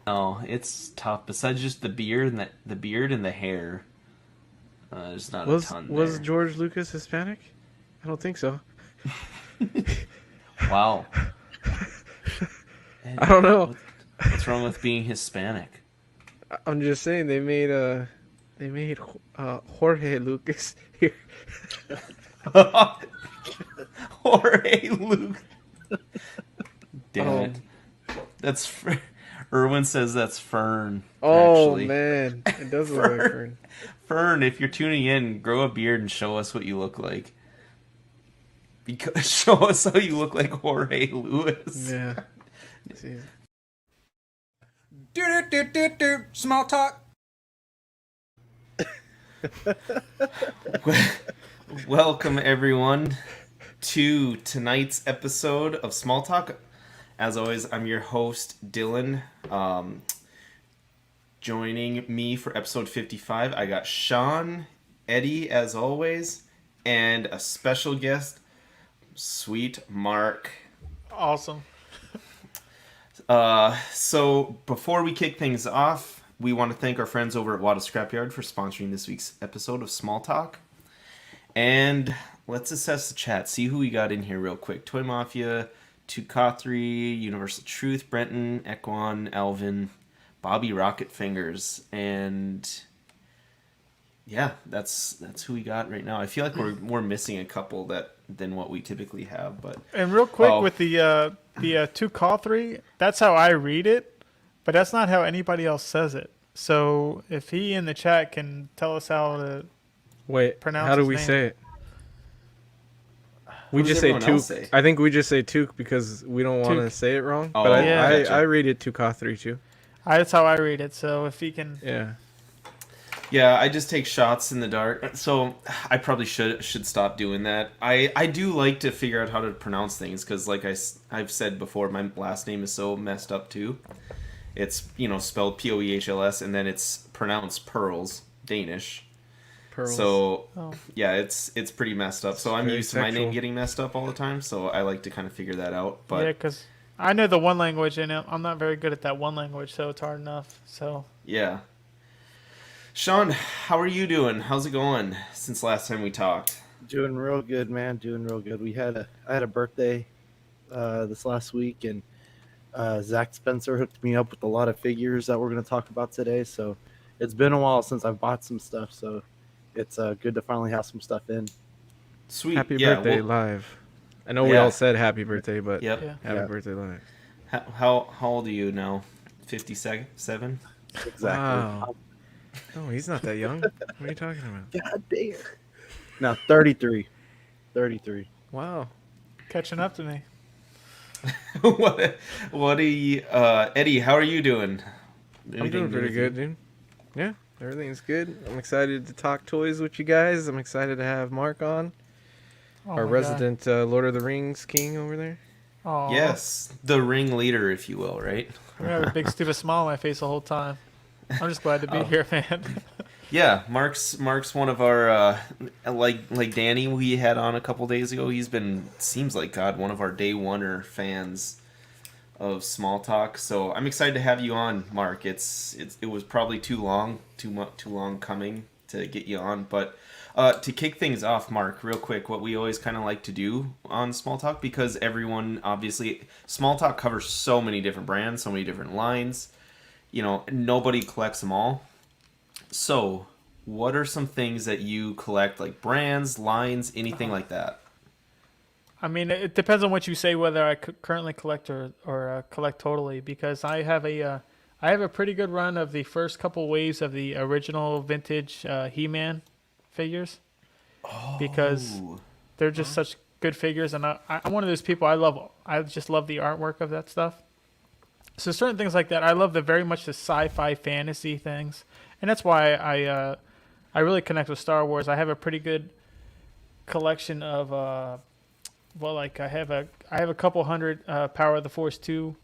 No, it's tough. Besides just the beard and the hair, there's not a ton Was there. George Lucas Hispanic? I don't think so. Wow. I Hey, don't know. what's wrong with being Hispanic? I'm just saying they made Jorge Lucas here. Jorge Luke. Damn Oh, it. That's Erwin says that's Fern. oh Actually, man, it does look like Fern. Fern. Fern, if you're tuning in, grow a beard and show us what you look like. Because show us how you look like Jorge Lewis. Yeah. See. Do do do do do. Small talk. Welcome everyone to tonight's episode of Small Talk. As always, I'm your host Dylan. Joining me for episode 55, I got Sean, Eddie, as always, and a special guest, sweet Mark. Awesome. So before we kick things off, we want to thank our friends over at Wada Scrapyard for sponsoring this week's episode of Small Talk. And let's assess the chat, see who we got in here real quick. Toy Mafia, Tukathri, Universal Truth, Brenton, Ekwan, Alvin, Bobby Rocket Fingers, and yeah, that's who we got right now. I feel like we're missing a couple than what we typically have, but And real quick oh with the two call three, that's how I read it, but that's not how anybody else says it. So if he in the chat can tell us how to Wait, pronounce how do his we name. say it? We what does just say everyone else Took. say? I think we just say Took because we don't want to Took. say it wrong. Oh, But Yeah. gotcha. I read it Tukathri too. That's how I read it. So if he can, Yeah. Yeah, I just take shots in the dark. So I probably should stop doing that. I do like to figure out how to pronounce things because, like I've said before, my last name is so messed up too. It's spelled Poehls and then it's pronounced Pearls, Danish. Pearls. So oh, yeah, it's pretty messed up. So I'm very used to my name sexual. getting messed up all the time. So I like to kind of figure that out. yeah, But because I know the one language and I'm not very good at that one language, so it's hard enough. So yeah, Sean, how are you doing? How's it going since last time we talked? Doing real good, man. Doing real good. I had a birthday this last week, and Zach Spencer hooked me up with a lot of figures that we're going to talk about today. So it's been a while since I've bought some stuff. So it's good to finally have some stuff in. Sweet. Happy Yeah. birthday Well, live. I know we yeah. all said happy birthday, but Yep. yeah, happy Yeah. birthday live. How old are you now? 57? Exactly. Wow. No, he's not that young. What are you talking about? God damn. Now 33. 33. Wow. catching up to me. What are you, Eddie? How are you doing? I'm Anything doing new pretty with good, you? dude. Yeah, everything's good. I'm excited to talk toys with you guys. I'm excited to have Mark on, Oh our my resident Lord of the Rings king over there. God. Aw. Yes, the ring-leader, if you will, right? I'm gonna have a big stupid smile on my face the whole time. I'm just glad to be Oh. here, man. Yeah, Mark's one of our like Danny we had on a couple days ago. He's been seems like God one of our day oneer fans of Small Talk. So I'm excited to have you on, Mark. It was probably too long coming to get you on, but to kick things off, Mark, real quick, what we always kind of like to do on Small Talk because everyone obviously Small Talk covers so many different brands, so many different lines. Nobody collects them all. So, what are some things that you collect, like brands, lines, anything like that? I mean, it depends on what you say, whether I currently collect or collect totally, because I have a pretty good run of the first couple waves of the original vintage He-Man figures because Oh, they're just such good figures, and I'm one of those people. I just love the artwork of that stuff. So certain things like that, I love very much the sci-fi fantasy things, and that's why I really connect with Star Wars. I have a pretty good collection of like I have a couple hundred Power of the Force 2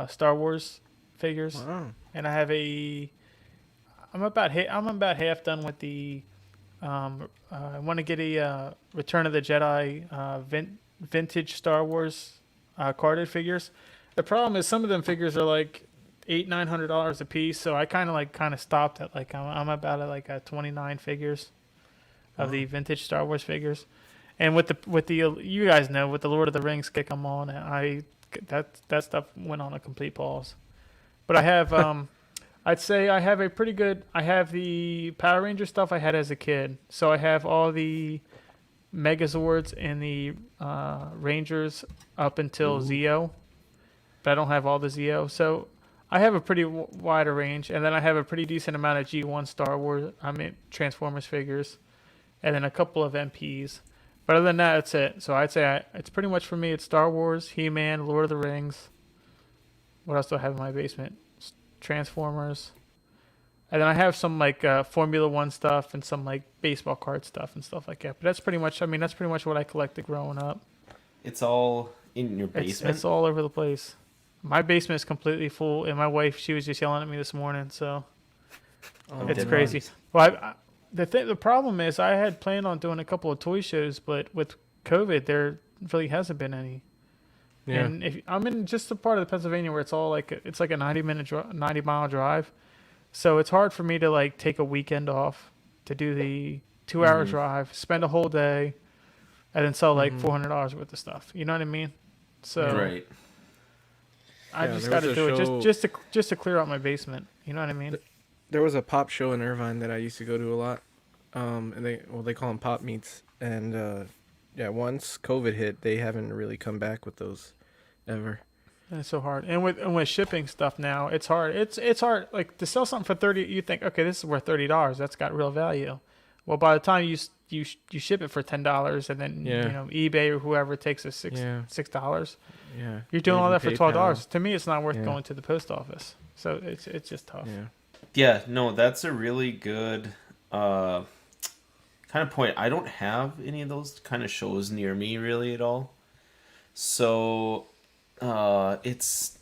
Star Wars figures, Wow. and I'm about half done with the I want to get a Return of the Jedi vintage Star Wars carded figures. The problem is some of them figures are like $800-900 a piece. So I kind of stopped at like I'm about at like 29 figures of the vintage Star Wars figures. And with the you guys know, with the Lord of the Rings kick I'm on, that stuff went on a complete pause. But I have I'd say I have I have the Power Ranger stuff I had as a kid. So I have all the Megazords and the Rangers up until Zeo, but I don't have all the Zeo. So I have a pretty wide range, and then I have a pretty decent amount of G1 Star Wars, Transformers figures, and then a couple of MPs. But other than that, that's it. So I'd say it's pretty much for me. It's Star Wars, He-Man, Lord of the Rings. What else do I have in my basement? Transformers. And then I have some like Formula One stuff and some like baseball card stuff and stuff like that. But that's pretty much what I collected growing up. It's all in your basement. It's all over the place. My basement is completely full, and my wife, she was just yelling at me this morning, so it's crazy. Well, the problem is I had planned on doing a couple of toy shows, but with COVID, there really hasn't been any. Yeah. And I'm in just the part of Pennsylvania where it's all like it's like a 90-mile drive, so it's hard for me to like take a weekend off to do the 2-hour drive, spend a whole day, and then sell like $400 worth of stuff. You know what I mean? So right. I just got to do it just to clear out my basement. You know what I mean? There was a pop show in Irvine that I used to go to a lot, and they call them pop meets. And once COVID hit, they haven't really come back with those ever. And it's so hard. And with shipping stuff now, it's hard. It's hard. Like to sell something for $30, you think, okay, this is worth $30. That's got real value. Well, by the time you ship it for $10, and then eBay or whoever takes a $6. Yeah. You're doing all that for $12. To me, it's not worth going to the post office. So it's just tough. Yeah. Yeah, no, that's a really good kind of point. I don't have any of those kind of shows near me really at all. So it's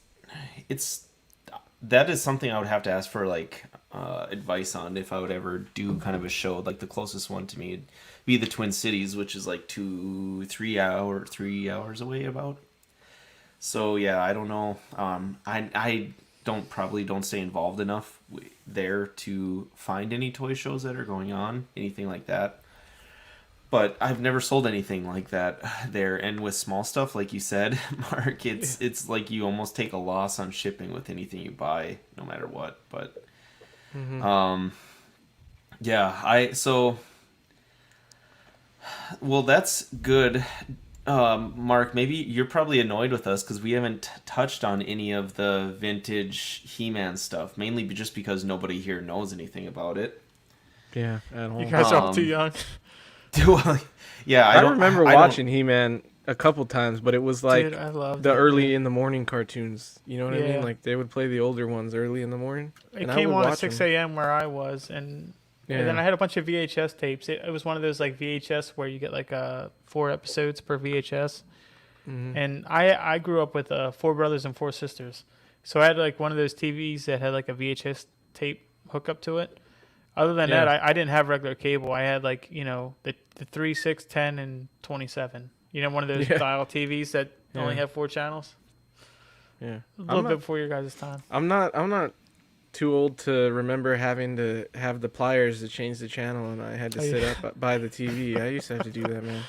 that is something I would have to ask for like advice on if I would ever do kind of a show. Like the closest one to me would be the Twin Cities, which is like 3 hours away about. So yeah, I don't know. I don't stay involved enough there to find any toy shows that are going on, anything like that. But I've never sold anything like that there. And with small stuff, like you said, Mark, it's like you almost take a loss on shipping with anything you buy, no matter what. But well, that's good. Mark, maybe you're probably annoyed with us because we haven't touched on any of the vintage He-Man stuff, mainly just because nobody here knows anything about it. Yeah, at all. You guys are too young. Yeah, I remember watching He-Man a couple times, but it was like Dude, I love the early in the morning cartoons. You know what I mean? Like they would play the older ones early in the morning. It came on at 6 a.m. where I was, and then I had a bunch of VHS tapes. It was one of those like VHS where you get like 4 episodes per VHS. And I grew up with 4 brothers and 4 sisters, so I had like one of those TVs that had like a VHS tape hookup to it. Other than that, I didn't have regular cable. I had like the 3, 6, 10, and 27. One of those dial TVs that only have 4 channels. Yeah, a little bit before your guys' time. I'm not too old to remember having to have the pliers to change the channel, and I had to sit up by the TV. I used to have to do that, man.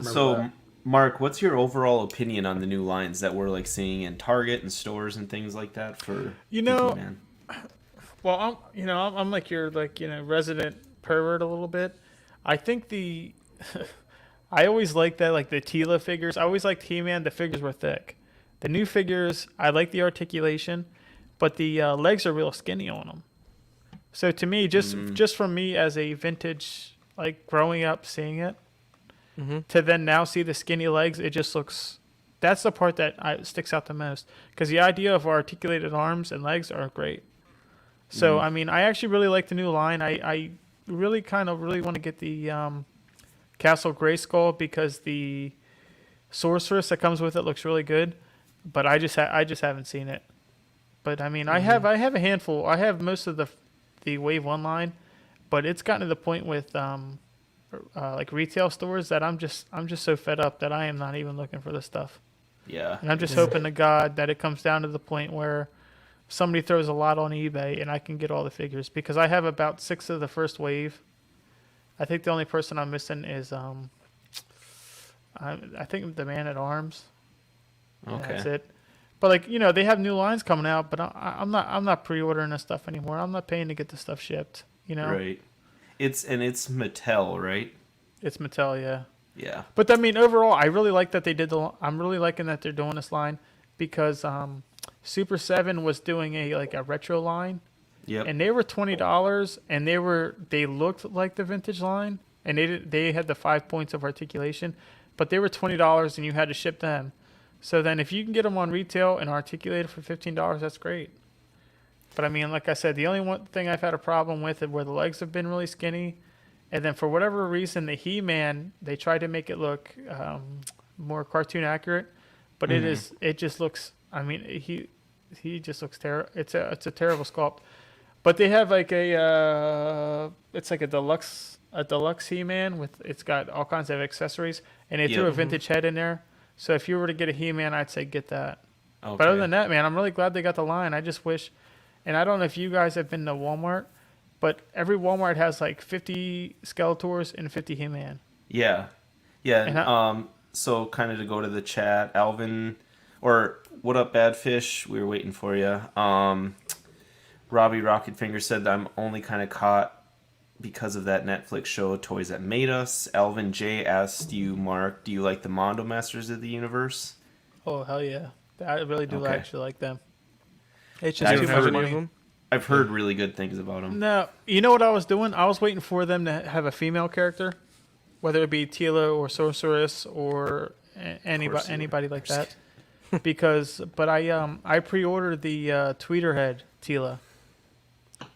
So that. Mark, what's your overall opinion on the new lines that we're like seeing in Target and stores and things like that for He-Man? Well, I'm like your resident pervert a little bit. I think I always liked that, like the Tila figures. I always liked He-Man. The figures were thick. The new figures, I like the articulation, but the legs are real skinny on them. So to me, just from me as a vintage, like growing up seeing it, to then now see the skinny legs, it just looks. That's the part that sticks out the most, because the idea of articulated arms and legs are great. So I mean, I actually really like the new line. I really want to get the Castle Grayskull, because the sorceress that comes with it looks really good, but I just haven't seen it. But I mean, I have a handful. I have most of the Wave 1 line, but it's gotten to the point with like retail stores that I'm just so fed up that I am not even looking for this stuff. Yeah. And I'm just hoping to God that it comes down to the point where somebody throws a lot on eBay and I can get all the figures, because I have about 6 of the first wave. I think the only person I'm missing is I think the Man at Arms. And Okay. that's it. But like, you know, they have new lines coming out, but I'm not pre-ordering this stuff anymore. I'm not paying to get the stuff shipped. You know, Right. It's Mattel, right? it's Mattel, yeah. Yeah. But I mean, overall, I really like that they did I'm really liking that they're doing this line, because Super7 was doing a retro line, Yep. and they were $20, and they looked like the vintage line, and they had the 5 points of articulation, but they were $20 and you had to ship them. So then if you can get them on retail and articulated for $15, that's great. But I mean, like I said, the only one thing I've had a problem with is where the legs have been really skinny, and then for whatever reason, the He-Man, they tried to make it look more cartoon accurate, but it just looks. I mean, he just looks terrible. It's a terrible sculpt. But they have like it's like a deluxe He-Man it's got all kinds of accessories, and they threw a vintage head in there. So if you were to get a He-Man, I'd say get that. Okay. But other than that, man, I'm really glad they got the line. I just wish, and I don't know if you guys have been to Walmart, but every Walmart has like 50 Skeletors and 50 He-Man. Yeah. Yeah. And So kind of to go to the chat, Alvin, or what up, Badfish? We were waiting for you. Robbie Rocketfinger said that I'm only kind of caught because of that Netflix show, Toys That Made Us. Alvin J asked you, Mark, do you like the Mondo Masters of the Universe? Oh, hell yeah. I really do Okay. actually like them. It's You just I've too don't have much any of money. them? I've heard really good things about them. No, you know what I was doing? I was waiting for them to have a female character, whether it be Tila or Sorceress or anybody like that. But I pre-ordered the Tweeterhead Tila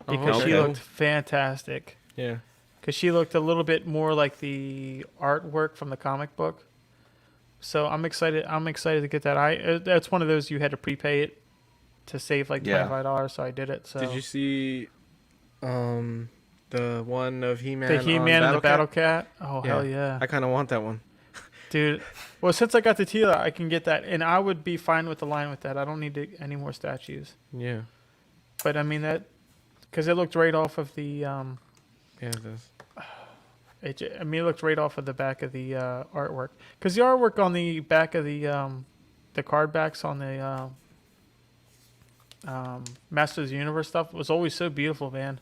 because she okay. looked fantastic. Yeah. Because she looked a little bit more like the artwork from the comic book. So I'm excited. I'm excited to get that. That's one of those you had to prepay it to save like $25. So I did it. So Did you see the one of He-Man? the He-Man and the Battle Cat? Cat? Oh hell yeah, I kind of want that one. dude. Well, since I got the Tila, I can get that, and I would be fine with the line with that. I don't need any more statues. Yeah. But I mean that because it looked right off of the Yeah, it does. it looked right off of the back of the artwork. Because the artwork on the back of the card backs on the Masters of the Universe stuff was always so beautiful, man.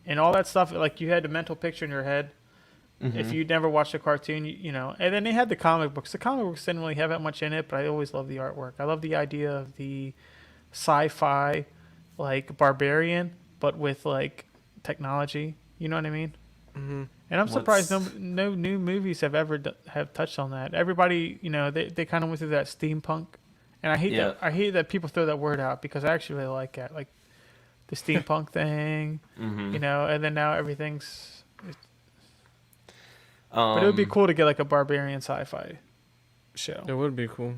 And all that stuff, like you had the mental picture in your head. If you'd never watched a cartoon, you know. And then they had the comic books. The comic books didn't really have that much in it, but I always loved the artwork. I love the idea of the sci-fi, like barbarian, but with like technology. You know what I mean? Mm-hmm. And I'm surprised no new movies have ever have touched on that. Everybody, you know, they kind of went through that steampunk, and I hate that. I hate that people throw that word out because I actually really like it, like the steampunk thing, you know. And then now everything's. But it would be cool to get like a barbarian sci-fi show. It would be cool.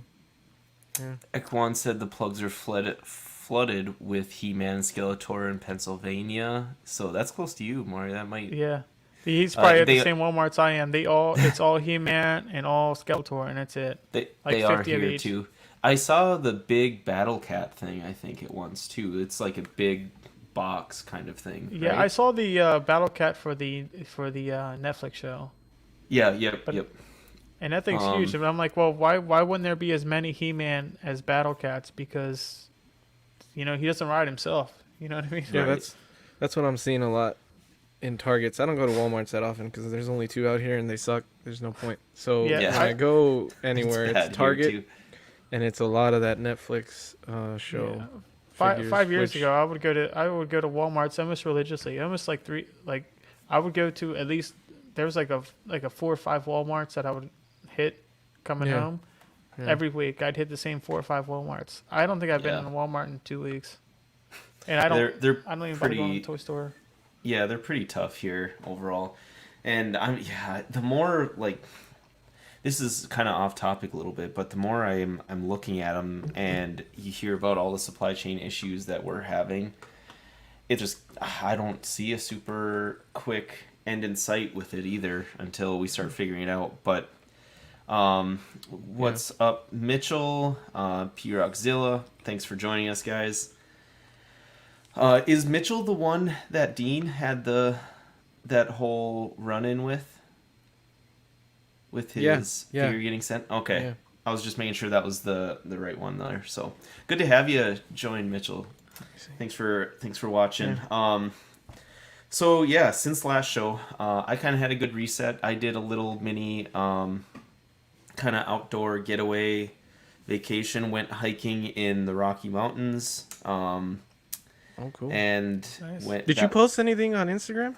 Yeah. Ekwan said the plugs are flooded with He-Man and Skeletor in Pennsylvania, so that's close to you, Maury. That might. Yeah, he's probably at the same Walmarts I am. It's all He-Man and all Skeletor, and that's it. They are 50 of here each. too. I saw the big Battle Cat thing. I think at once too. It's like a big box kind of thing. Yeah, right? I saw the Battle Cat for the Netflix show. Yeah. Yep. And that thing's huge. And I'm like, well, why wouldn't there be as many He-Man as Battle Cats? Because, you know, he doesn't ride himself. You know what I mean? Yeah, Right. that's what I'm seeing a lot in Targets. I don't go to Walmarts that often because there's only 2 out here and they suck. There's no point. So Yeah. when I go anywhere, bad it's here, Target, too. and it's a lot of that Netflix show. Yeah. figures, 5 years which- ago, I would go to Walmart's almost religiously. Almost like I would go to at least there was like a 4 or 5 Walmarts that I would hit coming Yeah. home Yeah. every week. I'd hit the same 4 or 5 Walmarts. I don't think I've been Yeah. in a Walmart in 2 weeks, and I don't. They're I don't even bother pretty. going to the toy store. Yeah, they're pretty tough here overall, and the more like. This is kind of off topic a little bit, but the more I'm looking at them and you hear about all the supply chain issues that we're having, it just I don't see a super quick end in sight with it either until we start figuring it out. But What's up, Mitchell? P Rockzilla, thanks for joining us, guys. Is Mitchell the one that Dean had that whole run-in with his Yeah. figure getting sent? Okay. Yeah. I was just making sure that was the right one there. So good to have you join, Mitchell. Thanks for watching. Yeah. So yeah, since last show, I kind of had a good reset. I did a little mini kind of outdoor getaway vacation. Went hiking in the Rocky Mountains. Oh, cool. And Nice. Did you post anything on Instagram?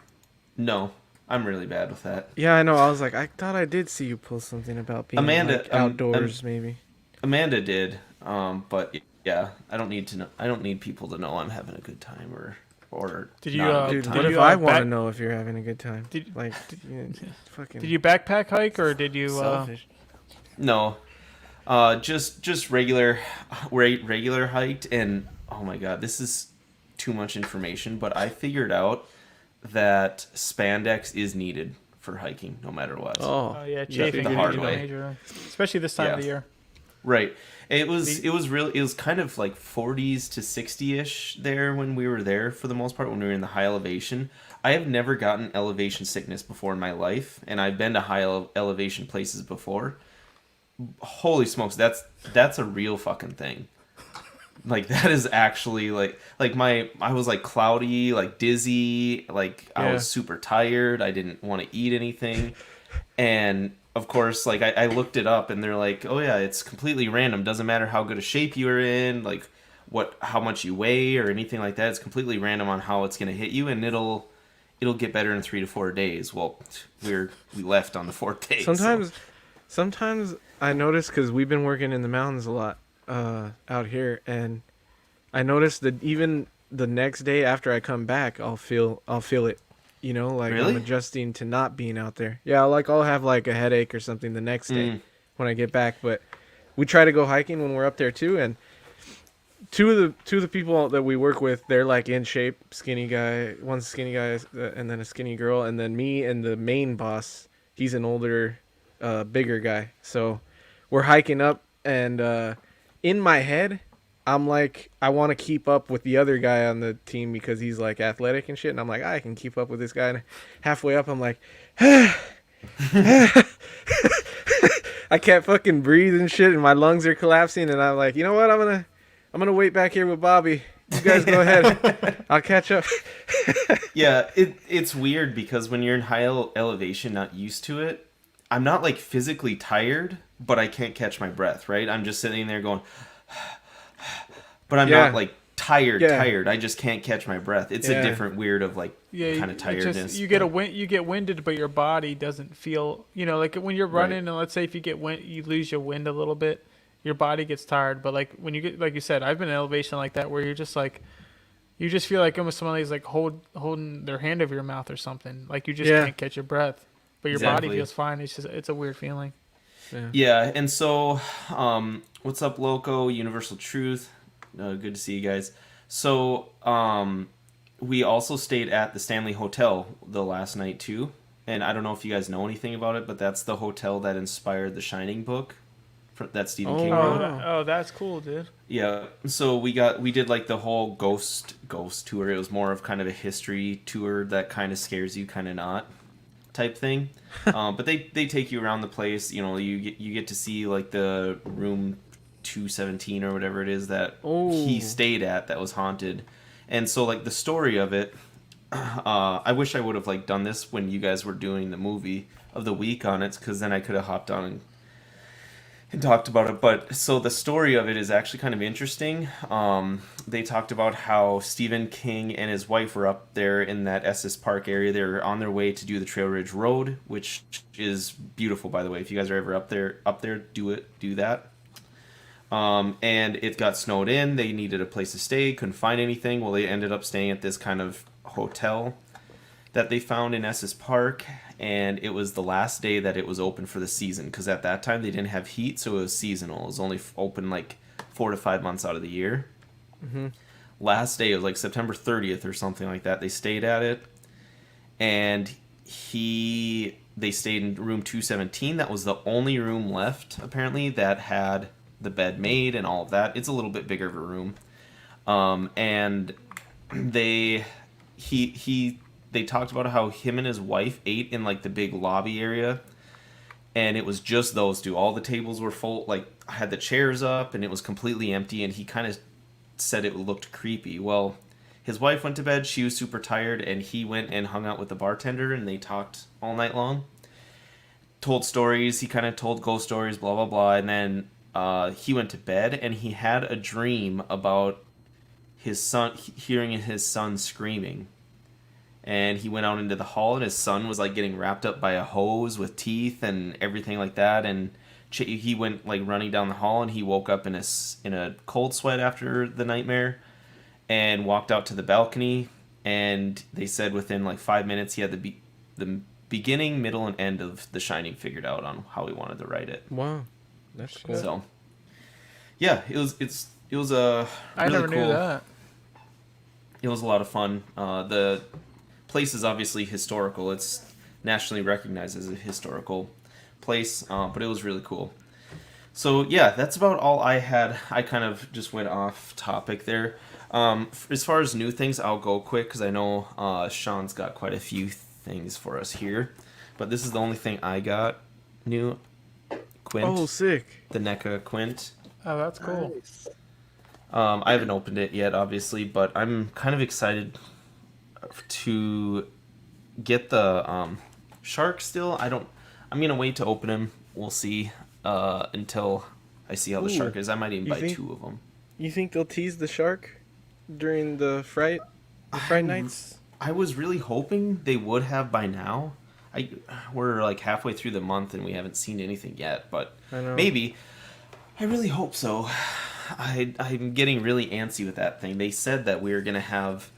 No, I'm really bad with that. Yeah, I know. I was like, I thought I did see you post something about being like, outdoors, maybe. Amanda did, but yeah, I don't need to know. I don't need people to know I'm having a good time or Did you, not a good Dude, time. what Did if you, I want to back- know if you're having a good time? Did- Like, fucking Did you backpack hike or did you? selfish. No, just regular hiked, and oh my god, this is too much information. But I figured out that spandex is needed for hiking, no matter what. Oh yeah, chafing the can hard be way. major, especially this time of the Yeah. year. Right. It was kind of like 40s to 60ish there when we were there for the most part when we were in the high elevation. I have never gotten elevation sickness before in my life, and I've been to high elevation places before. Holy smokes, that's a real fucking thing. Like that is actually like I was like cloudy, like dizzy, like I Yeah. was super tired. I didn't want to eat anything. And of course, like I looked it up and they're like, oh yeah, it's completely random. Doesn't matter how good a shape you're in, like how much you weigh or anything like that. It's completely random on how it's gonna hit you, and it'll get better in 3 to 4 days. Well, we left on the 4th day. Sometimes I notice, because we've been working in the mountains a lot out here, and I notice that even the next day after I come back, I'll feel it. You know, like Really? I'm adjusting to not being out there. Yeah, like I'll have like a headache or something the next day when I get back. But we try to go hiking when we're up there too, and two of the people that we work with, they're like in shape, skinny guy. One's a skinny guy, and then a skinny girl, and then me and the main boss. He's an older, bigger guy. So we're hiking up, and in my head, I'm like, I want to keep up with the other guy on the team because he's like athletic and shit, and I'm like, I can keep up with this guy. And halfway up, I'm like, I can't fucking breathe and shit, and my lungs are collapsing, and I'm like, you know what? I'm gonna wait back here with Bobby. You guys go ahead. I'll catch up. Yeah, it's weird because when you're in high elevation, not used to it, I'm not like physically tired, but I can't catch my breath, right? I'm just sitting there going, but I'm not like tired. I just can't catch my breath. It's a different weird of like kind of tiredness. You get winded, but your body doesn't feel. You know, like when you're running, and let's say if you get wind, you lose your wind a little bit. Your body gets tired, but like when you get, like you said, I've been in elevation like that where you're just like, you just feel like almost somebody's like holding their hand over your mouth or something. Like you just can't catch your breath, but your body feels fine. It's a weird feeling. Yeah, and so, what's up, Loco? Universal Truth. Good to see you guys. So, we also stayed at the Stanley Hotel the last night too, and I don't know if you guys know anything about it, but that's the hotel that inspired the Shining book that Stephen King wrote. That's cool, dude. Yeah, so we did like the whole ghost tour. It was more of kind of a history tour that kind of scares you, kind of not type thing. But they take you around the place. You know, you get to see like the room 217 or whatever it is that he stayed at that was haunted. And so like the story of it, I wish I would have like done this when you guys were doing the movie of the week on it, because then I could have hopped on and talked about it. But so the story of it is actually kind of interesting. They talked about how Stephen King and his wife were up there in that Estes Park area. They were on their way to do the Trail Ridge Road, which is beautiful, by the way. If you guys are ever up there, do that. And it got snowed in. They needed a place to stay, couldn't find anything. Well, they ended up staying at this kind of hotel that they found in Estes Park, and it was the last day that it was open for the season, because at that time they didn't have heat, so it was seasonal. It was only open like 4 to 5 months out of the year. Last day, it was like September 30th or something like that. They stayed at it, and he they stayed in room 217. That was the only room left, apparently, that had the bed made and all of that. It's a little bit bigger of a room. And they they talked about how him and his wife ate in like the big lobby area, and it was just those two. All the tables were full, like had the chairs up, and it was completely empty. And he kind of said it looked creepy. Well, his wife went to bed. She was super tired, and he went and hung out with the bartender, and they talked all night long. Told stories. He kind of told ghost stories, blah blah blah, and then he went to bed, and he had a dream about his son, hearing his son screaming. And he went out into the hall, and his son was like getting wrapped up by a hose with teeth and everything like that. And he went like running down the hall, and he woke up in a cold sweat after the nightmare, and walked out to the balcony. And they said within like 5 minutes he had the beginning, middle, and end of The Shining figured out on how he wanted to write it. Wow, that's cool. So yeah, it was a I really never knew that. It was a lot of fun. The place is obviously historical. It's nationally recognized as a historical place, but it was really cool. So yeah, that's about all I had. I kind of just went off topic there. As far as new things, I'll go quick because I know Sean's got quite a few things for us here. But this is the only thing I got new. Quint. Oh, sick. The NECA Quint. Oh, that's cool. Nice. I haven't opened it yet, obviously, but I'm kind of excited to get the shark still. I'm going to wait to open him. We'll see until I see how the Ooh, shark is. I might even you buy think- 2 of them. You think they'll tease the shark during the fright nights? I was really hoping they would have by now. We're like halfway through the month and we haven't seen anything yet, but I know. maybe. I really hope so. I'm getting really antsy with that thing. They said that we were gonna have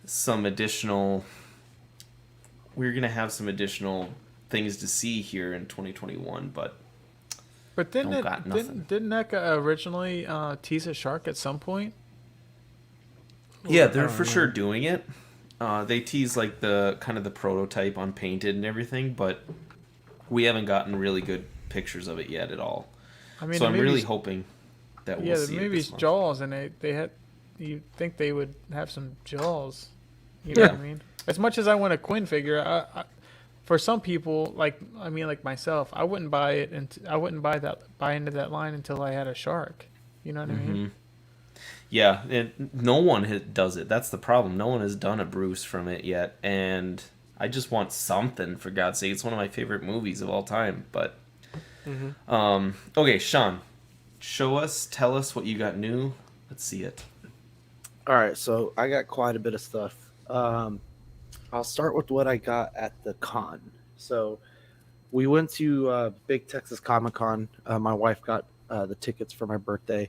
some additional things to see here in 2021, but But didn't Don't got nothing. didn't NECA originally tease a shark at some point? yeah, I they're don't for know. sure doing it. They tease like the kind of the prototype unpainted and everything, but we haven't gotten really good pictures of it yet at all. I mean, So I'm maybe really hoping that we'll yeah, see maybe it it's this month. jaws, and they had. You think they would have some jaws? You know what I mean? As much as I want a Quinn figure, for some people, like myself, I wouldn't buy it, and I wouldn't buy into that line until I had a shark. You know what I mean? Yeah, no one does it. That's the problem. No one has done a Bruce from it yet, and I just want something, for God's sake. It's one of my favorite movies of all time. But okay, Sean, tell us what you got new. Let's see it. All right, so I got quite a bit of stuff. I'll start with what I got at the con. So we went to Big Texas Comic Con. My wife got the tickets for my birthday,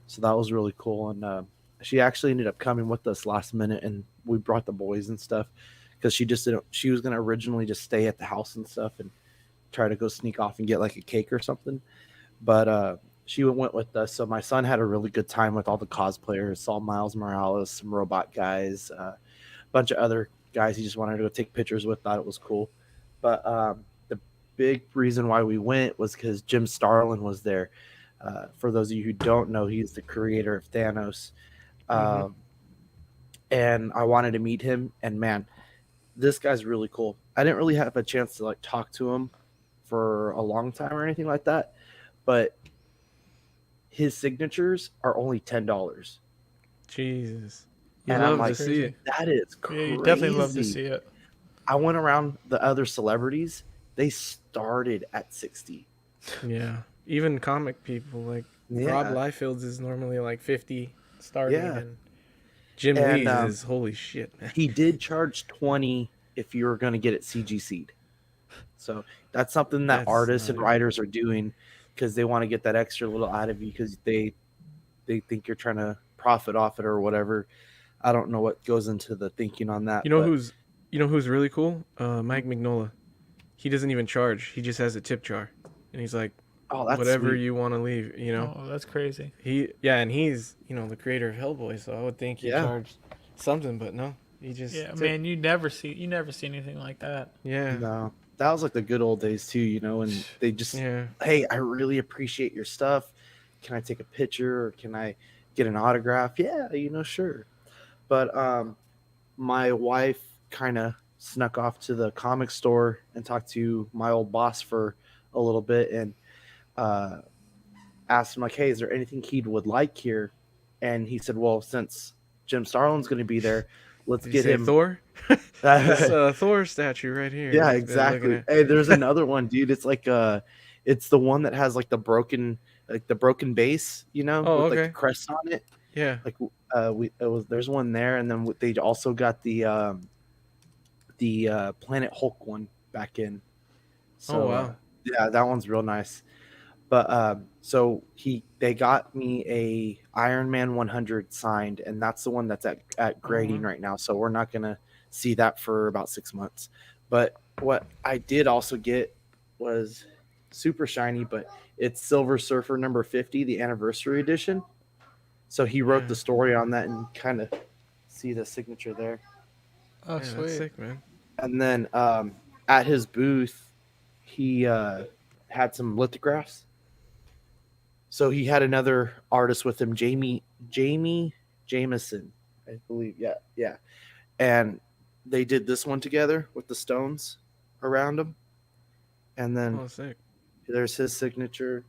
so that was really cool. And she actually ended up coming with us last minute, and we brought the boys and stuff because she just didn't. She was gonna originally just stay at the house and stuff and try to go sneak off and get like a cake or something, but she went with us. So my son had a really good time with all the cosplayers. Saw Miles Morales, some robot guys, a bunch of other guys he just wanted to go take pictures with. Thought it was cool. But the big reason why we went was because Jim Starlin was there. For those of you who don't know, he's the creator of Thanos. And I wanted to meet him. And man, this guy's really cool. I didn't really have a chance to like talk to him for a long time or anything like that, but his signatures are only $10. Jesus. You And I'm love like, to see it. that is Yeah, crazy. you definitely love to see it. I went around the other celebrities. They started at 60. Yeah. Even comic people, like Rob Liefeld's is normally like 50 starting, Yeah. and Jim And, Lee's is holy shit, man. He did charge 20 if you were going to get it CGC'd. So that's something that That's artists and not- writers are doing because they want to get that extra little out of you because they think you're trying to profit off it or whatever. I don't know what goes into the thinking on that. You know but who's really cool? Mike Mignola. He doesn't even charge. He just has a tip jar, and he's like, oh, that's whatever sweet. you want to leave, you know. Oh, that's crazy. And he's the creator of Hellboy, so I would think he charged something, but no, he just Yeah, tipped. man, you never see anything like that. Yeah. No. that was like the good old days too, you know. And they just, Yeah. hey, I really appreciate your stuff. Can I take a picture or can I get an autograph? Yeah, you know, sure. But my wife kind of snuck off to the comic store and talked to my old boss for a little bit and uh, asked him like, "Hey, is there anything he would like here?" And he said, "Well, since Jim Starlin's going to be there, let's Did you get say him." Thor? This Thor statue right here. Yeah, He's been looking exactly. at. Hey, there's another one, dude. It's like it's the one that has like the broken base, you know, Oh, with like the okay. crest on it. Yeah. Like there's one there, and then they also got the Planet Hulk one back in. Oh, So wow. yeah, that one's real nice. But so they got me a Iron Man 100 signed, and that's the one that's at grading wow. right now. So we're not gonna see that for about 6 months. But what I did also get was super shiny, but it's Silver Surfer number 50, the anniversary edition. So he wrote Yeah. the story on that, and kind of see the signature there. Oh, Yeah, that's sweet. sick, man. And then at his booth, he had some lithographs. So he had another artist with him, Jamie Jameson, I believe. Yeah, yeah. And they did this one together with the stones around him. And then Oh, sick. there's his signature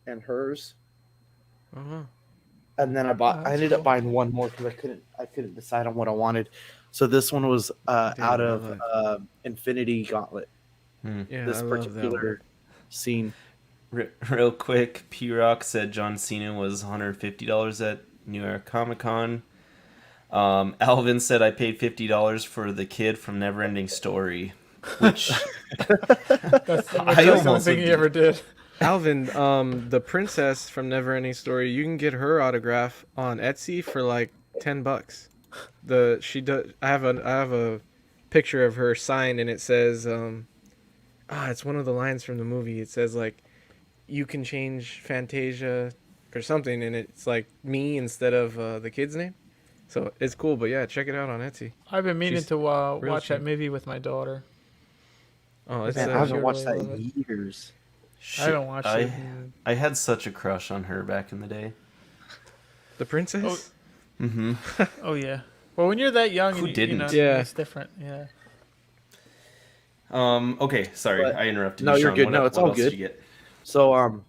and hers. Oh, wow. And then Oh, I that's ended up cool. buying one more because I couldn't decide on what I wanted. So this one was Dude, out I of love- Infinity Gauntlet. Yeah, This I love that one. particular scene. Real quick, P Rock said John Cena was $150 at New York Comic Con. Alvin said I paid $50 for the kid from Neverending Story, which That's the only almost thing would he do. ever did. Alvin, the princess from Neverending Story, you can get her autograph on Etsy for like $10. She does. I have a picture of her signed, and it says, it's one of the lines from the movie. It says like, you can change Fantasia or something, and it's like me instead of the kid's name. So it's cool, but yeah, check it out on Etsy. I've been meaning She's to watch cheap. that movie with my daughter. Oh, it's Man, I She haven't would watched really that love in years. I haven't watched it. I had such a crush on her back in the day. the princess. Mm-hmm. Oh yeah. Well, when you're that young, Who you didn't? know, Yeah. it's different. Yeah. Okay, sorry, But- I interrupted. No, you, you're Sean. good. What, No, what it's all else good. Did you get? So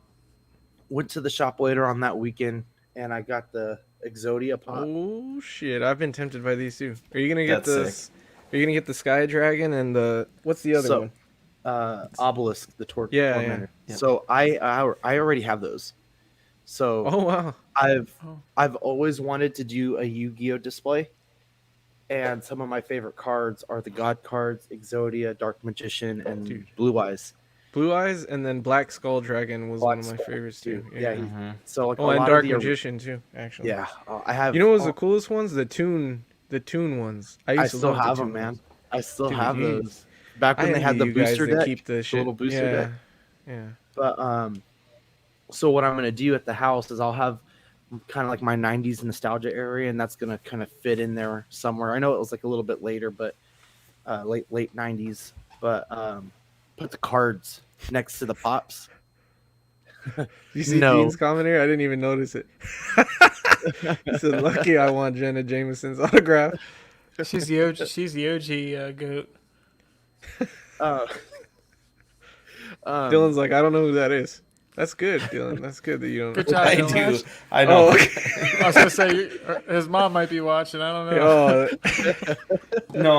went to the shop later on that weekend, and I got the Exodia pop. Oh shit! I've been tempted by these too. Are you gonna get That's the? Are you gonna get the Sky Dragon and the? What's the other So, one? Obelisk, the Yeah, tormentor. yeah. So I already have those. So Oh wow! Oh. I've always wanted to do a Yu-Gi-Oh display, and some of my favorite cards are the God cards, Exodia, Dark Magician, and Dude. Blue Eyes. Blue Eyes and then Black Skull Dragon was Black one of my Skull, favorites too. too. Yeah, Mm-hmm. So like Oh, a and lot Dark of the Magician too. Actually. yeah, I have. You know what's oh, the coolest ones? The tune ones. I used I to still love have the them, tune man. ones. I still Dude, have you- those. Back when I they had the envy you guys booster that deck, keep the shit. little booster yeah. deck. Yeah. But so what I'm gonna do at the house is I'll have kind of like my 90s nostalgia area, and that's gonna kind of fit in there somewhere. I know it was like a little bit later, but late 90s. But put the cards next to the pops. You see No. Dean's comment here? I didn't even notice it. He said, "Lucky I want Jenna Jameson's autograph." She's the OG. She's the OG goat. Uh, Dylan's like, "I don't know who that is." That's good, Dylan. That's good that you don't. Good job, I Dylan. do. I know. Oh, okay. I was gonna say his mom might be watching. I don't know. Oh, No,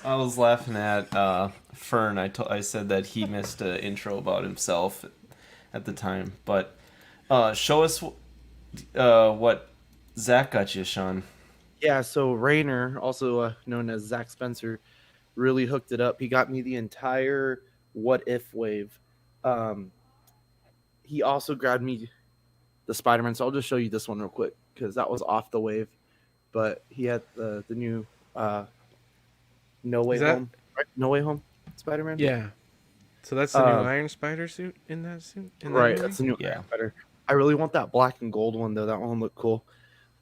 I was laughing at Fern. I said that he missed an intro about himself at the time, but show us what Zach got you, Sean. yeah, so Rayner, also known as Zach Spencer, really hooked it up. He got me the entire What If wave. He also grabbed me the Spider-Man, so I'll just show you this one real quick because that was off the wave. But he had the new No Way Is that- Home, right? No Way Home Spider-Man. yeah. So that's the new Um, Iron Spider suit in that suit. In that right. movie? That's the new Yeah. Spider. I really want that black and gold one though. That one looked cool.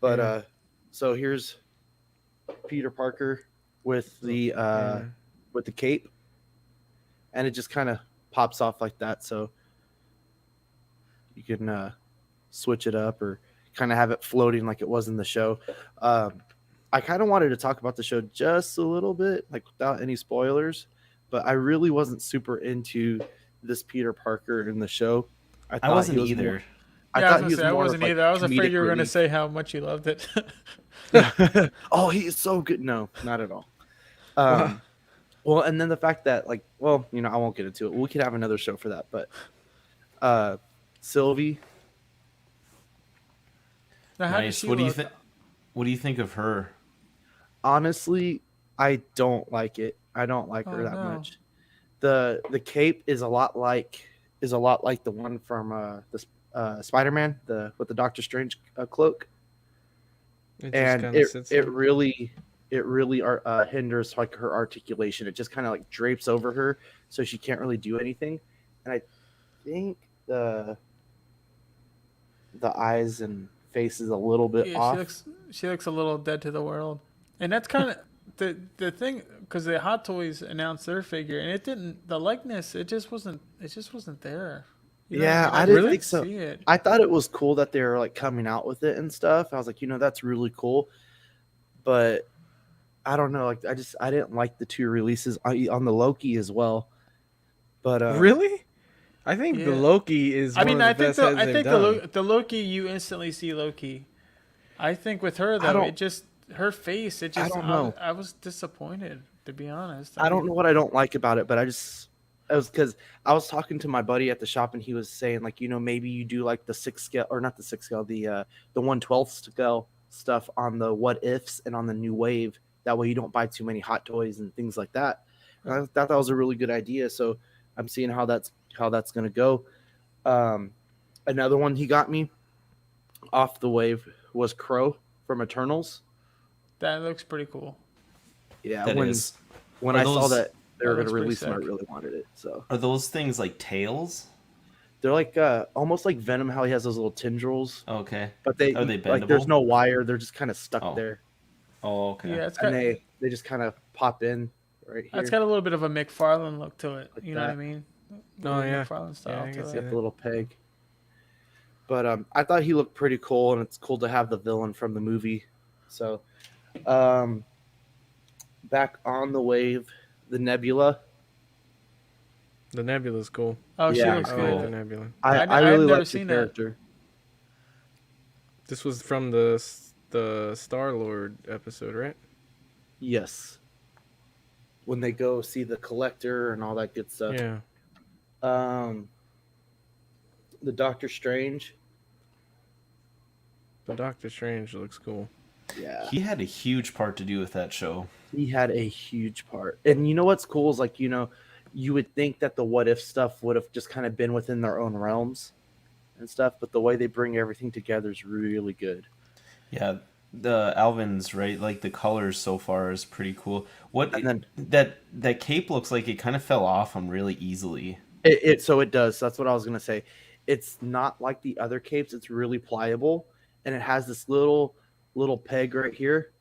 But Yeah. so here's Peter Parker with the Yeah. with the cape, and it just kind of pops off like that. So you can switch it up or kind of have it floating like it was in the show. I kind of wanted to talk about the show just a little bit, like without any spoilers, but I really wasn't super into this Peter Parker in the show. I I thought wasn't he was either. more. I Yeah, I was thought gonna he was say I more of wasn't like either. I was afraid comedic you were gonna relief. say how much you loved it. Oh, he is so good. No, not at all. Well, and then the fact that like, well, I won't get into it. We could have another show for that, but Sylvie, Now, how does Nice. she What do you look? think? What do you think of her? honestly, I don't like it. I don't like her Oh, that no. much. The cape is a lot like the one from Spider-Man, the with the Doctor Strange cloak, It just and kind of sits it there. really hinders like her articulation. It just kind of like drapes over her, so she can't really do anything. And I think the eyes and face is a little bit Yeah, off. she looks a little dead to the world, and that's kind of the thing because the Hot Toys announced their figure, and it didn't the likeness. It just wasn't there. You know what Yeah, I I mean? didn't I think couldn't so. see it. I thought it was cool that they were like coming out with it and stuff. I was like, that's really cool. But I don't know, like I didn't like the two releases on the Loki as well. But Really? I think the Yeah. Loki is I one mean, of the best heads I they've think done. the Loki you instantly see Loki. I think with her I though, don't it just her face. It I just don't know. I was disappointed to be honest. I don't know what I don't like about it, but it was because I was talking to my buddy at the shop and he was saying like, maybe you do like the 6 scale or not the 6 scale, the 1/12 scale stuff on the what ifs and on the new wave. That way you don't buy too many hot toys and things like that. And I thought that was a really good idea. So I'm seeing how that's gonna go. Another one he got me off the wave was Crow from Eternals. That looks pretty cool. Yeah, That is. when Are I saw those that they That were going looks to pretty release them, I sick. really wanted it. So Are those things like tails? they're like almost like Venom, how he has those little tendrils, Okay. but Are they like there's bendable? no wire; they're just kind of stuck Oh. there, Oh, okay. Yeah, it's and got they just kind of pop in right here. it's got a little bit of a McFarlane look to it. Like You know what I that. mean? Oh, Little yeah. McFarlane Yeah, style I can to see it. Got the little peg. But I thought he looked pretty cool, and it's cool to have the villain from the movie. So, back on the wave, the Nebula. The Nebula's cool. Oh, she Yeah, looks I cool. like the good. Nebula. I I've really never like the seen that. character. This was from the Star-Lord episode, right? Yes, when they go see the Collector and all that good stuff. Yeah. The Doctor Strange. The Doctor Strange looks cool. Yeah, He had a huge part to do with that show. he had a huge part. And you know what's cool is like, you would think that the what if stuff would have just kind of been within their own realms and stuff, but the way they bring everything together is really good. Yeah, the Alvin's right. Like the colors so far is pretty cool. What And then that cape looks like it kind of fell off him really easily. it does. That's what I was gonna say. It's not like the other capes. It's really pliable, and it has this little peg right here,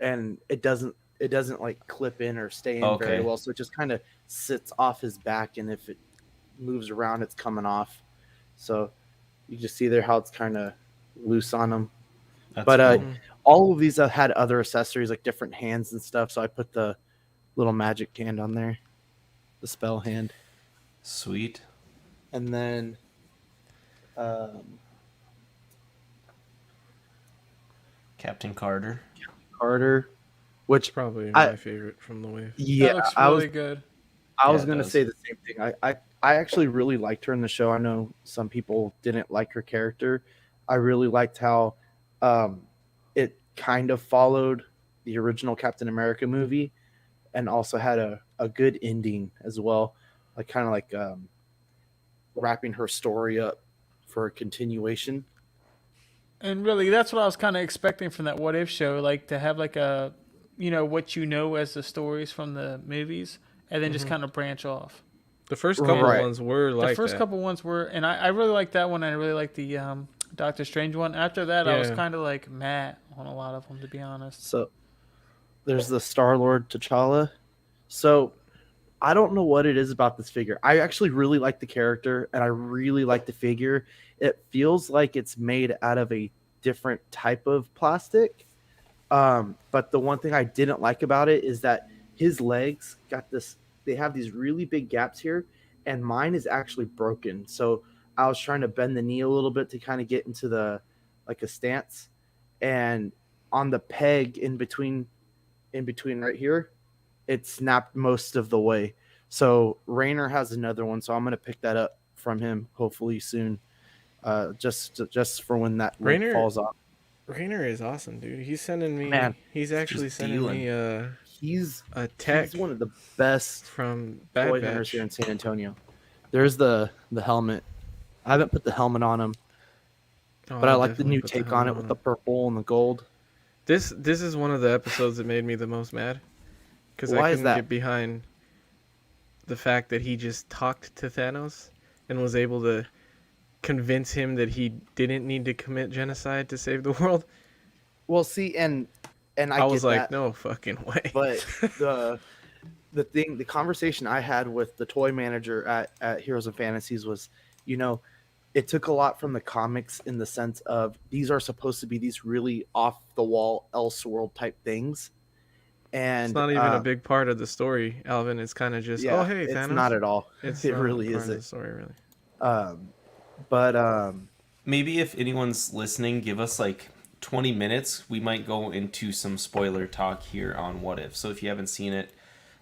and it doesn't like clip in or stay in very Okay. well. So it just kind of sits off his back, and if it moves around, it's coming off. So you just see there how it's kind of loose on him. That's But cool. all of these have had other accessories like different hands and stuff. So I put the little magic hand on there, the spell hand, Sweet. and then Captain Carter. Carter, which Probably I- my favorite from the wave. yeah, That looks I was really good. I was Yeah, it gonna does. say the same thing. I actually really liked her in the show. I know some people didn't like her character. I really liked how it kind of followed the original Captain America movie and also had a good ending as well. Like kind of like wrapping her story up for a continuation. And really, that's what I was kind of expecting from that What If show, like to have like a, what you know as the stories from the movies, and then just kind of branch off. The first couple Right. ones were like The first that. couple ones were, and I really liked that one. And I really liked the Doctor Strange one. After that, I was Yeah. kind of like meh on a lot of them, to be honest. So there's the Star-Lord T'Challa. So I don't know what it is about this figure. I actually really like the character and I really like the figure. It feels like it's made out of a different type of plastic. But the one thing I didn't like about it is that his legs got this, they have these really big gaps here, and mine is actually broken. So I was trying to bend the knee a little bit to kind of get into the like a stance. And on the peg in between right here, it snapped most of the way. So Rainer has another one, so I'm gonna pick that up from him hopefully soon. Just for when that leg Rainer falls off. Rainer is awesome, dude. He's sending me. Man, He's actually just sending dealing. me He's a tech he's one of the best from Bad toy hunters Batch. here in San Antonio. There's the helmet. I haven't put the helmet on him, Oh, but I I'll like the definitely new put take on helmet it with the purple and the gold. This is one of the episodes that made me the most mad because I Why is couldn't that? get behind the fact that he just talked to Thanos and was able to convince him that he didn't need to commit genocide to save the world. Well, see, and I I was get like, that, no fucking way. but the conversation I had with the toy manager at Heroes and Fantasies was, you know, it took a lot from the comics in the sense of these are supposed to be these really off the wall Elseworld type things, It's and not even a big part of the story, Alvin. It's kind of just, oh yeah, hey, it's Thanos. not at all. It's It not really part of the isn't. story, really. Um, but Maybe if anyone's listening, give us like 20 minutes. We might go into some spoiler talk here on What If. So if you haven't seen it,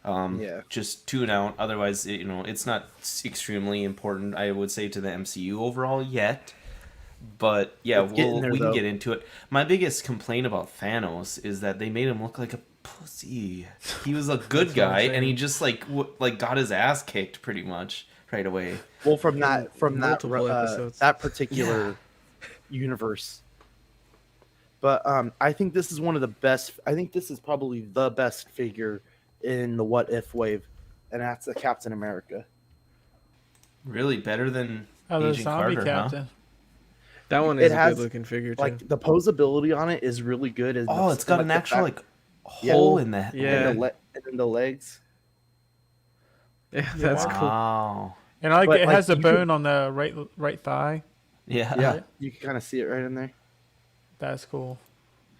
yeah, just tune out. Otherwise, it's not extremely important, I would say, to the MCU overall yet. But yeah, it's getting there we can though. get into it. My biggest complaint about Thanos is that they made him look like a pussy. He was a good That's what I'm guy, and he saying. just like got his ass kicked pretty much right away. Well, In from multiple episodes. that particular universe. But I think this is one of the best. I think this is probably the best figure in the What If wave, and that's the Captain America. Really better than Oh, the Agent zombie Carter, huh? captain. That one It is a has, good looking figure too. like the posability on it is really good. And Oh, it's got an the actual fact- like hole in the Yeah. and in the legs. Yeah, that's cool. Wow. And I like But, it like, has a you bone on the right thigh. Yeah. Yeah, you can kind of see it right in there. That's cool.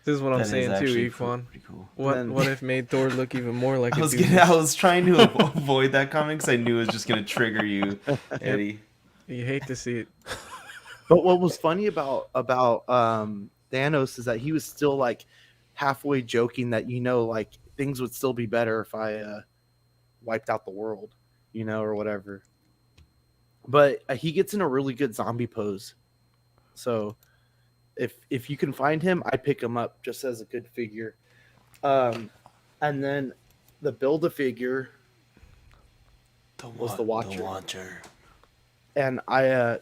This is what I'm That is saying too, actually Equan. pretty cool. Then- What if made Thor look even more like I a was dude? I was trying to avoid that comment because I knew it was just gonna trigger you, Eddie. You hate to see it. But what was funny about Thanos is that he was still like halfway joking that like things would still be better if I wiped out the world, or whatever. But he gets in a really good zombie pose. So if you can find him, I pick him up just as a good figure. And then the Build-A-Figure was the Watcher. The Watcher. And I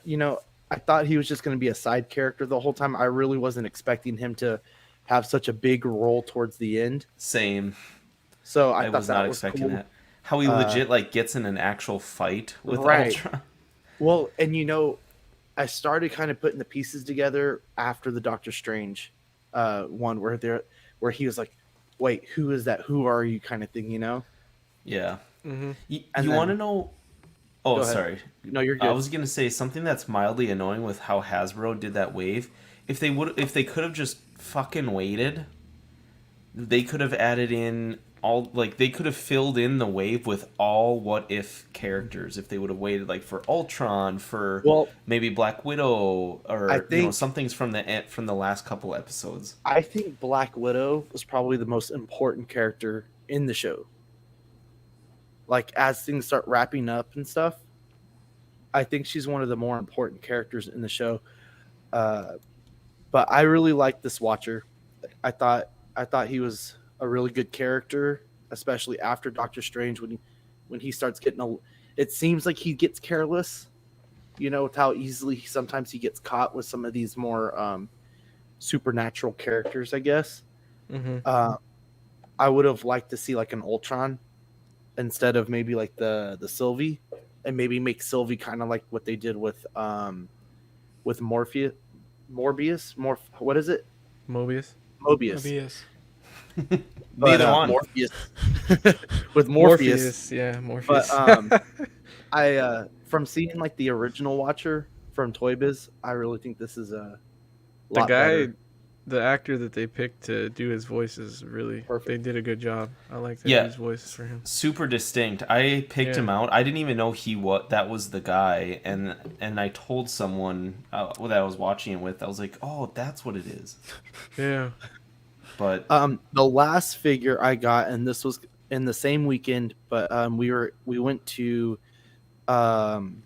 thought he was just going to be a side character the whole time. I really wasn't expecting him to have such a big role towards the end. Same. So I thought was that not was expecting cool. that. How he legit like gets in an actual fight with Right. Ultron. Well, and I started kind of putting the pieces together after the Doctor Strange one where he was like, "Wait, who is that? Who are you?" kind of thing, Yeah. Mm-hmm. You And want to then- know? Go Oh, ahead. sorry. No, you're good. I was gonna say something that's mildly annoying with how Hasbro did that wave. If they could have just fucking waited, they could have added in they could have filled in the wave with all What If characters if they would have waited like for Ultron, for Well, maybe Black Widow, or I think- some things from the last couple episodes. I think Black Widow was probably the most important character in the show. Like as things start wrapping up and stuff, I think she's one of the more important characters in the show. But I really liked this Watcher. I thought he was a really good character, especially after Doctor Strange when he starts getting it seems like he gets careless, with how easily sometimes he gets caught with some of these more supernatural characters, I guess. Mm-hmm. I would have liked to see like an Ultron instead of maybe like the Sylvie, and maybe make Sylvie kind of like what they did with Morbius. What is it? Mobius. Mobius. Mobius. But Neither one. Morpheus with Morpheus. Yeah, But Morpheus. I from seeing like the original Watcher from Toy Biz, I really think this is a The lot guy, better. the actor that they picked to do his voice is really Perfect. They did a good job. I like that Yeah. dude's voice for him. Super distinct. I picked him Yeah. out. I didn't even know that was the guy, and I told someone that I was watching it with. I was like, "Oh, that's what it is." Yeah. But The last figure I got, and this was in the same weekend, but we went to um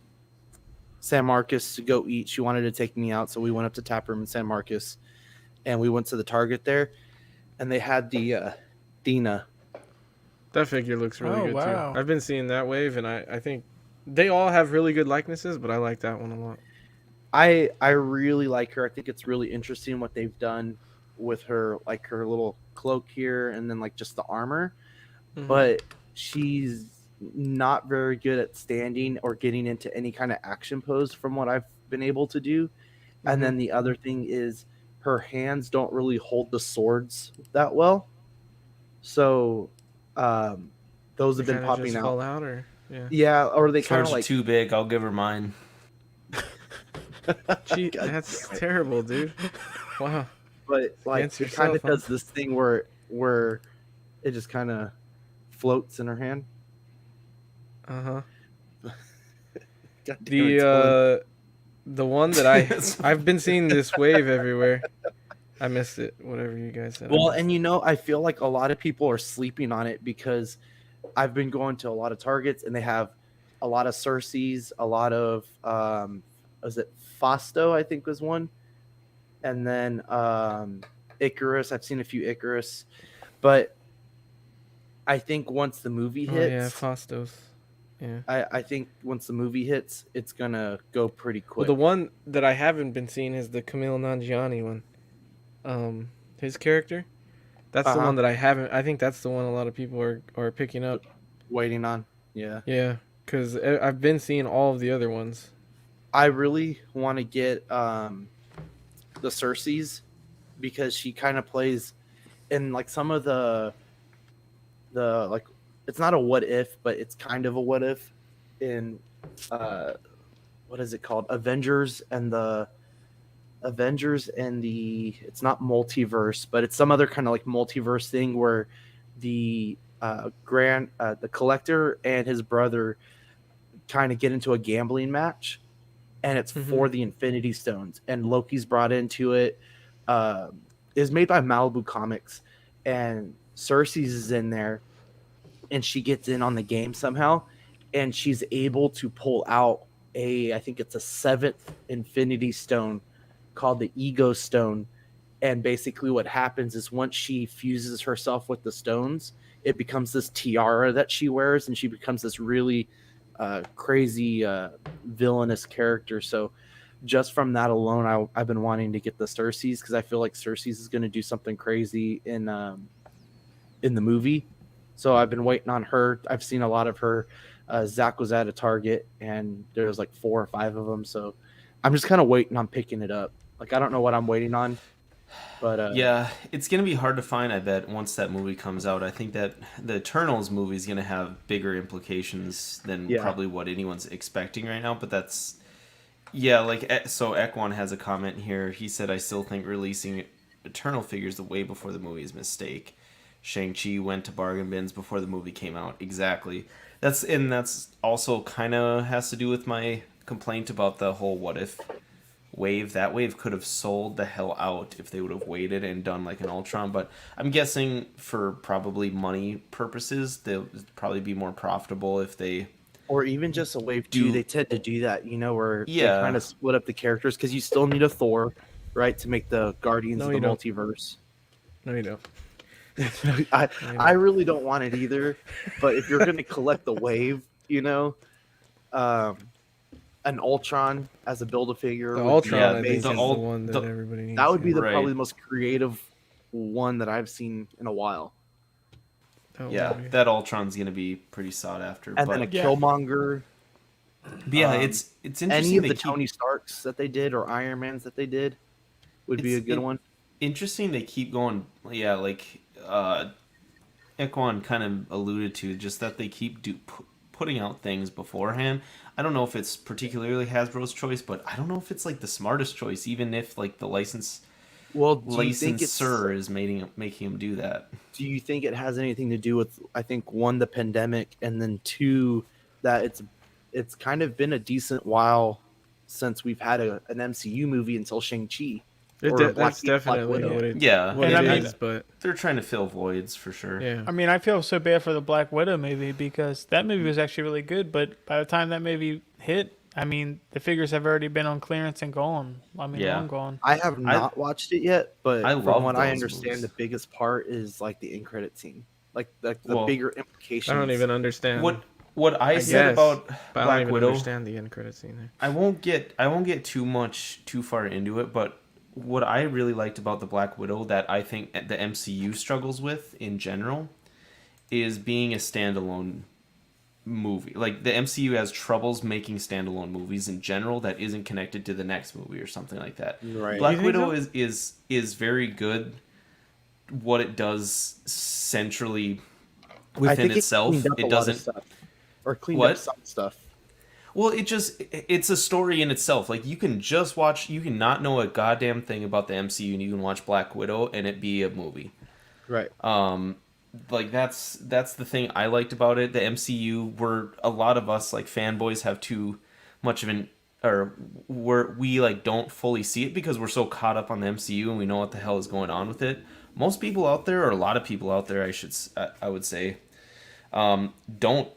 San Marcos to go eat. She wanted to take me out, so we went up to Tap Room in San Marcos, and we went to the Target there, and they had the Dina. That figure looks really Oh, good wow. too. I've been seeing that wave, and I think they all have really good likenesses, but I like that one a lot. I really like her. I think it's really interesting what they've done with her, like her little cloak here, and then like just the armor. Mhm. But she's not very good at standing or getting into any kind of action pose from what I've been able to do. And Mhm. then the other thing is her hands don't really hold the swords that well. So those They have been kinda popping just out. fall out, or yeah. Yeah, or they kind swords of are like too big. I'll give her mine. Gee, God that's damn it. terrible, dude. Wow. But like Against it kind yourself, of huh? does this thing where it just kind of floats in her hand. Uh huh. God damn it, Dylan. The one that I've been seeing this wave everywhere. I missed it. Whatever you guys said. I Well, missed and it. you know, I feel like a lot of people are sleeping on it because I've been going to a lot of Targets and they have a lot of Cersei's, a lot of was it Fasto, I think was one, and then Icarus. I've seen a few Icarus, but I think once the movie Oh yeah, hits, Fastos. Yeah. I think once the movie hits, it's gonna go pretty Well, quick. the one that I haven't been seeing is the Camille Nanjiani one. His character. That's the Uh-huh. one that I haven't. I think that's the one a lot of people are picking up. Waiting on. Yeah. Yeah, because I've been seeing all of the other ones. I really want to get the Cersei's because she kind of plays in like some of the like it's not a what if, but it's kind of a what if in what is it called? Avengers and the it's not multiverse, but it's some other kind of like multiverse thing where the the collector and his brother kind of get into a gambling match, and it's for the Infinity Stones, and Loki's brought into it. Is made by Malibu Comics, and Cersei's is in there, and she gets in on the game somehow, and she's able to pull out I think it's a seventh Infinity Stone called the Ego Stone. And basically what happens is once she fuses herself with the stones, it becomes this tiara that she wears, and she becomes this really crazy villainous character. So just from that alone, I've been wanting to get the Cersei's because I feel like Cersei's is going to do something crazy in the movie. So I've been waiting on her. I've seen a lot of her. Zach was at a Target, and there was like 4 or 5 of them. So I'm just kind of waiting on picking it up. Like I don't know what I'm waiting on, but Yeah, it's gonna be hard to find. I bet once that movie comes out, I think that the Eternals movie is gonna have bigger implications than Yeah. probably what anyone's expecting right now. But that's yeah, like so. Ekwan has a comment here. He said, "I still think releasing Eternal figures the way before the movie is a mistake. Shang-Chi went to bargain bins before the movie came out. Exactly. That's also kind of has to do with my complaint about the whole what if wave. That wave could have sold the hell out if they would have waited and done like an Ultron, but I'm guessing for probably money purposes they'll probably be more profitable if they or even just a wave 2. do. They tend to do that, where Yeah. they kind of split up the characters because you still need a Thor, right, to make the Guardians No, of the you don't. Multiverse. No, you don't. I really don't want it either, but if you're going to collect the wave, an Ultron as a build-a-figure The would Ultron, Yeah, I think, the is the ult- one that the- everybody needs. that would be yeah. the Right. probably the most creative one that I've seen in a while. That Yeah, would be- that Ultron's gonna be pretty sought after. And But then a Yeah. Killmonger. yeah, um, it's interesting. Any of they the keep, Tony Starks that they did or Iron Mans that they did would be a It's good in- one. interesting they keep going. Yeah, like Ekwan kind of alluded to, just that they keep putting out things beforehand. I don't know if it's particularly Hasbro's choice, but I don't know if it's like the smartest choice, even if like the Well, do you think licensor is making him do that. do you think it has anything to do with, I think, one, the pandemic, and then two, that it's kind of been a decent while since we've had an MCU movie until Shang-Chi or That's Black definitely Widow. what it, Yeah, what And it I mean- is, but they're trying to fill voids for sure. yeah. I mean, I feel so bad for the Black Widow movie because that movie was actually really good, but by the time that movie hit, I mean, the figures have already been on clearance and gone. I mean, Yeah. long gone. I have not watched it yet, but I from love what I those understand, movies. the biggest part is like the end credit scene, like the Well, bigger implications. I don't even understand. What I said guess, about but I don't Black even Widow, understand the end credit scene there. I won't get too far into it, but what I really liked about the Black Widow that I think the MCU struggles with in general is being a standalone movie. Like the MCU has troubles making standalone movies in general that isn't connected to the next movie or something like that. Right. Black You think Widow so? is very good what it does centrally I within think itself. cleaned up a It lot of doesn't stuff, or cleaned What? up some stuff. Well, it's a story in itself. Like you can not know a goddamn thing about the MCU and you can watch Black Widow and it be a movie. Right. Like that's the thing I liked about it. The MCU, were a lot of us like fanboys have too much of an or we like don't fully see it because we're so caught up on the MCU and we know what the hell is going on with it. Most people out there, or a lot of people out there, I would say, don't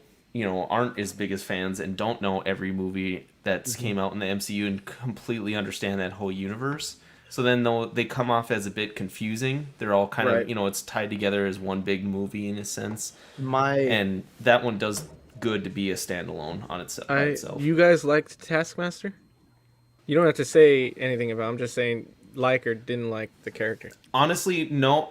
aren't as big as fans and don't know every movie that's came out in the MCU and completely understand that whole universe. So then they come off as a bit confusing. They're all kind Right. of, it's tied together as one big movie in a sense. My And that one does good to be a standalone on itself. You guys liked Taskmaster? You don't have to say anything about. I'm just saying like or didn't like the character. Honestly, no,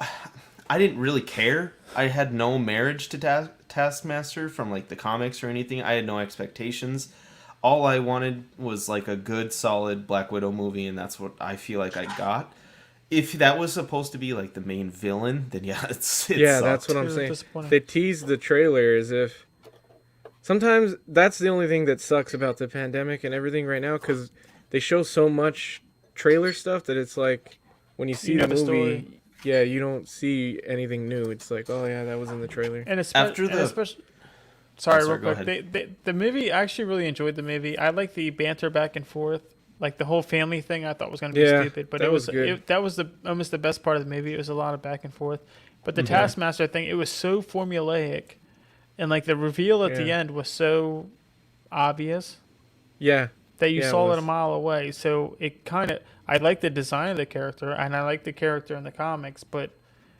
I didn't really care. I had no marriage to Taskmaster from like the comics or anything. I had no expectations. All I wanted was like a good, solid Black Widow movie, and that's what I feel like I got. If that was supposed to be like the main villain, then yeah, it Yeah, sucked. that's what It I'm was saying. disappointing. They teased the trailer as if. Sometimes that's the only thing that sucks about the pandemic and everything right now, because they show so much trailer stuff that it's like when you see You the know the movie, story. yeah, you don't see anything new. It's like, oh yeah, that was in the trailer. And After the- especially, sorry, sorry, real go quick. The movie, I actually really enjoyed the movie. I like the banter back and forth, like the whole family thing. I thought was going to be Yeah, stupid, but that it was was good. that was almost the best part of the movie. It was a lot of back and forth, but the Taskmaster thing, it was so formulaic, and like the reveal at the Yeah. end was so obvious Yeah, that you Yeah, it saw it was. a mile away. So it kind of, I like the design of the character, and I like the character in the comics, but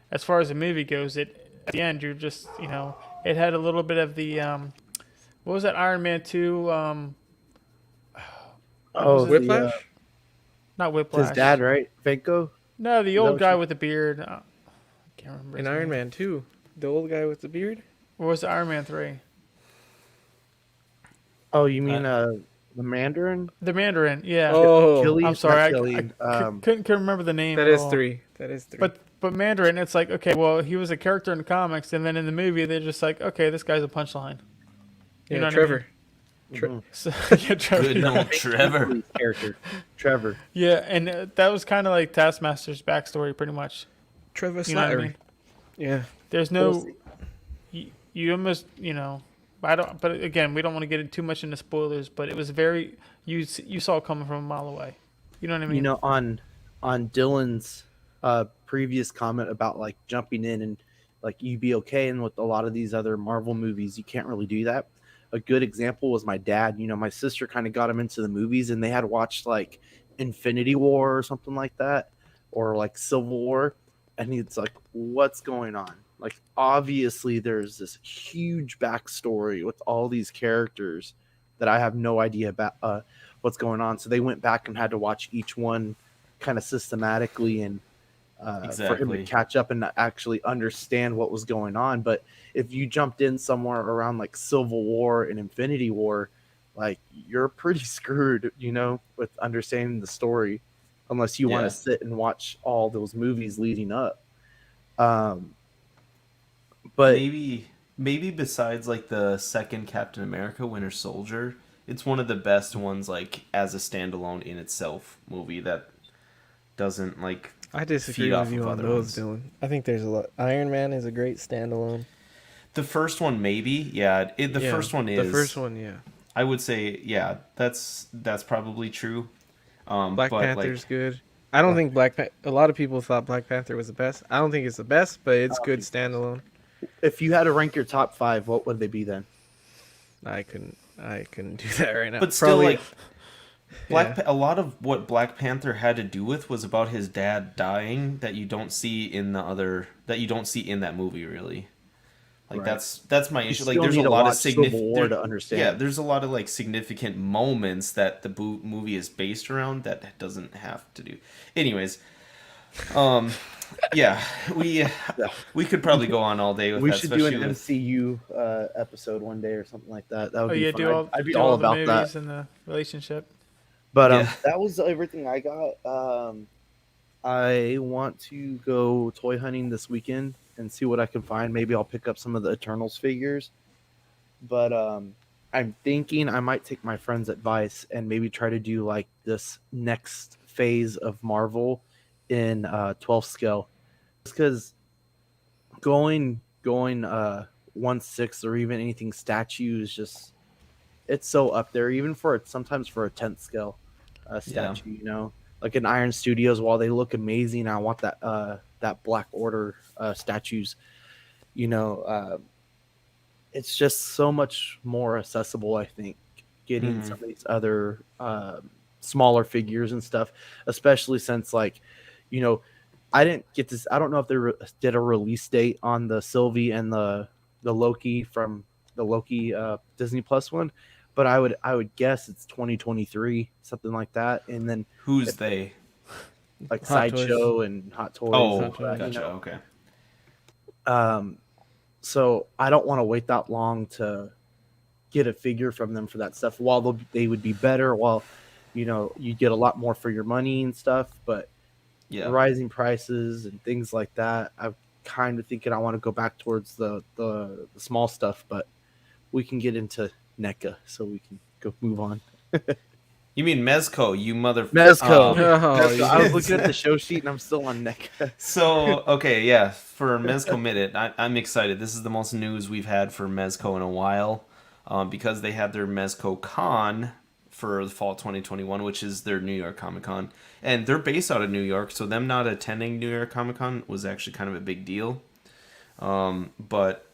as far as the movie goes, it at the end you're just it had a little bit of the what was that Iron Man 2 oh, Whiplash. not Whiplash, his dad, right? Venko. no, the that old what guy you- with the beard, I can't remember In his Iron name. Man 2, the old guy with the beard. Or was it Iron Man 3? Oh, you mean the Mandarin? The Mandarin, yeah. Oh, Killian? I'm sorry, Not I Killian, couldn't remember the name. that at is all. 3. That is 3. But Mandarin, it's like, okay, well, he was a character in the comics, and then in the movie, they're just like, okay, this guy's a punchline. yeah, know what I Trevor. So, yeah, Trevor. Good old Trevor. His character, Trevor. Yeah, and that was kind of like Taskmaster's backstory, pretty much. Trevor You know what I Slattery. mean? Yeah. There's We'll no, you almost, I don't. But again, we don't want to get too much into spoilers. But it was very, you saw it coming from a mile away. You know what I mean? You know, on Dylan's previous comment about like jumping in and like you'd be okay, and with a lot of these other Marvel movies, you can't really do that. A good example was my dad. You know, my sister kind of got him into the movies, and they had watched like Infinity War or something like that, or like Civil War, and he's like, "What's going on?" Like, obviously, there's this huge backstory with all these characters that I have no idea about what's going on. So they went back and had to watch each one kind of systematically and for him Exactly. to catch up and actually understand what was going on. But if you jumped in somewhere around like Civil War and Infinity War, like you're pretty screwed, with understanding the story, unless you want Yeah. to sit and watch all those movies leading up. But maybe besides like the second Captain America Winter Soldier, it's one of the best ones like as a standalone in itself movie that doesn't like I feed disagree with off you of on other those, ones. Dylan. I think there's a lot. Iron Man is a great standalone. The first one maybe, yeah, the Yeah, first one the is first one, yeah. I would say yeah, that's probably true. Black But like Panther's good. I don't Black think a lot of people thought Black Panther was the best. I don't think it's the best, but I it's don't good think so. standalone. If you had to rank your top 5, what would they be then? I couldn't do that right now. but still Probably, like yeah. a lot of what Black Panther had to do with was about his dad dying that you don't see in that movie really. Like Right. that's my You issue. Like still there's need a to lot of watch Civil War to understand. there's a lot of like significant moments that the movie is based around that doesn't have to do. Anyways, um yeah, we Yeah. we could probably go on all day with We that, should do an especially with MCU episode one day or something like that. That would Oh be yeah, fun. I'd be do all all the about that. movies and the relationship. But yeah. that was everything I got. I want to go toy hunting this weekend and see what I can find. Maybe I'll pick up some of the Eternals figures. But I'm thinking I might take my friend's advice and maybe try to do like this next phase of Marvel in 12 scale. Just because going 1/6 or even anything statue is just it's so up there, even for sometimes for a 10th scale Yeah. statue, like in Iron Studios. While they look amazing, I want that Black Order statues. You know, uh, it's just so much more accessible. I think getting Mhm. some of these other smaller figures and stuff, especially since you know, I didn't get this. I don't know if they did a release date on the Sylvie and the Loki from the Loki Disney Plus one, but I would guess it's 2023, something like that. And then Who's if, they? like Hot Toys. Sideshow and Hot Toys, and Oh, Hot all that, Toys. gotcha. Okay. Um, so I don't want to wait that long to get a figure from them for that stuff. While they would be better, while you get a lot more for your money and stuff, but Yeah. rising prices and things like that, I'm kind of thinking I want to go back towards the small stuff. But we can get into NECA, so we can go move on. You mean Mezco, you mother. Mezco. Um, Oh, Mezco. I was yes. looking at the show sheet and I'm still on NECA. so okay, yeah, for Mezco Minute, I'm excited. This is the most news we've had for Mezco in a while, because they had their Mezco Con for the fall 2021, which is their New York Comic Con, and they're based out of New York, so them not attending New York Comic Con was actually kind of a big deal. But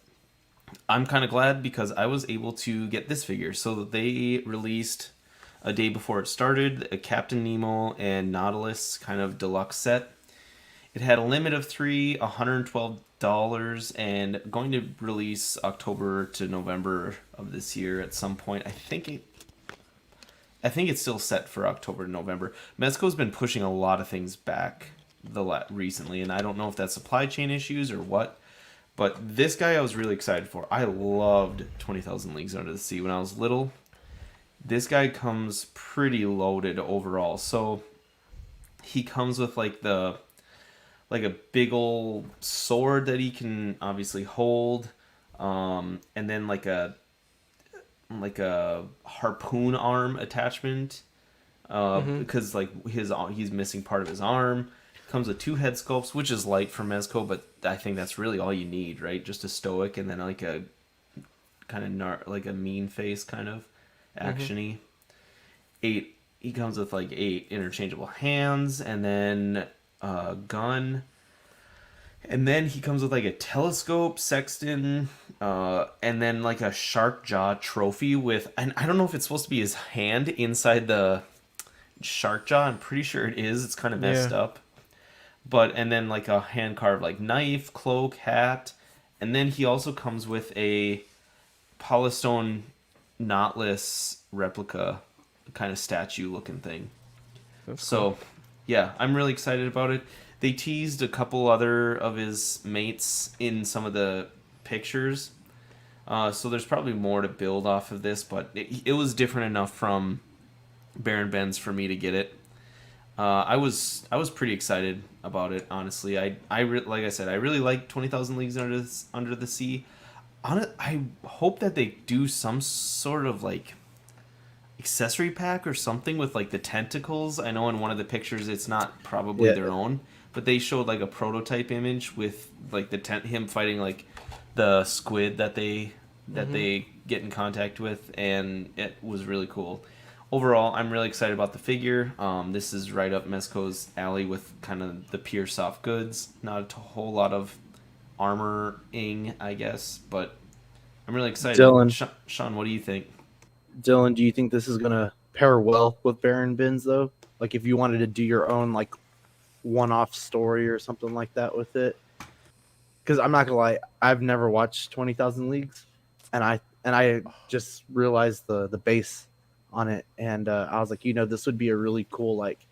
I'm kind of glad because I was able to get this figure. So they released a day before it started a Captain Nemo and Nautilus kind of deluxe set. It had a limit of 3, $112, and going to release October to November of this year at some point. I think it's still set for October to November. Mezco's been pushing a lot of things back recently, and I don't know if that's supply chain issues or what. But this guy I was really excited for. I loved 20,000 Leagues Under the Sea when I was little. This guy comes pretty loaded overall. So he comes with like a big old sword that he can obviously hold, and then like a harpoon arm attachment, because like he's missing part of his arm. Comes with 2 head sculpts, which is light for Mezco, but I think that's really all you need, right? Just a stoic and then like a kind of like a mean face kind of actiony. 8. He comes with like 8 interchangeable hands and then a gun. And then he comes with like a telescope, sextant, and then like a shark jaw trophy with, and I don't know if it's supposed to be his hand inside the shark jaw. I'm pretty sure it is. It's kind of messed Yeah. up. And then like a hand carved like knife, cloak, hat, and then he also comes with a polystone knotless replica kind of statue looking thing. That's So, yeah, I'm really excited about it. They teased a couple other of his mates in some of the pictures. So there's probably more to build off of this, but it was different enough from Baron Ben's for me to get it. I was pretty excited about it. Honestly, like I said, I really like 20,000 Leagues Under the Sea. I hope that they do some sort of like accessory pack or something with like the tentacles. I know in one of the pictures it's not probably Yeah. their own, but they showed like a prototype image with like him fighting like the squid that they get in contact with, and it was really cool. Overall, I'm really excited about the figure. This is right up Mezco's alley with kind of the pure soft goods. Not a whole lot of armoring, I guess, but I'm really excited. Dylan. Sean, what do you think? Dylan, do you think this is gonna pair well with Baron Bins though? Like if you wanted to do your own like one-off story or something like that with it? Because I'm not gonna lie, I've never watched 20,000 Leagues, and I just realized the base on it, and I was like, this would be a really cool like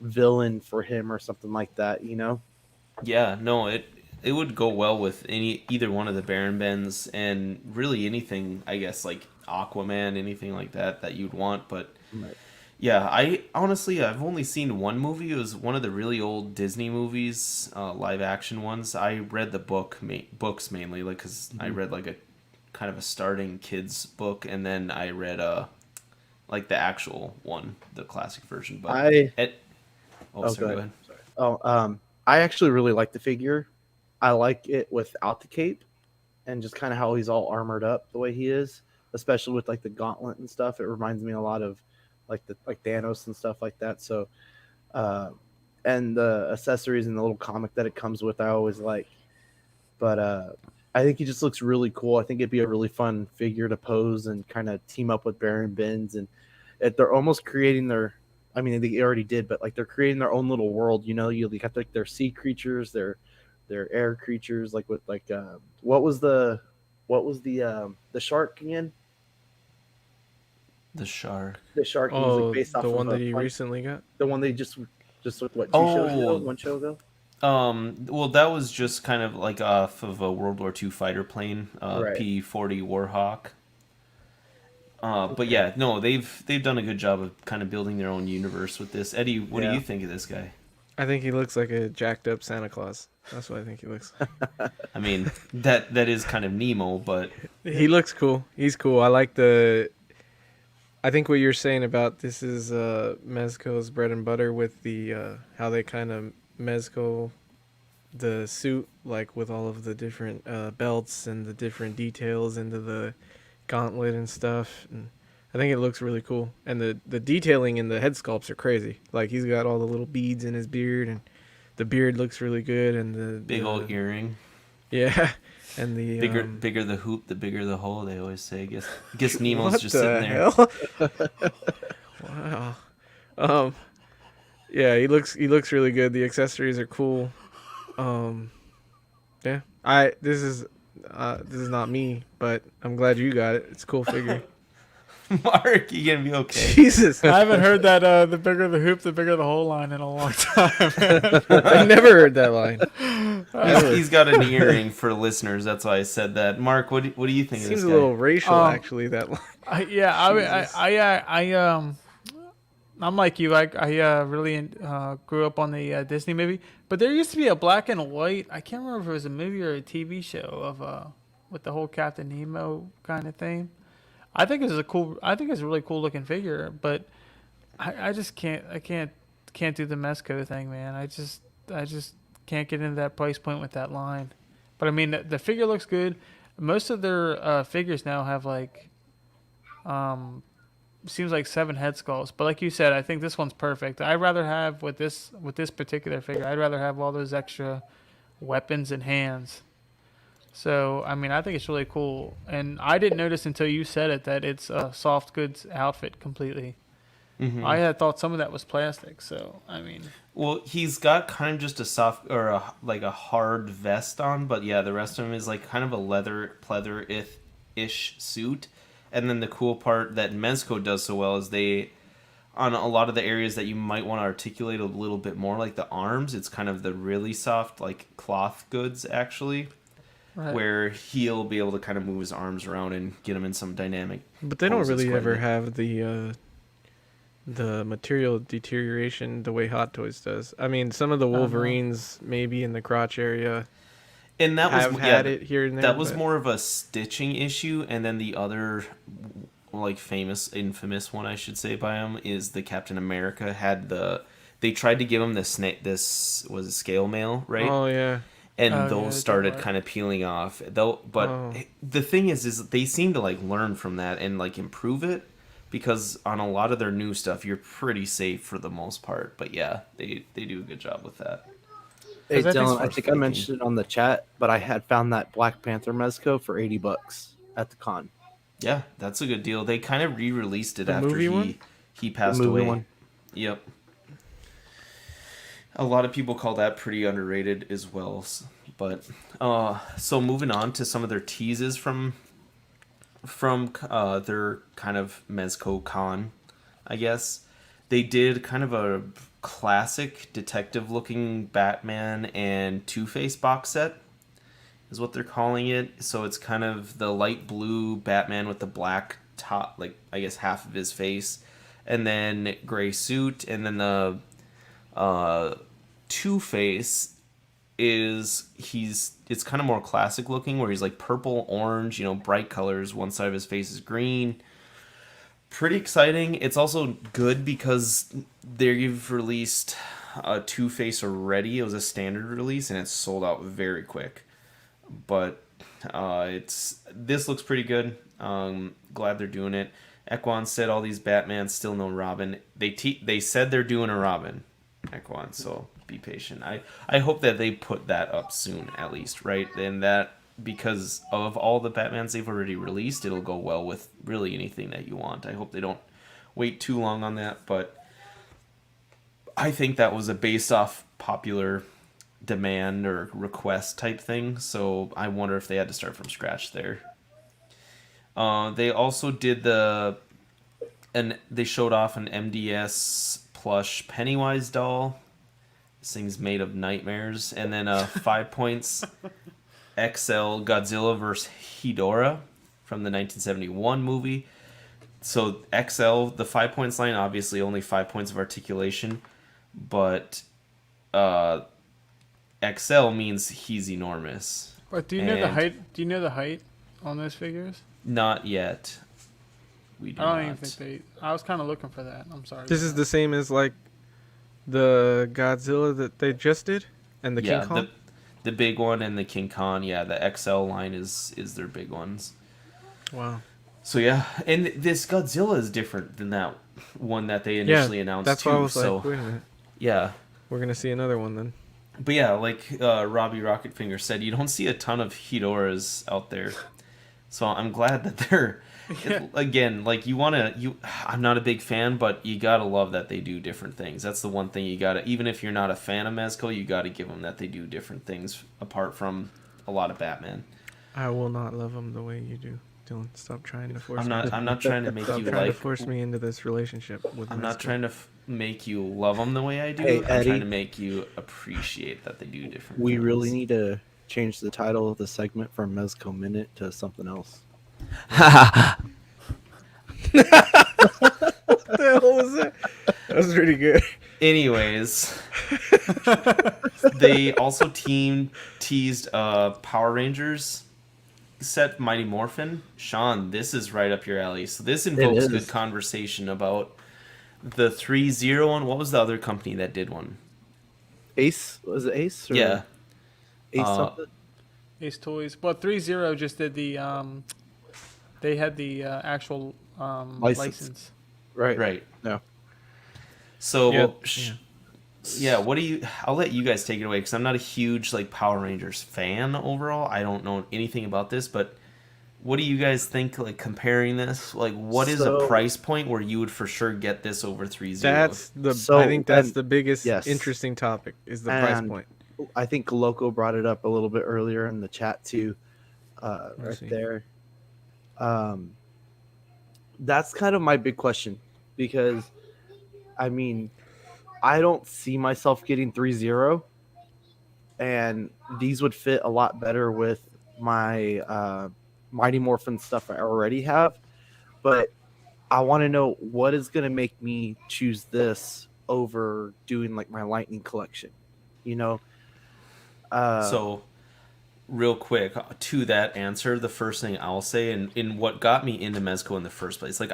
villain for him or something like that, Yeah, no, it would go well with either one of the Baron Bens and really anything, I guess, like Aquaman, anything like that you'd want. But Right. yeah, I've only seen one movie. It was one of the really old Disney movies, live action ones. I read the books mainly, like because I read like a kind of a starting kids book, and then I read like the actual one, the classic version. But I oh, sorry, go ahead. Oh, I actually really like the figure. I like it without the cape and just kind of how he's all armored up the way he is, especially with like the gauntlet and stuff. It reminds me a lot of like Thanos and stuff like that. So, and the accessories and the little comic that it comes with, I always like. But I think he just looks really cool. I think it'd be a really fun figure to pose and kind of team up with Baron Bins, and they're almost creating their. I mean, they already did, but like they're creating their own little world. You got like their sea creatures, their air creatures, like with like what was the shark again? The shark. The shark was Oh, like based off the of one that you like, recently got. the one they just looked what Oh. one show ago. Well, that was just kind of like off of a World War II fighter plane, Right. P-40 Warhawk. But yeah, no, they've done a good job of kind of building their own universe with this. Eddie, what do Yeah. you think of this guy? I think he looks like a jacked up Santa Claus. That's what I think he looks like. I mean, that is kind of Nemo, but He looks cool. He's cool. I like the. I think what you're saying about this is Mezco's bread and butter with the how they kind of Mezco the suit, like with all of the different belts and the different details into the gauntlet and stuff. And I think it looks really cool. And the detailing in the head sculpts are crazy. Like he's got all the little beads in his beard, and the beard looks really good. And the big old earring. Yeah. And the Bigger the hoop, the bigger the hole. They always say. Guess Nemo's what just the sitting there. hell? Wow. Yeah, he looks really good. The accessories are cool. Yeah. This is not me, but I'm glad you got it. It's a cool figure. Mark, you gonna be okay? Jesus. I haven't heard that the bigger the hoop, the bigger the hole line in a long time. I never heard that line. He's got an earring for listeners. That's why I said that. Mark, what do you think of Seems this a guy? little racial, actually. That line. I'm like you. I really grew up on the Disney movie, but there used to be a black and white. I can't remember if it was a movie or a TV show of with the whole Captain Nemo kind of thing. I think it's a really cool looking figure, but I just can't do the Mezco thing, man. I just can't get into that price point with that line. But I mean, the figure looks good. Most of their figures now have like, seems like 7 head skulls. But like you said, I think this one's perfect. I'd rather have with this particular figure, I'd rather have all those extra weapons and hands. So, I mean, I think it's really cool. And I didn't notice until you said it that it's a soft goods outfit completely. Mm-hmm. I had thought some of that was plastic. So, I mean. Well, he's got kind of just a soft or a hard vest on, but yeah, the rest of him is like kind of a leather-ish suit. And then the cool part that Mezco does so well is they, on a lot of the areas that you might want to articulate a little bit more, like the arms, it's kind of the really soft, like cloth goods actually. Right. Where he'll be able to kind of move his arms around and get him in some dynamic. But they don't really ever have the the material deterioration the way Hot Toys does. I mean, some of the I don't know. Wolverines maybe in the crotch area And that was have yeah, had it here and there, that was but more of a stitching issue, and then the other like infamous one I should say by him is the Captain America had they tried to give him this was a scale mail, right? oh yeah, And Oh, yeah, those that didn't started work. kind of peeling off. Though, but Oh. the thing is they seem to like learn from that and like improve it because on a lot of their new stuff, you're pretty safe for the most part. But yeah, they do a good job with that. Hey 'Cause I think- Dylan, As far I as think I faking. mentioned it on the chat, but I had found that Black Panther Mezco for $80 at the con. Yeah, that's a good deal. They kind of re-released it The after movie one? he passed movie away. one. Yep. A lot of people call that pretty underrated as well. But so moving on to some of their teases from their kind of Mezco Con, I guess. They did kind of a classic detective looking Batman and Two-Face box set is what they're calling it. So it's kind of the light blue Batman with the black top, like I guess half of his face, and then gray suit, and then the Two-Face it's kind of more classic looking where he's like purple, orange, bright colors. One side of his face is green. Pretty exciting. It's also good because they've released a Two-Face already. It was a standard release and it's sold out very quick. But this looks pretty good. Glad they're doing it. Equan said all these Batmans, still no Robin. They said they're doing a Robin, Equan, so be patient. I hope that they put that up soon, at least, right? And that, because of all the Batmans they've already released, it'll go well with really anything that you want. I hope they don't wait too long on that, but I think that was a based off popular demand or request type thing, so I wonder if they had to start from scratch there. They also did they showed off an MDS plush Pennywise doll. This thing's made of nightmares. And then 5 points XL Godzilla vs. Hedorah from the 1971 movie. So XL, the 5 points line, obviously only 5 points of articulation, but XL means he's enormous. But do you know the And- height? Do you know the height on those figures? Not yet. We do I don't not. even think they. I was kind of looking for that. I'm sorry. this is the same as like the Godzilla that they just did and the King Kong. the big one and the King Kong. Yeah, the XL line is their big ones. Wow. So yeah, and this Godzilla is different than that one that they initially announced That's too. why I was so like, wait a minute, yeah, we're gonna see another one then. but yeah, like Robbie Rocketfinger said, you don't see a ton of Hedoras out there. So I'm glad that they're again, like I'm not a big fan, but you gotta love that they do different things. That's the one thing you gotta, even if you're not a fan of Mezco, you gotta give them that they do different things apart from a lot of Batman. I will not love them the way you do. Dylan, stop trying to force I'm me. not trying to make Stop you trying to like. force me into this relationship with I'm not Mezco. trying to make you love them the way I do. Hey, I'm Eddie. trying to make you appreciate that they do different We things. really need to change the title of the segment from Mezco Minute to something else. What the hell was that? That was pretty good. Anyways, they also teased Power Rangers set Mighty Morphin. Sean, this is right up your alley. So this invokes is. good conversation about the 3-0 one. What was the other company that did one? Ace? Was it Ace? Or Yeah. Ace something? Ace Toys. Well, 3-0 just did the. They had the actual license. Right. Right. No. So, Yeah, yeah, what do you? I'll let you guys take it away because I'm not a huge like Power Rangers fan overall. I don't know anything about this, but what do you guys think? Like comparing this, like what is a So- price point where you would for sure get this over 3-0? That's the. So, I think that's and- the biggest yes. interesting topic is the price And- point. I think Loco brought it up a little bit earlier in the chat too. Let's Right see. there. That's kind of my big question because, I mean, I don't see myself getting 3-0, and these would fit a lot better with my Mighty Morphin stuff I already have. But I want to know what is going to make me choose this over doing like my Lightning collection. You know, So, real quick to that answer, the first thing I'll say, and in what got me into Mezco in the first place, like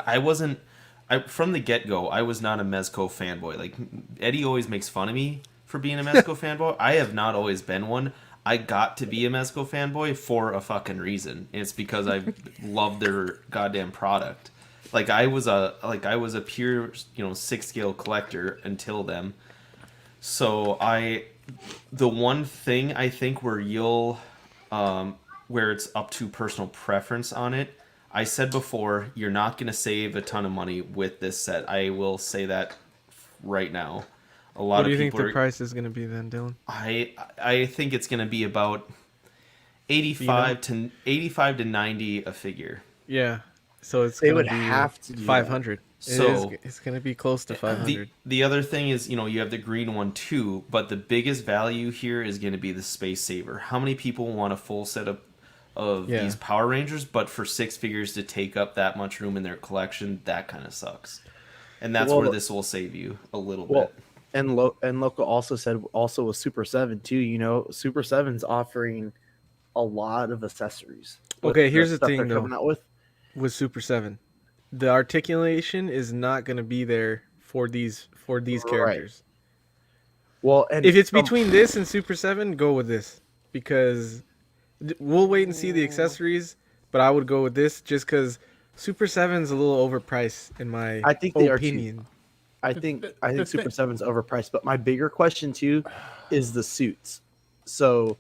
from the get go, I was not a Mezco fanboy. Like Eddie always makes fun of me for being a Mezco fanboy. I have not always been one. I got to be a Mezco fanboy for a fucking reason. It's because I love their goddamn product. I was a pure, 6 scale collector until then. So the one thing I think where it's up to personal preference on it. I said before, you're not going to save a ton of money with this set. I will say that right now. A lot What do of you think people the price is going to be then, Dylan? I think it's going to be about 85 to 90 a figure. Yeah. So it's they going would to be have to do 500. So It's going to be close to 500. The other thing is, you have the green one too, but the biggest value here is going to be the Space Saver. How many people want a full set of these Power Rangers, but for 6 figures to take up that much room in their collection, that kind of sucks. And that's where this will save you a little bit. And Local also said also with Super 7 too. Super 7's offering a lot of accessories. Okay, here's the stuff thing they're though. coming out with Super 7, the articulation is not going to be there for these characters. Well, and If it's between this and Super 7, go with this, because we'll wait and see the accessories. But I would go with this just because Super 7's a little overpriced in my I think they opinion. I think the Super 7's overpriced, but my bigger question too is the suits. So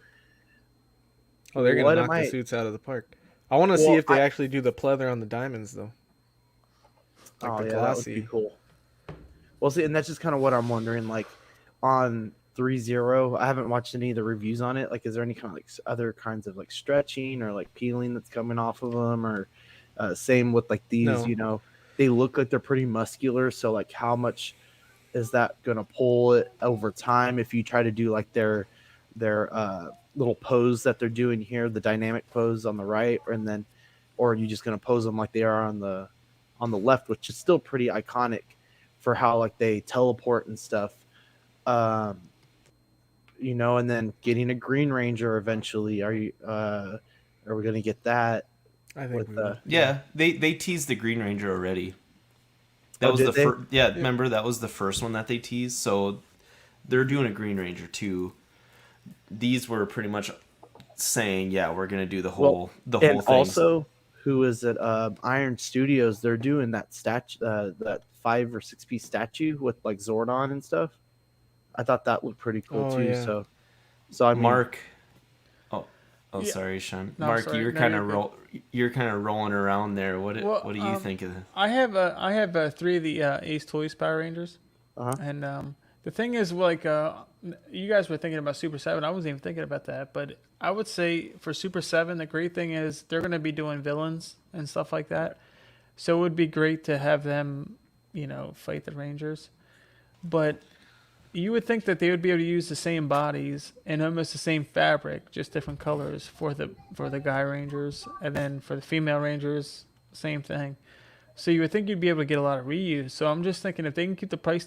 They're what gonna am knock the I- suits out of the park. I want to see if they actually do the pleather on the diamonds though. Like the that would glossy. be cool. Well, see, and that's just kind of what I'm wondering. Like on 3.0, I haven't watched any of the reviews on it. Like, is there any kind of like other kinds of like stretching or like peeling that's coming off of them, or same with like these? No. They look like they're pretty muscular. So like, how much is that gonna pull it over time if you try to do like their little pose that they're doing here, the dynamic pose on the right, or are you just gonna pose them like they are on the left, which is still pretty iconic for how like they teleport and stuff. And then getting a Green Ranger eventually. Are we gonna get that? I think we will. Yeah, they teased the Green Ranger already. That was did the they? first. Yeah, remember that was the first one that they teased. So they're doing a Green Ranger too. These were pretty much saying, yeah, we're gonna do the whole and thing. Also, who is it? Iron Studios. They're doing that statue, that 5 or 6 piece statue with like Zordon and stuff. I thought that looked pretty cool too. Yeah. So I mean, Mark. Oh, Yeah. sorry, Sean. No, Mark, sorry. you're No, kind you're of you're kind of rolling around there. What do you think of that? I have 3 of the Ace Toys Power Rangers, and the thing is, like, you guys were thinking about Super 7. I wasn't even thinking about that, but I would say for Super 7, the great thing is they're going to be doing villains and stuff like that, so it would be great to have them, fight the Rangers, but you would think that they would be able to use the same bodies and almost the same fabric, just different colors for the guy Rangers, and then for the female Rangers, same thing. So you would think you'd be able to get a lot of reuse. So I'm just thinking if they can keep the price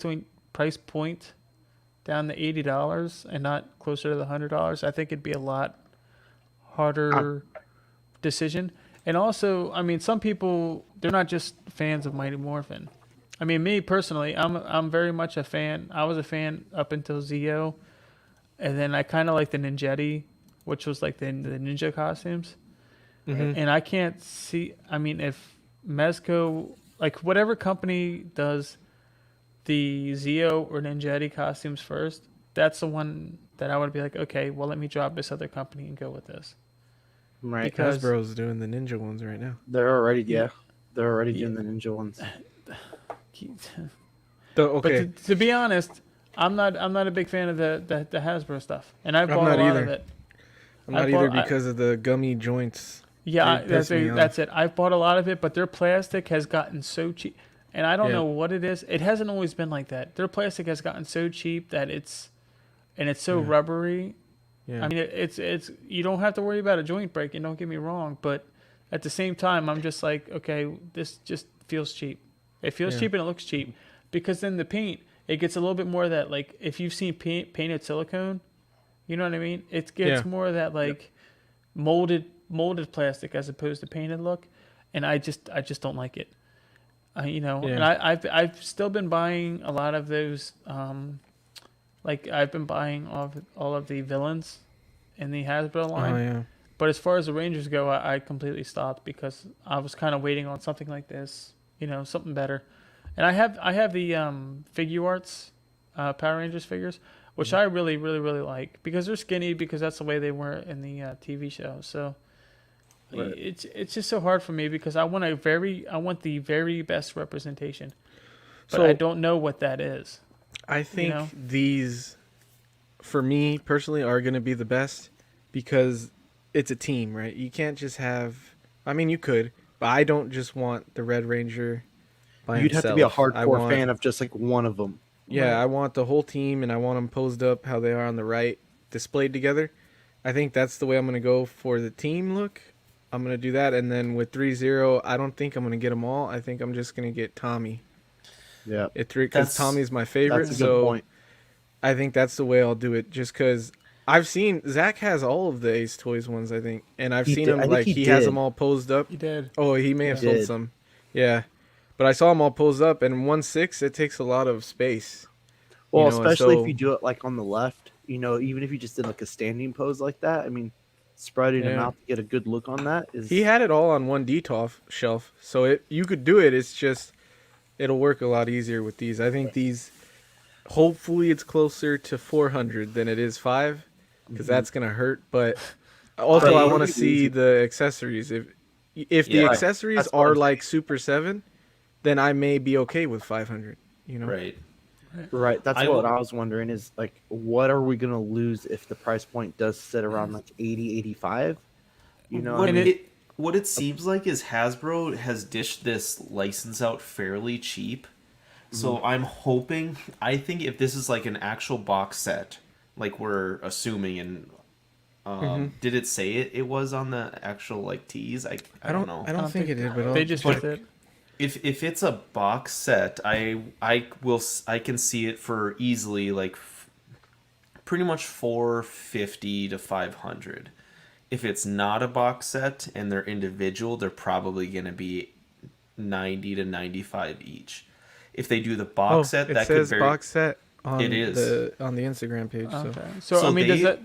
point down to $80 and not closer to the $100, I think it'd be a lot harder decision. And also, I mean, some people, they're not just fans of Mighty Morphin. I mean, me personally, I'm very much a fan. I was a fan up until Zeo, and then I kind of like the Ninjetti, which was like the ninja costumes. Mm-hmm. And I can't see. I mean, if Mezco, like whatever company does the Zeo or Ninjetti costumes first, that's the one that I would be like, okay, well, let me drop this other company and go with this. right? Because- Hasbro's doing the ninja ones right now. They're already doing the ninja ones. Okay. But to be honest, I'm not a big fan of the Hasbro stuff, and I I'm bought not a lot either. of it. I'm not either because of the gummy joints. Yeah, They piss me off. that's it. I've bought a lot of it, but their plastic has gotten so cheap, and I don't know what it is. It hasn't always been like that. Their plastic has gotten so cheap that it's so rubbery. Yeah. I mean, it's you don't have to worry about a joint breaking. Don't get me wrong, but at the same time, I'm just like, okay, this just feels cheap. It feels Yeah. cheap and it looks cheap because then the paint, it gets a little bit more of that, like if you've seen painted silicone, you know what I mean? It gets Yeah. more of that like molded plastic as opposed to painted look, and I just don't like it. And Yeah. I've still been buying a lot of those. Like I've been buying all of the villains in the Hasbro line. Oh yeah. But as far as the Rangers go, I completely stopped because I was kind of waiting on something like this, something better. And I have the Figure Arts Power Rangers figures, which I really really really like because they're skinny because that's the way they were in the TV show. So Right. it's just so hard for me because I want the very best representation, but So I don't know what that is. I think know? these, for me personally, are going to be the best because it's a team, right? You can't just have. I mean, you could, but I don't just want the Red Ranger by You'd have himself. to be a I hardcore want, fan of just like one of them. Yeah, Right. I want the whole team, and I want them posed up how they are on the right, displayed together. I think that's the way I'm going to go for the team look. I'm going to do that, and then with 3-0, I don't think I'm going to get them all. I think I'm just going to get Tommy. Yeah, Because That's- Tommy's my favorite, that's a good so point. I think that's the way I'll do it. Just because I've seen Zach has all of the Ace Toys ones, I think, and I've He seen did- him I think like he he has did. them all posed up. You did. Oh, he may have He sold did. some, yeah. But I saw them all posed up, and 1/6 it takes a lot of space. Well, you know, especially so- if you do it like on the left, even if you just did like a standing pose like that, I mean, spreading them Yeah. out to get a good look on that is. He had it all on one DTOF shelf, so you could do it. It's just it'll work a lot easier with these. I think these. Hopefully, it's closer to 400 than it is 5, because that's gonna hurt. But also, I want to see the accessories. If the Yeah. accessories That's what are I'm like Super 7, then I may be okay with 500. You know, Right. Right, that's I what will- I was wondering is like, what are we gonna lose if the price point does sit around like 80, 85? What And it seems like is Hasbro has dished this license out fairly cheap. So I'm hoping, I think if this is like an actual box set, like we're assuming, and did it say it was on the actual like tees? I don't know. I don't think it did, but They just But- did it. If it's a box set, I can see it for easily like pretty much 450 to 500. If it's not a box set and they're individual, they're probably going to be 90 to 95 each. If they do the box set, it that could says vary. box set on It is. on the Instagram page. So. Okay. So So I mean, they-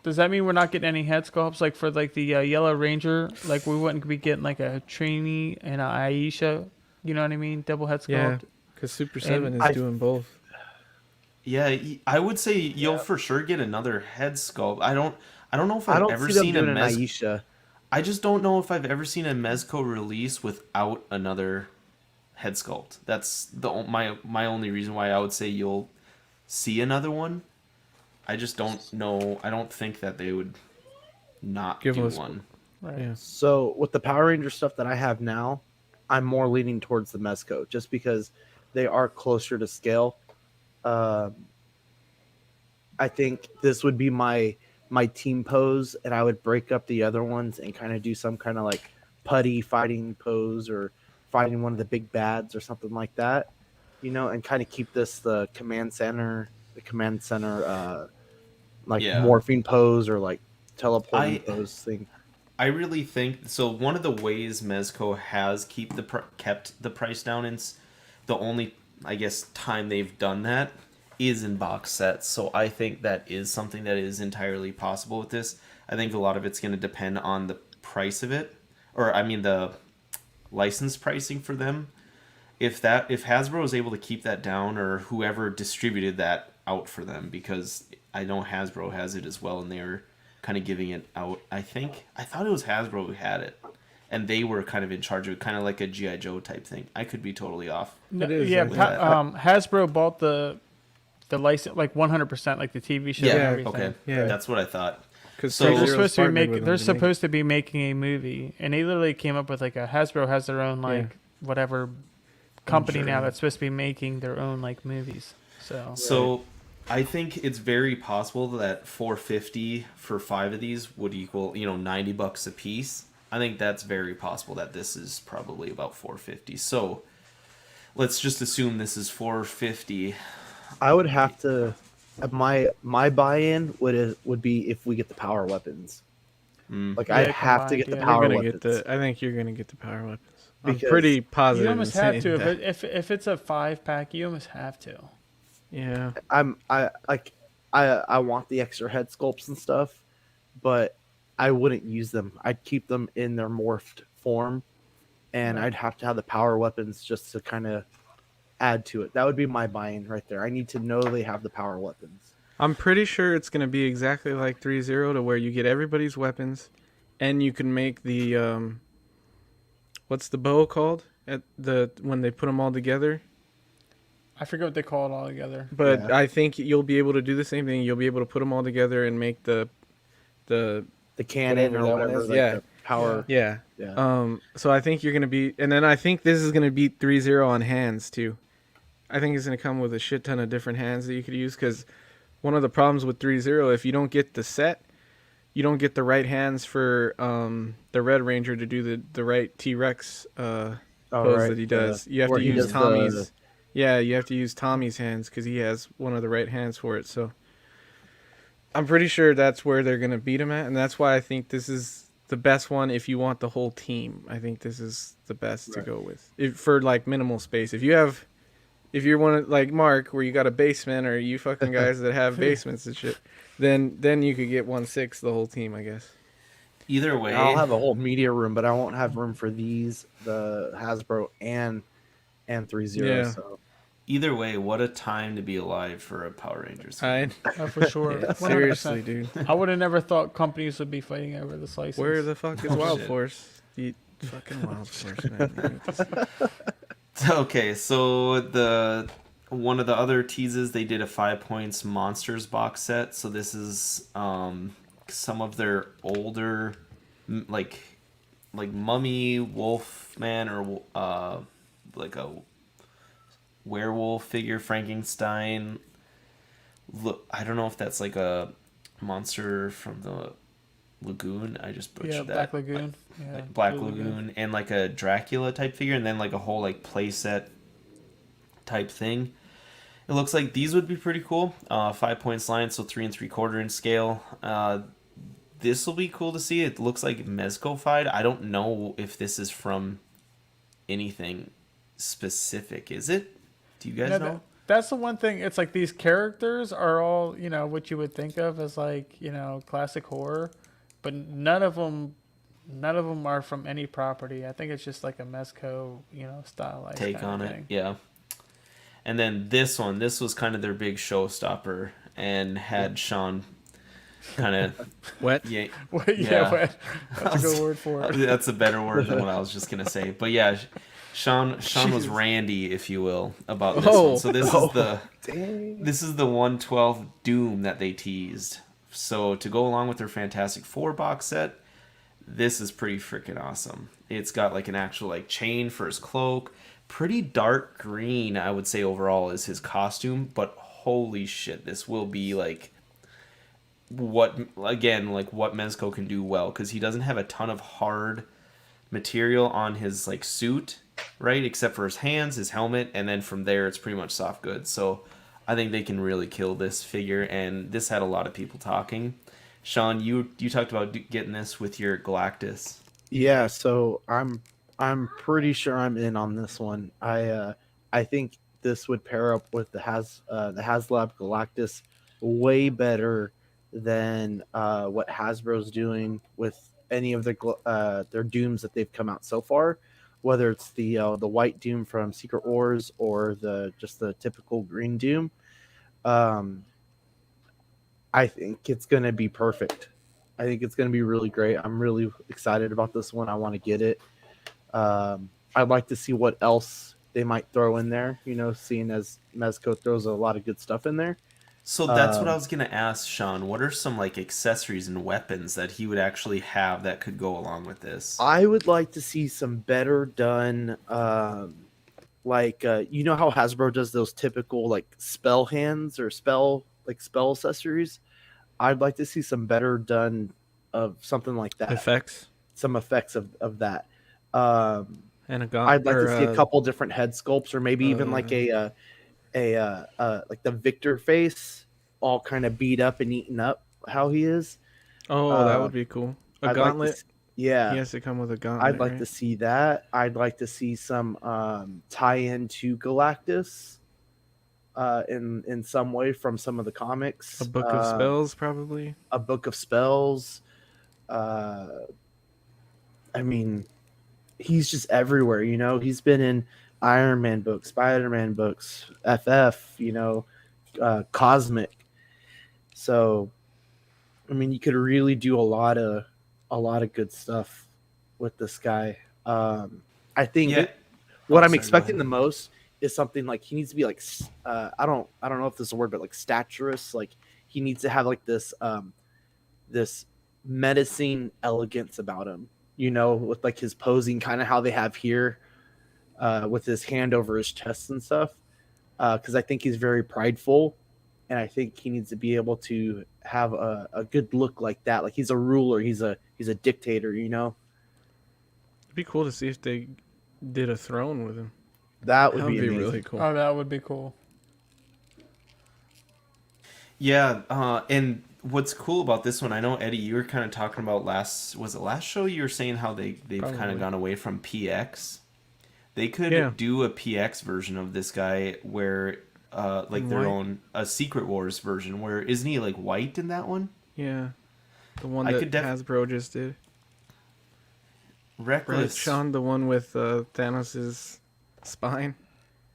does that mean we're not getting any head sculpts like for like the Yellow Ranger? Like we wouldn't be getting like a Trini and a Aisha. You know what I mean? Double head sculpt. Yeah, because Super 7 is I- doing both. Yeah, I would say you'll for sure get another head sculpt. I don't know if I I've don't ever see them seen a doing an Mez. Aisha. I just don't know if I've ever seen a Mezco release without another head sculpt. That's my only reason why I would say you'll see another one. I just don't know. I don't think that they would not Give do us- one. Right. Yeah. So with the Power Ranger stuff that I have now, I'm more leaning towards the Mezco just because they are closer to scale. I think this would be my team pose, and I would break up the other ones and kind of do some kind of like putty fighting pose or fighting one of the big bads or something like that, and kind of keep this the command center, like Yeah. morphing pose or like teleporting I- pose thing. I really think so. One of the ways Mezco has kept the price down, and the only I guess time they've done that is in box sets. So I think that is something that is entirely possible with this. I think a lot of it's going to depend on the price of it, or I mean the license pricing for them. If Hasbro is able to keep that down, or whoever distributed that out for them, because I know Hasbro has it as well, and they're kind of giving it out. I thought it was Hasbro who had it, and they were kind of in charge of it, kind of like a GI Joe type thing. I could be totally off. No, It is, yeah, I think. Hasbro bought the license like 100%, like the TV show and Yeah. everything. Okay. Yeah. That's what I thought. Because So- They're supposed to be making. They're supposed to be making a movie, and they literally came up with like a Hasbro has their own like whatever company sure. now that's supposed to be making their own like movies. So I think it's very possible that 450 for 5 of these would equal, $90 a piece. I think that's very possible that this is probably about 450. So let's just assume this is 450. I would have to. My buy-in would be if we get the power weapons. Mm. Like I Yeah, have to combined. get the Yeah, You're power gonna get weapons I think you're gonna get the power weapons. I'm because pretty positive you in almost have saying to. that. If it's a 5-pack, you almost have to. Yeah. I like I want the extra head sculpts and stuff, but I wouldn't use them. I'd keep them in their morphed form, and Right. I'd have to have the power weapons just to kind of add to it. That would be my buy-in right there. I need to know they have the power weapons. I'm pretty sure it's gonna be exactly like 3-0 to where you get everybody's weapons, and you can make the what's the bow called at the when they put them all together. I forget what they call it all together. But Yeah. I think you'll be able to do the same thing. You'll be able to put them all together and make the The cannon whatever or that one whatever, is. like Yeah. the power. Yeah. Yeah. So I think you're gonna be, and then I think this is gonna beat 3-0 on hands too. I think it's gonna come with a shit ton of different hands that you could use because one of the problems with 3-0, if you don't get the set, you don't get the right hands for the Red Ranger to do the right T-Rex All pose right. that he does. You have where to he use does Tommy's. Yeah, you have to use Tommy's hands because he has one of the right hands for it. So I'm pretty sure that's where they're gonna beat him at, and that's why I think this is the best one if you want the whole team. I think this is the best to Right. go with for like minimal space. If you're one of, like Mark, where you got a basement, or you fucking guys that have basements and shit, then you could get 1/6 the whole team, I guess. Either way, I'll have a whole media room, but I won't have room for these, the Hasbro and 3-0. Yeah. So either way, what a time to be alive for a Power Rangers. I Oh, for sure. yeah, 100%. seriously, dude. I would have never thought companies would be fighting over this license. Where the fuck is Oh, Wild shit. Force? You fucking Wild Force, man. Okay, so the one of the other teases, they did a 5 points monsters box set. So this is some of their older like mummy, wolfman, or like a werewolf figure, Frankenstein. Look, I don't know if that's like a monster from the lagoon. I just butchered Yeah, that. Black Lagoon. Yeah, Like Black Blue Lagoon, and like a Dracula type figure, and then like a whole like playset type thing. It looks like these would be pretty cool. 5 points line, so 3 3/4 in scale. This will be cool to see. It looks like Mezco-fied. I don't know if this is from anything specific. Is it? Do you guys No, know? that's the one thing. It's like these characters are all, what you would think of as like, classic horror, but none of them are from any property. I think it's just like a Mezco, stylized Take kind on of it. thing. Yeah. And then this one, this was kind of their big showstopper, and had Sean kind of What? yeah. Well, Yeah. but that's a good word for it. That's a better word than what I was just gonna say. But yeah, Sean was randy, if you will, about this Oh. one. So dang. this is the 112 Doom that they teased. So to go along with their Fantastic Four box set, this is pretty freaking awesome. It's got like an actual like chain for his cloak. Pretty dark green, I would say overall, is his costume, but holy shit, this will be like what Mezco can do well, because he doesn't have a ton of hard material on his like suit, right, except for his hands, his helmet, and then from there it's pretty much soft goods. So I think they can really kill this figure, and this had a lot of people talking. Sean, you talked about getting this with your Galactus. Yeah, so I'm pretty sure I'm in on this one. I think this would pair up with the HasLab Galactus way better than what Hasbro's doing with any of their Dooms that they've come out so far, whether it's the white Doom from Secret Wars or just the typical green Doom. I think it's going to be perfect. I think it's going to be really great. I'm really excited about this one. I want to get it. I'd like to see what else they might throw in there, seeing as Mezco throws a lot of good stuff in there. So that's what I was gonna ask, Sean. What are some like accessories and weapons that he would actually have that could go along with this? I would like to see some better done, like you know how Hasbro does those typical like spell hands or spell accessories. I'd like to see some better done of something like that. Effects. Some effects of that. And a I'd like or, to see a couple different head sculpts, or maybe even like like the Victor face, all kind of beat up and eaten up, how he is. Oh, that Uh, would be cool. A I'd like to, gauntlet. He yeah, has to come with a I'd gauntlet, like to right? see that. I'd like to see some tie-in to Galactus, in some way from some of the A comics. book of spells, probably. A book of spells. Uh, I mean, he's just everywhere. He's been in Iron Man books, Spider Man books, FF. Cosmic. So, I mean, you could really do a lot of good stuff with this guy. I think Yeah. what Oh, I'm sorry, go expecting ahead. the most is something like he needs to be like I don't know if this is a word, but like staturous. Like he needs to have like this menacing elegance about him. With like his posing, kind of how they have here, with his hand over his chest and stuff. Because I think he's very prideful, and I think he needs to be able to have a good look like that. Like he's a ruler, he's a dictator. It'd be cool to see if they did a throne with him. That That would would be be really amazing. cool. Oh, that would be cool. Yeah, and what's cool about this one, I know Eddie, you were kind of talking about was it last show? You were saying how they've kind of Probably. gone away from PX. They Yeah. could do a PX version of this guy where, like In their white. own a Secret Wars version. Where isn't he like white in that one? Yeah. The one I that could Hasbro just did. Right, Reckless. Sean? The one with Thanos' spine?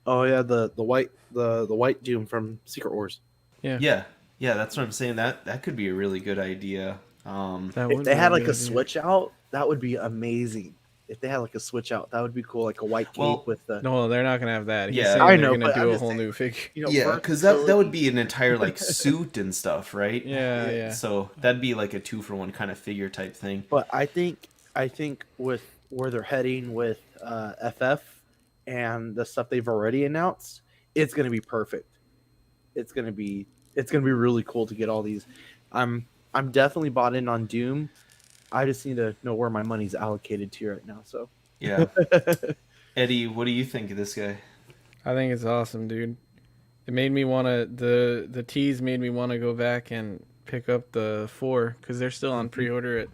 Oh yeah, the white Doom from Secret Wars. Yeah. Yeah, yeah, that's what I'm saying. That could be a really good idea. That If would they be had a like good a idea. switch out, that would be amazing. If they had like a switch out, that would be cool. Like a white cape Well, with the. No, they're not going to have that. He's yeah, saying I they're know, going to but I'm do a just whole saying, new figure. yeah, because that would versatility. be an entire like suit and stuff, right? Yeah, yeah. So that'd be like a 2-for-1 kind of figure type thing. But I think with where they're heading with FF and the stuff they've already announced, it's gonna be perfect. It's gonna be really cool to get all these. I'm definitely bought in on Doom. I just need to know where my money's allocated to right now. So Yeah, Eddie, what do you think of this guy? I think it's awesome, dude. It made me want to, the tease made me want to go back and pick up the 4 because they're still on pre-order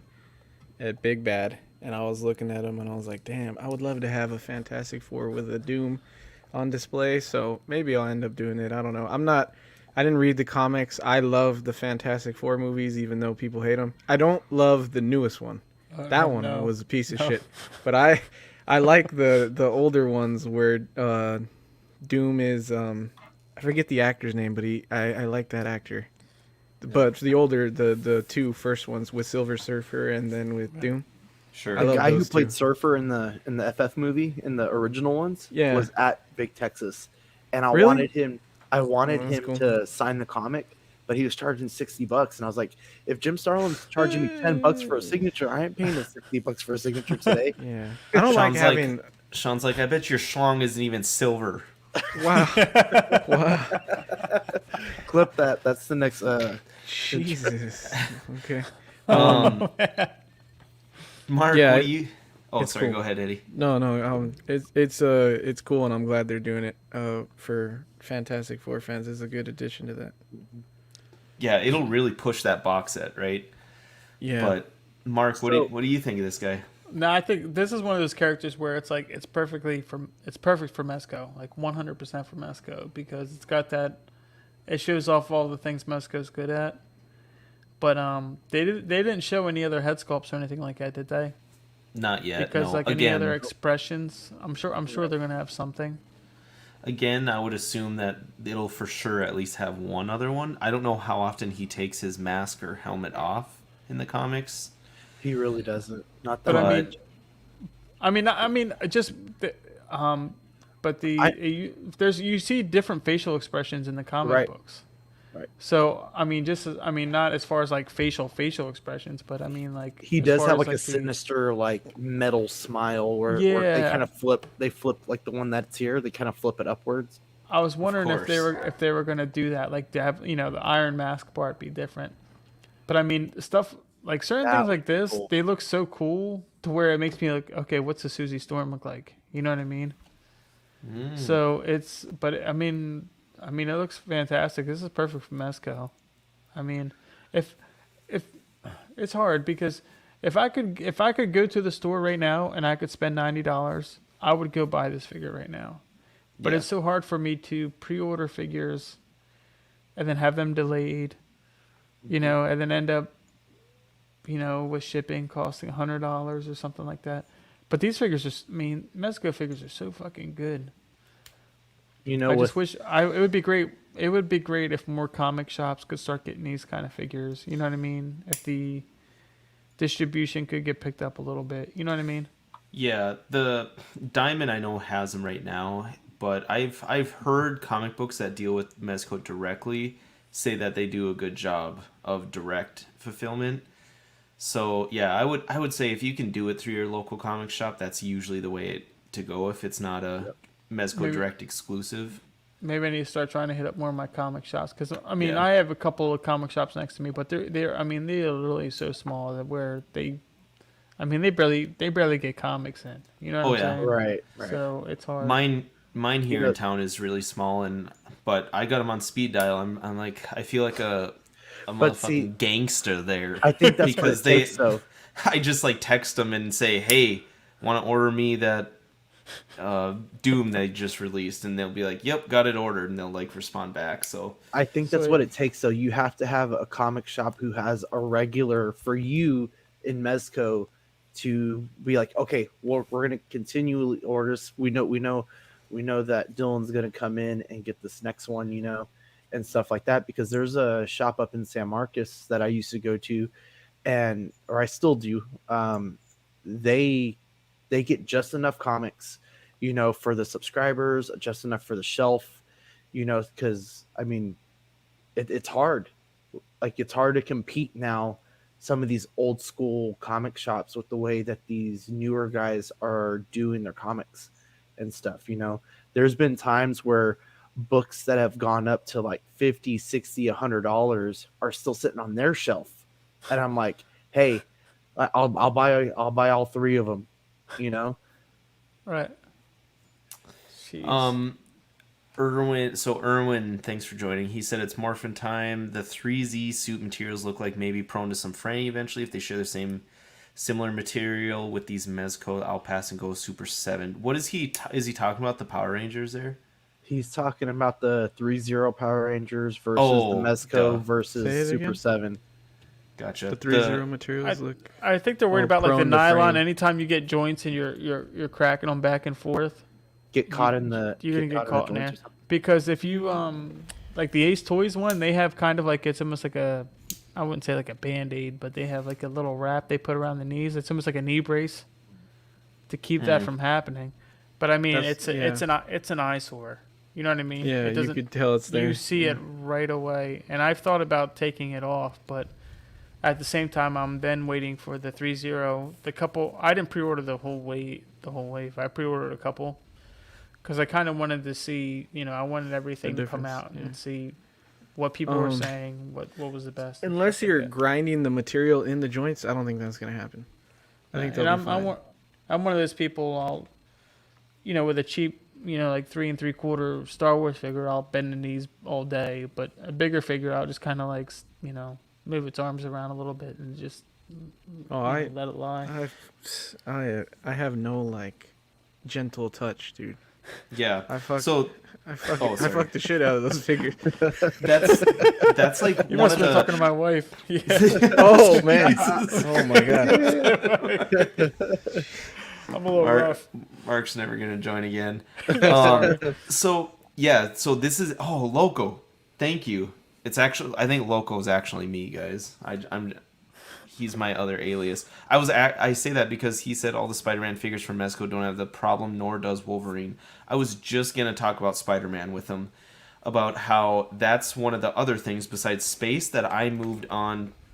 at Big Bad. And I was looking at them and I was like, damn, I would love to have a Fantastic Four with a Doom on display. So maybe I'll end up doing it. I don't know. I didn't read the comics. I love the Fantastic Four movies, even though people hate them. I don't love the newest one. That one No. was a piece of No. shit. But I like the older ones where Doom is I forget the actor's name, but I like that actor. But the two first ones with Silver Surfer and then with Doom. Sure. I the love guy who those played two. Surfer in the FF movie, in the original ones, Yeah. was at Big Texas, and I Really? wanted him. I wanted Oh, that's him cool. to sign the comic, but he was charging $60, and I was like, if Jim Starlin's charging me $10 for a signature, I ain't paying the $60 for a signature today. Yeah. I don't like Sean's having. Sean's like, I bet your schlong isn't even silver. Wow. Wow. Clip that. That's the next. Jesus. Okay. Mark, Yeah, what do you? Oh, it's sorry. cool. Go ahead, Eddie. No. It's cool, and I'm glad they're doing it. For Fantastic Four fans, it's a good addition to that. Yeah, it'll really push that box set, right? Yeah. But Mark, So- what do you think of this guy? No, I think this is one of those characters where it's like it's perfect for Mezco, like 100% for Mezco, because it's got that. It shows off all the things Mezco's good at. But they didn't show any other head sculpts or anything like that, did they? Not yet. Because no. like any Again, other expressions, I'm sure they're gonna have something. again, I would assume that it'll for sure at least have one other one. I don't know how often he takes his mask or helmet off in the comics. He really doesn't. Not that But much. I mean, just but you see different facial expressions in the comic Right. books. Right. So not as far as like facial expressions, but I mean like He as does far have as, like a the- sinister, like metal smile where they Yeah. kind of flip. They flip like the one that's here. They kind of flip it upwards. I was wondering if course. they were gonna do that, like to have the Iron Mask part be different. But I mean stuff like certain That things was like this, cool. they look so cool to where it makes me like, okay, what's the Susie Storm look like? You know what I mean? Mm. So it's, but I mean, it looks fantastic. This is perfect for Mezco. I mean, if if it's hard because if I could go to the store right now and I could spend $90, I would go buy this figure right now. But Yeah. it's so hard for me to pre-order figures and then have them delayed, you know, and then end up, you know, with shipping costing $100 or something like that. But these figures are, I mean, Mezco figures are so fucking good. You know, I with just wish it would be great. It would be great if more comic shops could start getting these kind of figures. You know what I mean? If the distribution could get picked up a little bit. You know what I mean? Yeah, the Diamond I know has them right now, but I've heard comic books that deal with Mezco directly say that they do a good job of direct fulfillment. So yeah, I would say if you can do it through your local comic shop, that's usually the way to go if it's not a Yep. Mezco Maybe direct exclusive. maybe I need to start trying to hit up more of my comic shops because I mean Yeah. I have a couple of comic shops next to me, but they're I mean they are really so small that where they I mean they barely get comics in. You know Oh, what I'm yeah. saying? right. So it's hard. Mine You here know, in town is really small, and but I got them on speed dial. I'm like I feel like a but see, motherfucking gangster there I think that's what because it they takes. Though I just like text them and say, "Hey, want to order me that Doom they just released?" And they'll be like, "Yep, got it ordered," and they'll like respond back. So I think So that's what it takes. So you have to have a comic shop who has a regular for you in Mezco to be like, okay, we're gonna continually orders. We know that Dylan's gonna come in and get this next one, you know, and stuff like that. Because there's a shop up in San Marcos that I used to go to, and or I still do. They they get just enough comics, you know, for the subscribers, just enough for the shelf, you know, because I mean it's hard. Like it's hard to compete now. Some of these old school comic shops with the way that these newer guys are doing their comics and stuff. You know, there's been times where books that have gone up to like 50, 60, $100 are still sitting on their shelf. And I'm like, hey, I'll buy all three of them, you know? right. Jeez. Irwin, thanks for joining. He said it's morphin time. The 3Z suit materials look like maybe prone to some fraying eventually if they share the similar material with these Mezco. I'll pass and go Super7. What is he? Is he talking about the Power Rangers there? He's talking about the 3-0 Power Rangers versus the Oh, Mezco duh. versus Say it Super again? 7. Gotcha. The 3-0 materials look. I think they're worried Or about like the prone to nylon. frame. Anytime you get joints and you're cracking them back and forth, Get caught in the you're gonna get caught in the there. joints or something. Because if you like the Ace Toys one, they have kind of like it's almost like a I wouldn't say like a band-aid, but they have like a little wrap they put around the knees. It's almost like a knee brace to keep that from happening. But I mean, That's- it's an eyesore. You know what I mean? Yeah, it you doesn't, could tell it's there. You see it right away. And I've thought about taking it off, but at the same time, I'm then waiting for the 3-0. The couple, I didn't pre-order the whole wave. I pre-ordered a couple because I kind of wanted to see, you know, I wanted everything to come difference, out yeah. and see what people were saying, what was the best. and Unless stuff like you're that. grinding the material in the joints, I don't think that's gonna happen. I think And they'll be fine. I'm one of those people. I'll, you know, with a cheap, you know, like 3 3/4 Star Wars figure, I'll bend the knees all day. But a bigger figure, I'll just kind of like, you know, move its arms around a little bit and just Oh, you know, let it lie. I have no like gentle touch, dude. Yeah. I fuck. So I fuck. Oh, I sorry. fuck the shit out of those figures. that's like You one must of have been the. talking to my wife. Yeah. Oh man. Oh my god. I'm a little Mark, rough. Mark's never gonna join again. So yeah, so this is Loco. Thank you. It's actually I think Loco is actually me, guys. He's my other alias. I say that because he said all the Spider-Man figures from Mezco don't have the problem, nor does Wolverine. I was just gonna talk about Spider-Man with him, about how that's one of the other things besides space that I moved to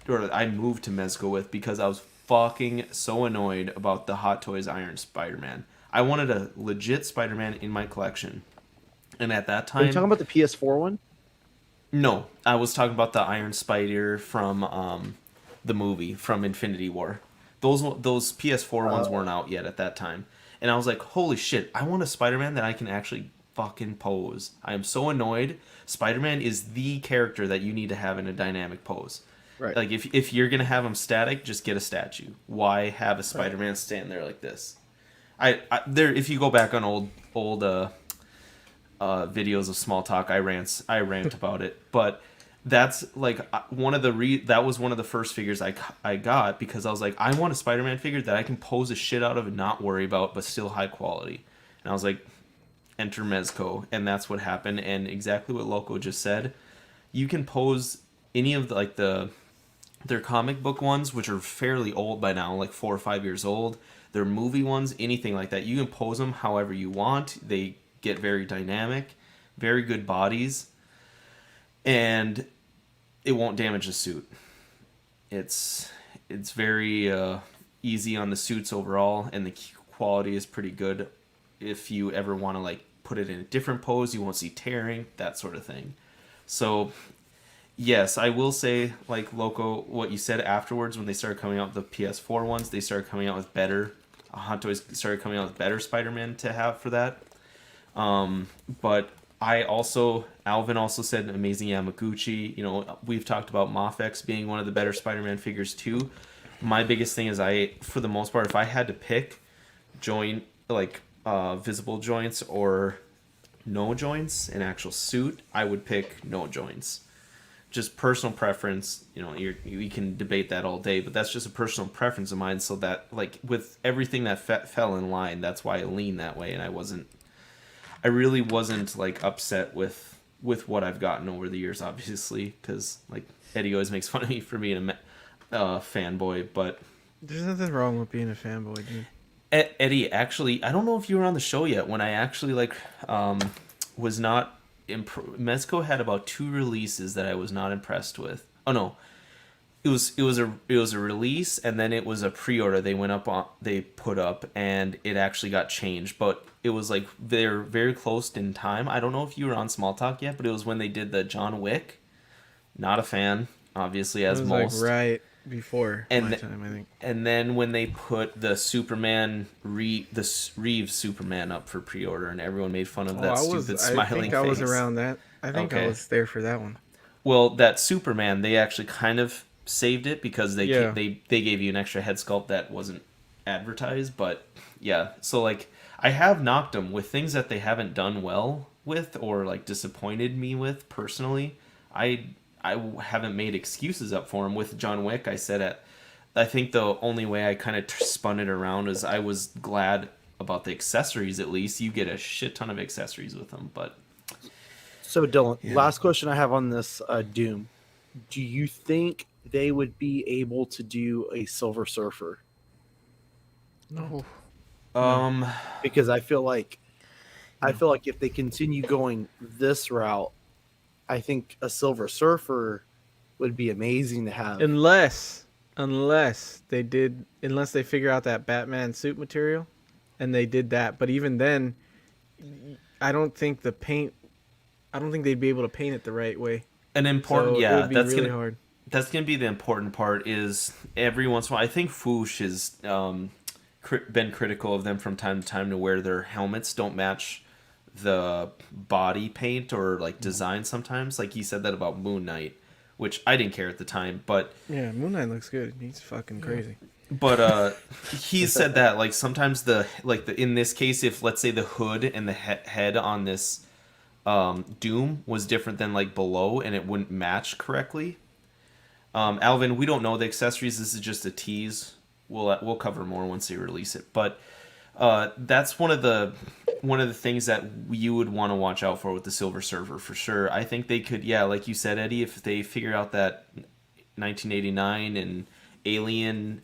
Mezco with because I was fucking so annoyed about the Hot Toys Iron Spider-Man. I wanted a legit Spider-Man in my collection, and at that Are time, you talking about the PS4 one? no, I was talking about the Iron Spider from the movie from Infinity War. Those PS4 ones weren't out yet at that time. And I was like, holy shit, I want a Spider-Man that I can actually fucking pose. I am so annoyed. Spider-Man is the character that you need to have in a dynamic pose. Right. Like, if you're going to have him static, just get a statue. Why have a Spider-Man stand there like this? If you go back on old videos of Small Talk, I rant about it. But that's like that was one of the first figures I got, because I was like, I want a Spider-Man figure that I can pose the shit out of and not worry about, but still high quality. And I was like, enter Mezco, and that's what happened. And exactly what Loco just said, you can pose any of their comic book ones, which are fairly old by now, like 4 or 5 years old. Their movie ones, anything like that, you can pose them however you want. They get very dynamic, very good bodies, and it won't damage the suit. It's very easy on the suits overall, and the quality is pretty good. If you ever want to like put it in a different pose, you won't see tearing, that sort of thing. So yes, I will say, like Loco, what you said afterwards, when they started coming out with the PS4 ones, they started coming out with better. Hot Toys started coming out with better Spider-Man to have for that. But Alvin also said Amazing Yamaguchi. You know, we've talked about Mafex being one of the better Spider-Man figures too. My biggest thing is for the most part, if I had to pick visible joints or no joints in actual suit, I would pick no joints. Just personal preference, you know, we can debate that all day, but that's just a personal preference of mine. So that, like, with everything that fell in line, that's why I lean that way. And I really wasn't like upset with what I've gotten over the years, obviously, because like Eddie always makes fun of me for being a fanboy, but there's nothing wrong with being a fanboy, dude. Eddie, actually, I don't know if you were on the show yet when I actually was not. Mezco had about 2 releases that I was not impressed with. Oh no, it was a release, and then it was a pre-order they put up, and it actually got changed, but it was like they're very close in time. I don't know if you were on Small Talk yet, but it was when they did the John Wick. Not a fan, obviously, as it was most. like right before and my time, I think. And then when they put the Superman the Reeves Superman up for pre-order, and everyone made fun of that stupid smiling face. I think I was around that. I think I was there for that one. Well, that Superman, they actually kind of saved it because they gave you an extra head sculpt that wasn't advertised, but yeah. So like, I have knocked them with things that they haven't done well with, or like disappointed me with personally. I haven't made excuses up for him. With John Wick, I think the only way I kind of spun it around is I was glad about the accessories. At least you get a shit ton of accessories with them. But so Dylan, last question I have on this Doom: do you think they would be able to do a Silver Surfer? No. Because I feel like if they continue going this route, I think a Silver Surfer would be amazing to have. Unless they figure out that Batman suit material, and they did that. But even then, I don't think they'd be able to paint it the right way. An important, so yeah, it would be that's really gonna hard. That's gonna be the important part. Is every once in a while, I think Foosh has been critical of them from time to time to where their helmets don't match the body paint or like design sometimes. Like he said that about Moon Knight, which I didn't care at the time, but yeah, Moon Knight looks good. He's fucking crazy. But he said that like sometimes in this case, if let's say the hood and the head on this Doom was different than like below, and it wouldn't match correctly. Alvin, we don't know the accessories. This is just a tease. We'll cover more once they release it, but that's one of the things that you would want to watch out for with the Silver Surfer for sure. I think they could, yeah, like you said, Eddie, if they figure out that 1989 and Alien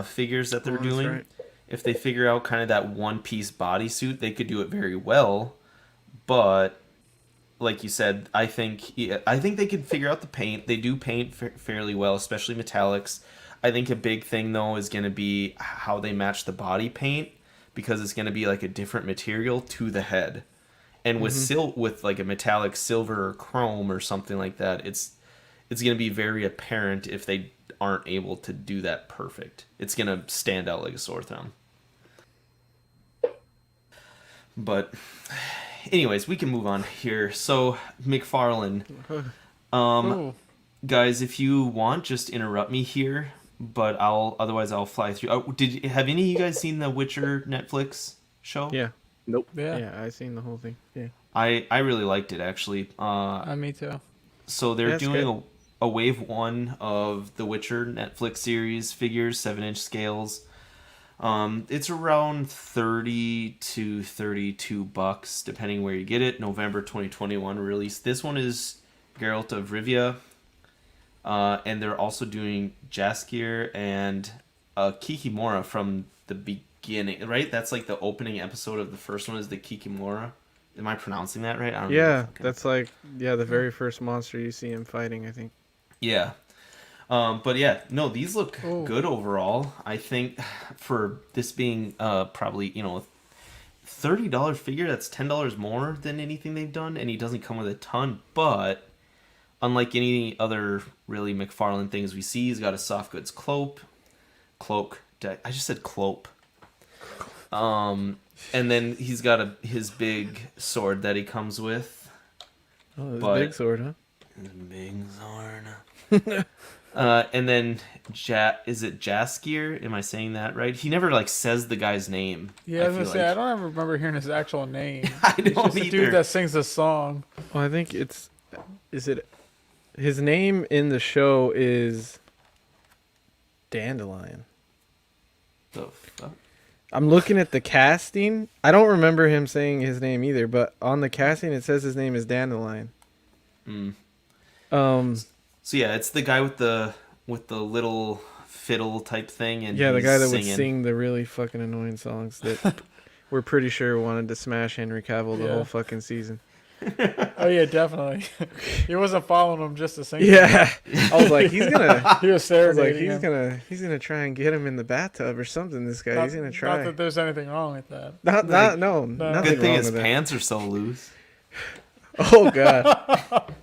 figures that they're doing, right. If they figure out kind of that one-piece bodysuit, they could do it very well. But like you said, I think they could figure out the paint. They do paint fairly well, especially metallics. I think a big thing though is going to be how they match the body paint, because it's going to be like a different material to the head. And with with like a metallic silver or chrome or something like that, it's going to be very apparent if they aren't able to do that perfect. It's going to stand out like a sore thumb. But anyways, we can move on here. So McFarlane, Ooh. guys, if you want, just interrupt me here. But otherwise I'll fly through. Oh, have any of you guys seen the Witcher Netflix show? Yeah. Nope. Yeah. Yeah, I seen the whole thing. Yeah. I really liked it actually. Me too. So they're That's doing a wave 1 of the Witcher Netflix series figures, 7-inch scales. It's around $30 to $32 depending where you get it. November 2021 release. This one is Geralt of Rivia, and they're also doing Jaskier and Kikimora from the beginning. Right, that's like the opening episode of the first one is the Kikimora. Am I pronouncing that right? I don't know. Yeah, that's like the very first monster you see him fighting, I think. Yeah. But yeah, no, these look Ooh. good overall. I think for this being probably, $30 figure, that's $10 more than anything they've done, and he doesn't come with a ton, but unlike any other really McFarlane things we see, he's got a soft goods cloak. I just said cloak. And then he's got his big sword that he comes with. Oh, this But- big sword, huh? His big sword. And then is it Jaskier? Am I saying that right? He never says the guy's name. Yeah, I was feel gonna say I don't ever remember hearing his actual name. I He's don't just a either. dude that sings a song. Well, I think is it his name in the show is Dandelion. The fuck? I'm looking at the casting. I don't remember him saying his name either, but on the casting it says his name is Dandelion. Mm. So yeah, it's the guy with the little fiddle type thing, and yeah, the he's guy that singing. would sing the really fucking annoying songs that we're pretty sure wanted to smash Henry Cavill the Yeah. whole fucking season. Oh yeah, definitely. He wasn't following him just to sing. Yeah, I was like, he's gonna. He was I was like, serenading him. he's gonna try and get him in the bathtub or something. This guy, he's gonna try. Not that there's anything wrong with that. Nothing Good wrong thing his with that. pants are so loose. Oh god,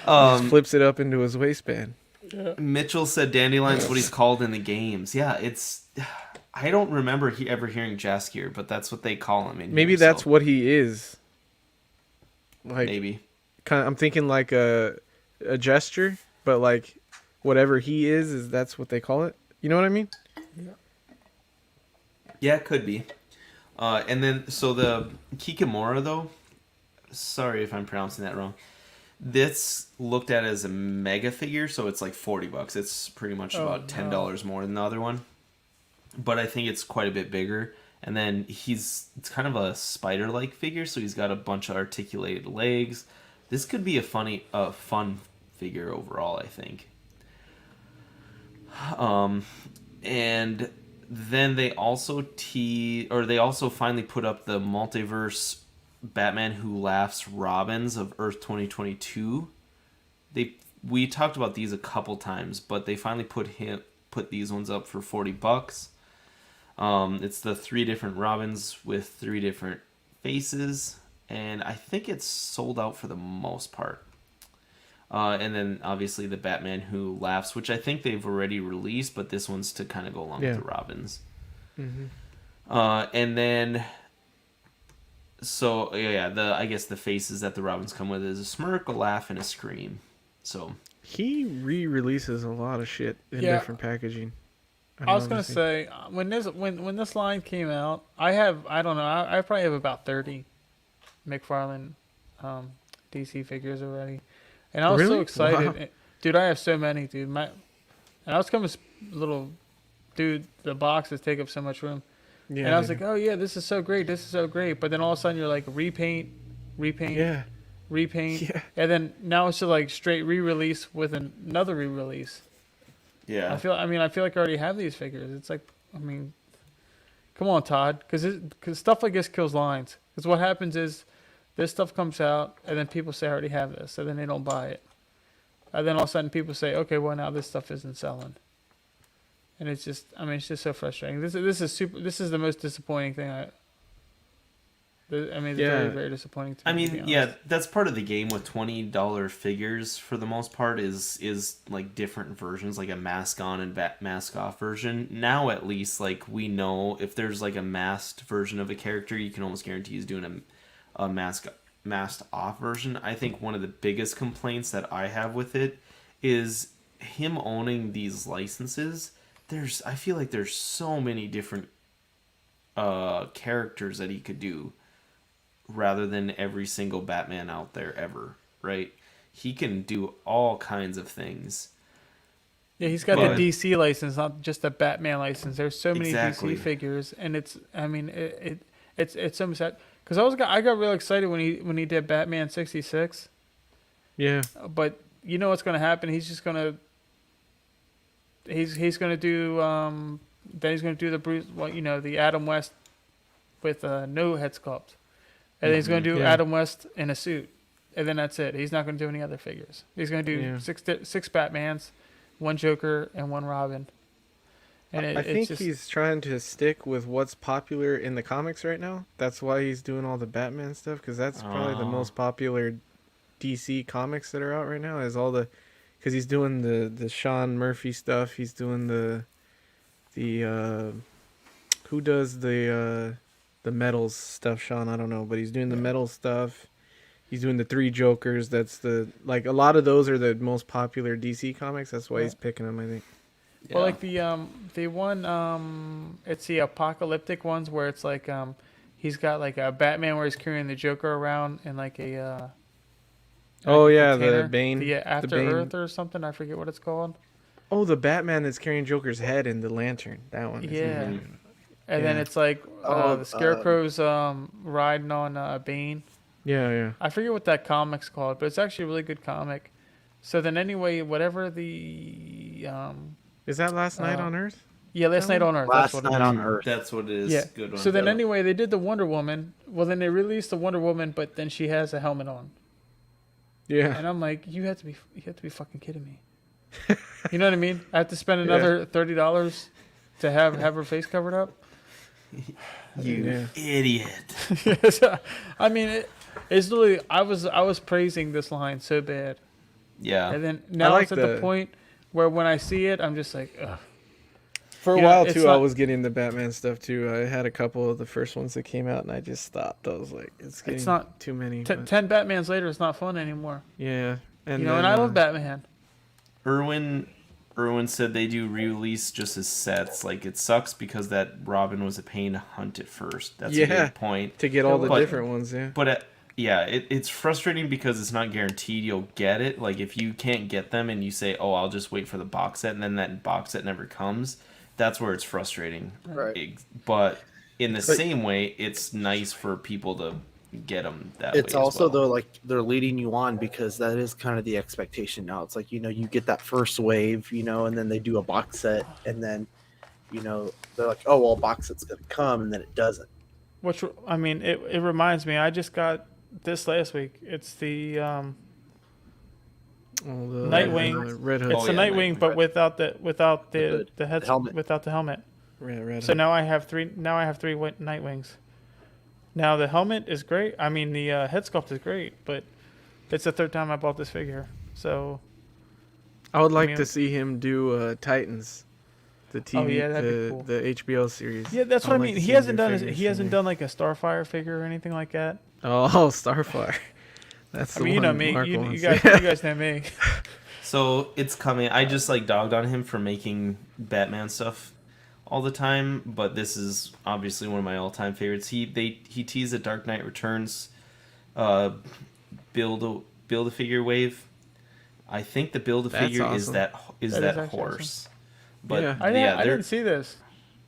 Um, flips it up into his waistband. Mitchell said Dandelion's what he's called in the games. Yeah, it's. I don't remember ever hearing Jaskier, but that's what they call him. Maybe here, that's so what he is. Like, maybe. I'm thinking like a gesture, but like whatever he is that's what they call it. You know what I mean? Yeah, it could be. And then, so the Kikimora, though, sorry if I'm pronouncing that wrong. This looked at as a mega figure, so it's like $40. It's pretty much about $10 more than the other one. But I think it's quite a bit bigger. And then it's kind of a spider-like figure, so he's got a bunch of articulated legs. This could be a fun figure overall, I think. And then they also finally put up the multiverse Batman Who Laughs Robins of Earth 2022. We talked about these a couple times, but they finally put these ones up for $40. It's the 3 different Robins with 3 different faces, and I think it's sold out for the most part. And then obviously the Batman Who Laughs, which I think they've already released, but this one's to kind of go along with the Robins. Mm-hmm. And then, so yeah, I guess the faces that the Robins come with is a smirk, a laugh, and a scream. So He re-releases a lot of shit in Yeah. different packaging. I was gonna say when this line came out, I probably have about 30 McFarlane DC figures already, and I was so Really? excited, Wow. dude. I have so many, dude. And I was coming little, dude. The boxes take up so much room, Yeah, and I was like, oh yeah, this is so great, But then all of a sudden you're like repaint, yeah, yeah. and then now it's just like straight re-release with another re-release. yeah, I feel like I already have these figures. It's like, come on, Todd, because stuff like this kills lines. Because what happens is, this stuff comes out, and then people say I already have this, so then they don't buy it, and then all of a sudden people say, okay, well now this stuff isn't selling, and it's just, it's just so frustrating. This is the most disappointing thing. I. I mean, it's Yeah. very, very disappointing to I me, to mean, be yeah, honest. that's part of the game with $20 figures for the most part is like different versions, like a mask on and mask off version. Now at least like we know if there's like a masked version of a character, you can almost guarantee he's doing a masked off version. I think one of the biggest complaints that I have with it is him owning these licenses. I feel like there's so many different characters that he could do rather than every single Batman out there ever, right? He can do all kinds of things. Yeah, he's got But- the DC license, not just the Batman license. There's so many Exactly. DC figures, and it's so sad because I got real excited when he did Batman 66, Yeah. but you know what's gonna happen? He's gonna do then he's gonna do the Bruce, well, you know, the Adam West with no head sculpt, and then he's gonna do Yeah. Adam West in a suit, and then that's it. He's not gonna do any other figures. He's gonna do Yeah. six Batmans, one Joker, and one Robin. And I think he's trying to stick with what's popular in the comics right now. That's why he's doing all the Batman stuff, because that's probably the Oh. most popular DC comics that are out right now. Is all the, because he's doing the Sean Murphy stuff. He's doing the who does the metals stuff? Sean, I don't know, but he's doing the metal stuff. He's doing the Three Jokers. That's a lot of those are the most popular DC comics. That's why he's picking them, I think. Well, like the one it's the apocalyptic ones where it's like he's got like a Batman where he's carrying the Joker around and like a Oh yeah, container, the Bane. the After Bane. Earth or something. I forget what it's called. Oh, the Batman that's carrying Joker's head in the lantern. That one. Yeah. Mhm. And then Yeah. it's like the Scarecrow's riding on Bane. Yeah, yeah. I forget what that comic's called, but it's actually a really good comic. So then anyway, whatever the Is that Last Night on Earth? Last Night on Earth. Last that's what Night it is. on Earth. That's what it is. Yeah. Good one. So then anyway, they did the Wonder Woman. Well, then they released the Wonder Woman, but then she has a helmet on. Yeah. And I'm like, you have to be fucking kidding me. You know what I mean? I have to spend another $30 to have her face covered up. You Yeah. idiot. I mean, it's literally. I was praising this line so bad, Yeah. and then now like it's at the point where when I see it, I'm just like, ugh. For a You know, while it's too, I not- was getting the Batman stuff too. I had a couple of the first ones that came out, and I just stopped. I was like, it's getting not- too many. T- but- 10 Batmans later, it's not fun anymore. yeah, and You know, then, and I love Batman. Irwin said they do re-release just as sets. Like, it sucks because that Robin was a pain to hunt at first. That's a Yeah. good point. to get all the But- different ones. Yeah, But it's frustrating because it's not guaranteed you'll get it. Like, if you can't get them and you say, "Oh, I'll just wait for the box set," and then that box set never comes, that's where it's frustrating. Right. But in the But- same way, it's nice for people to get them that way. It's as also well. though like they're leading you on because that is kind of the expectation now. It's like, you know, you get that first wave, you know, and then they do a box set, and then, you know, they're like, oh well, a box set's gonna come, and then it doesn't. Which I mean, it reminds me. I just got this last week. It's the all the Nightwing. Red Hood. it's Oh, the yeah, Nightwing, Nightwing. but without the hood, the head the helmet. without the helmet. Red So Hood. now I have three. Now I have three Nightwings. Now the helmet is great. I mean the head sculpt is great, but it's the third time I bought this figure. So I would like mean- to see him do Titans, the TV, yeah, that'd be cool. the HBO series. yeah, that's I what I would mean. like to He see him hasn't do done figures he from hasn't there. done like a Starfire figure or anything like that. Oh, Starfire. That's I the mean, you know one me. Mark You wants. guys know me. So it's coming. I just like dogged on him for making Batman stuff all the time, but this is obviously one of my all-time favorites. He teased a Dark Knight Returns build a figure wave. I think the build a That's figure is awesome. that That is actually horse. But Yeah. I yeah, didn't see this.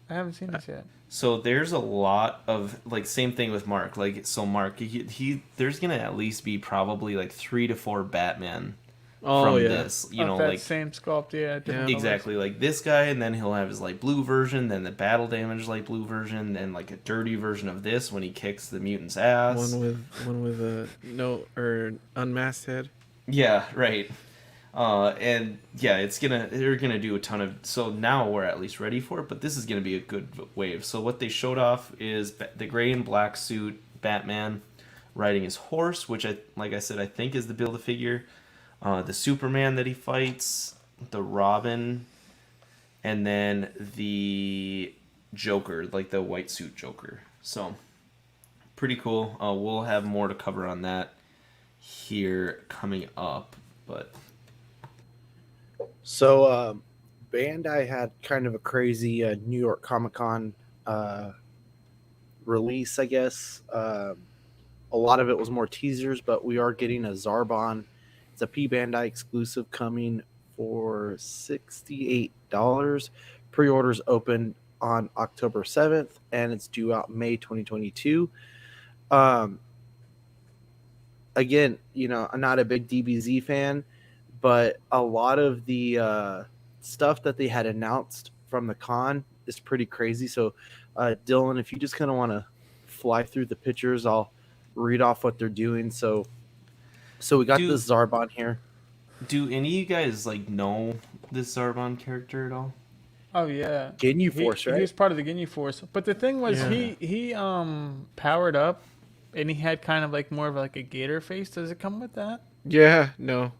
I haven't seen this yet. so there's a lot of like same thing with Mark. Like so Mark he there's gonna at least be probably like 3 to 4 Batman Oh from yeah. this. You Of know, that like same sculpt, yeah. different exactly like this guy, and then he'll have his light blue version, then the battle damage light blue version, then like a dirty version of this when he kicks the mutant's ass. One with a no or unmasked head. Yeah, right. And yeah, they're gonna do a ton of. So now we're at least ready for it, but this is gonna be a good wave. So what they showed off is the gray and black suit Batman riding his horse, which like I said, I think is the Build-A-Figure. The Superman that he fights, the Robin, and then the Joker, like the white suit Joker. So pretty cool. We'll have more to cover on that here coming up, but So, Bandai had kind of a crazy New York Comic Con release, I guess. A lot of it was more teasers, but we are getting a Zarbon. It's a P Bandai exclusive coming for $68. Pre-orders open on October 7th, and it's due out May 2022. Um, Again, I'm not a big DBZ fan, but a lot of the stuff that they had announced from the con is pretty crazy. So, Dylan, if you just kind of want to fly through the pictures, I'll read off what they're doing. So we got this Zarbon here. do any of you guys like know this Zarbon character at all? Oh yeah, Ginyu Force, He right? was part of the Ginyu Force, but the thing was, Yeah. he powered up, and he had kind of like more of like a gator face. Does it come with that? Yeah, no.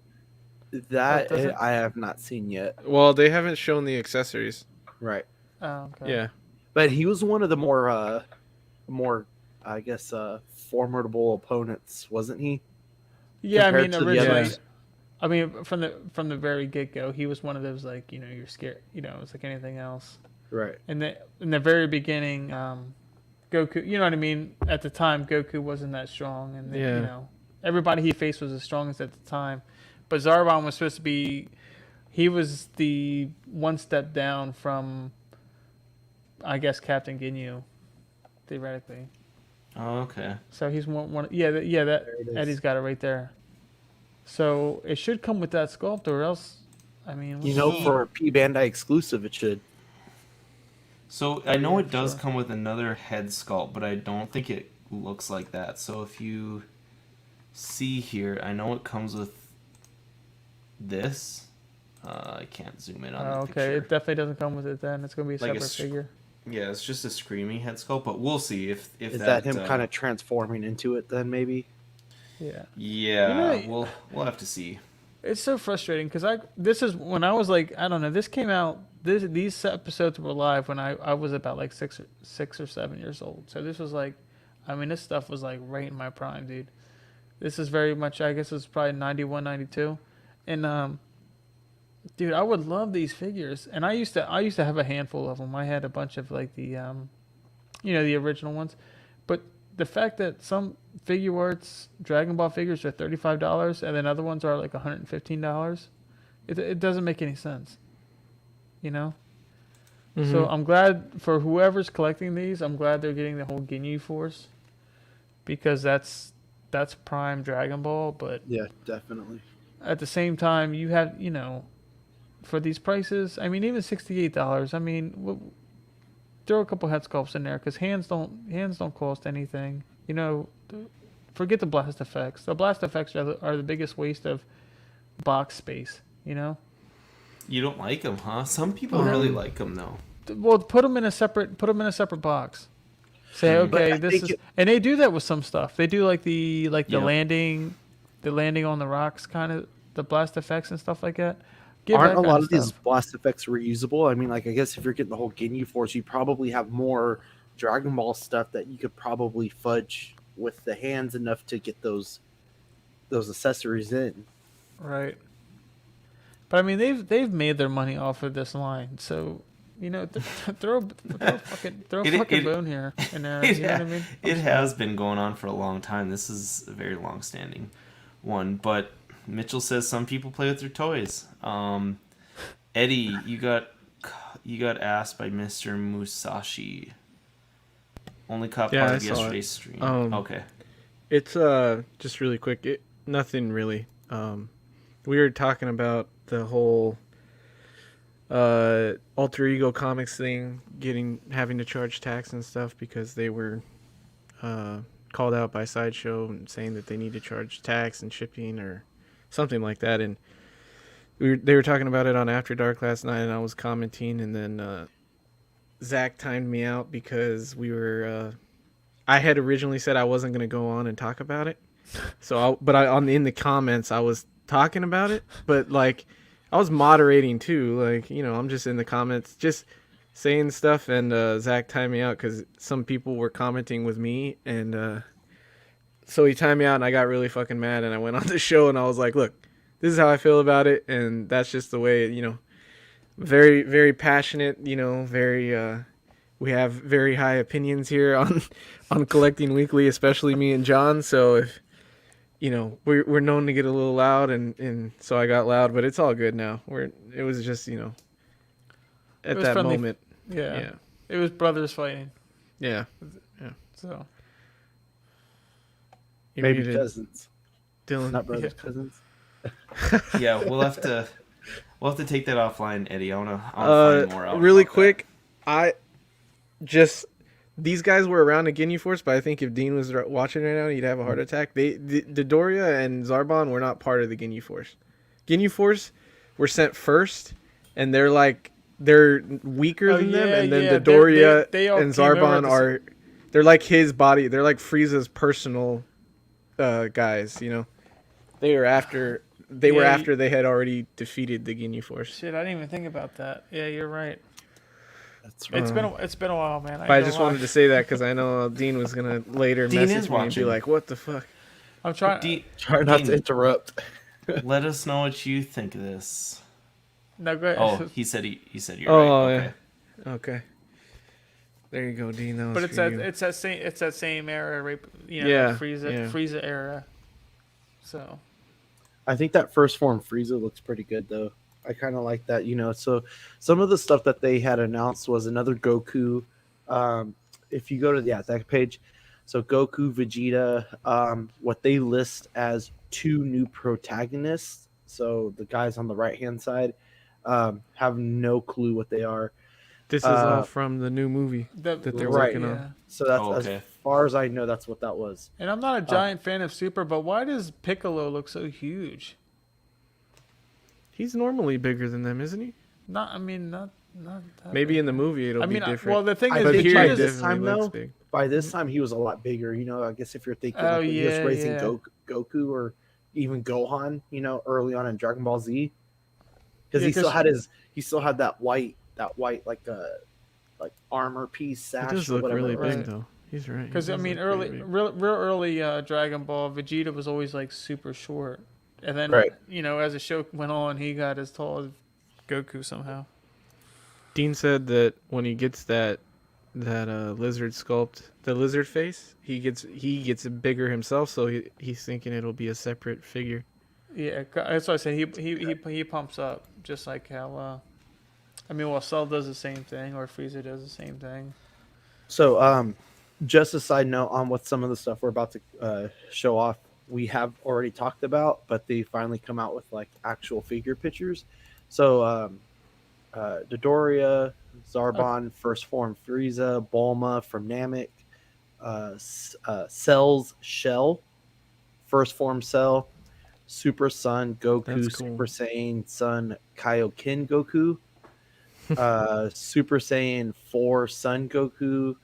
That does it? I have not seen yet. Well, they haven't shown the accessories. Right. Oh, okay. Yeah. But he was one of the more I guess formidable opponents, wasn't he? Yeah, I Compared mean to the originally, others? I mean from the very get go, he was one of those like you're scared. It's like anything else. Right. In the very beginning, Goku. You know what I mean? At the time, Goku wasn't that strong, and Yeah. everybody he faced was the strongest at the time. But Zarbon was supposed to be. He was the one step down from, I guess, Captain Ginyu, theoretically. Oh, okay. So he's one. Yeah, that There it is. Eddie's got it right there. So it should come with that sculpt, or else, I mean, For a P Bandai exclusive, it should. So I know Yeah, it does sure. come with another head sculpt, but I don't think it looks like that. So if you see here, I know it comes with this. I can't zoom in on the okay, picture. it definitely doesn't come with it. Then it's gonna be a Like a separate figure. Yeah, it's just a screaming head sculpt, but we'll see if Is that him kind of transforming into it then maybe? Yeah. Yeah, You know, we'll have to see. It's so frustrating because this is when I was like, I don't know, this came out. These episodes were live when I was about like 6 or 7 years old. So this was like, I mean, this stuff was like right in my prime, dude. This is very much, I guess it's probably 91, 92. And dude, I would love these figures. And I used to have a handful of them. I had a bunch of like the the original ones. But the fact that some figure arts Dragon Ball figures are $35 and then other ones are like $115, it doesn't make any sense. Mm-hmm. So I'm glad for whoever's collecting these. I'm glad they're getting the whole Ginyu Force, because that's prime Dragon Ball. But Yeah, definitely. at the same time, you have for these prices. I mean, even $68. I mean, throw a couple head sculpts in there, because hands don't cost anything. Forget the blast effects. The blast effects are the biggest waste of box space. You don't like them, huh? Some people really like them though. Well, put them in a separate okay, But I this think is, and they do that with some stuff. They do like the Yeah. landing on the rocks, kind of the blast effects and stuff like that. Give Aren't that a kind lot of these stuff. blast effects reusable? I mean, like, I guess if you're getting the whole Ginyu Force, you probably have more Dragon Ball stuff that you could probably fudge with the hands enough to get those accessories in. Right. But I mean, they've made their money off of this line, so throw a fucking bone here and there. You know what I mean? It has been going on for a long time. This is a very long-standing one, but Mitchell says some people play with their toys. Eddie, you got asked by Mr. Musashi. Only caught Yeah, part I of saw yesterday's it. stream. Um, Okay. It's just really quick. Nothing really. We were talking about the whole alter ego comics thing, having to charge tax and stuff because they were called out by Sideshow and saying that they need to charge tax and shipping or something like that. And they were talking about it on After Dark last night, and I was commenting, and then Zach timed me out because we were I had originally said I wasn't gonna go on and talk about it. So, in the comments I was talking about it, but like I was moderating too. Like I'm just in the comments, just saying stuff, and Zach timed me out because some people were commenting with me, and so he timed me out, and I got really fucking mad, and I went on the show, and I was like, look, this is how I feel about it, and that's just the way, very, very passionate, very, we have very high opinions here on Collecting Weekly, especially me and John, so if, we're known to get a little loud, and so I got loud, but it's all good now. It was just, at was that friendly. moment. Yeah. Yeah. It was brothers fighting. Yeah. So You Maybe muted, cousins, Dylan. not brothers, cousins. Yeah, we'll have to take that offline, Eddie. I wanna find more out. Really about quick, these guys were around the Ginyu Force, but I think if Dean was watching right now, he'd have a heart attack. The Doria and Zarbon were not part of the Ginyu Force. Ginyu Force were sent first, and they're weaker than them, and then the Doria they all and came over Zarbon at the they're like his body. They're like Frieza's personal guys. They were after they had already defeated the Ginyu Force. Shit, I didn't even think about that. Yeah, you're right. That's right. It's been a while, man. I just wanted to say that because I know Dean was gonna later Dean message is me and be watching. like, "What the fuck?" I'm trying. Try not Dean, to interrupt. Let us know what you think of this. No, go ahead. Oh, he said you're Oh, right. yeah. Okay. Okay. There you go, Dean. That was But it's for that you. it's that same era, right? Yeah, Frieza era. So I think that first form Frieza looks pretty good though. I kind of like that, So some of the stuff that they had announced was another Goku. If you go to that page, so Goku, Vegeta, what they list as 2 new protagonists. So the guys on the right hand side have no clue what they are. This is all from the new movie that they're right, working yeah. on. So that's okay. as far as I know, that's what that was. And I'm not a giant fan of Super, but why does Piccolo look so huge? He's normally bigger than them, isn't he? Not that Maybe big. in the movie it'll be different. Well, the thing I is, but think here by he this definitely time, looks though, big. By this time, he was a lot bigger. I guess if you're thinking Oh, like when he was yeah, racing yeah. Goku or even Gohan, early on in Dragon Ball Z, because Yeah, he still had that white like armor piece sash. He does or look whatever really it was. big though. He's right. Because I mean, real early Dragon Ball, Vegeta was always like super short, and then Right. as the show went on, he got as tall as Goku somehow. Dean said that when he gets that lizard sculpt, the lizard face, he gets bigger himself. So he's thinking it'll be a separate figure. Yeah, that's what I said. He pumps up just like how. Cell does the same thing, or Frieza does the same thing. So, just a side note on what some of the stuff we're about to show off, we have already talked about, but they finally come out with like actual figure pictures. So, Dodoria, Zarbon, First Form Frieza, Bulma from Namek, Cell's Shell, First Form Cell, Super Sun Goku, That's cool. Super Saiyan Sun Kaioken Goku, Super Saiyan 4 Sun Goku,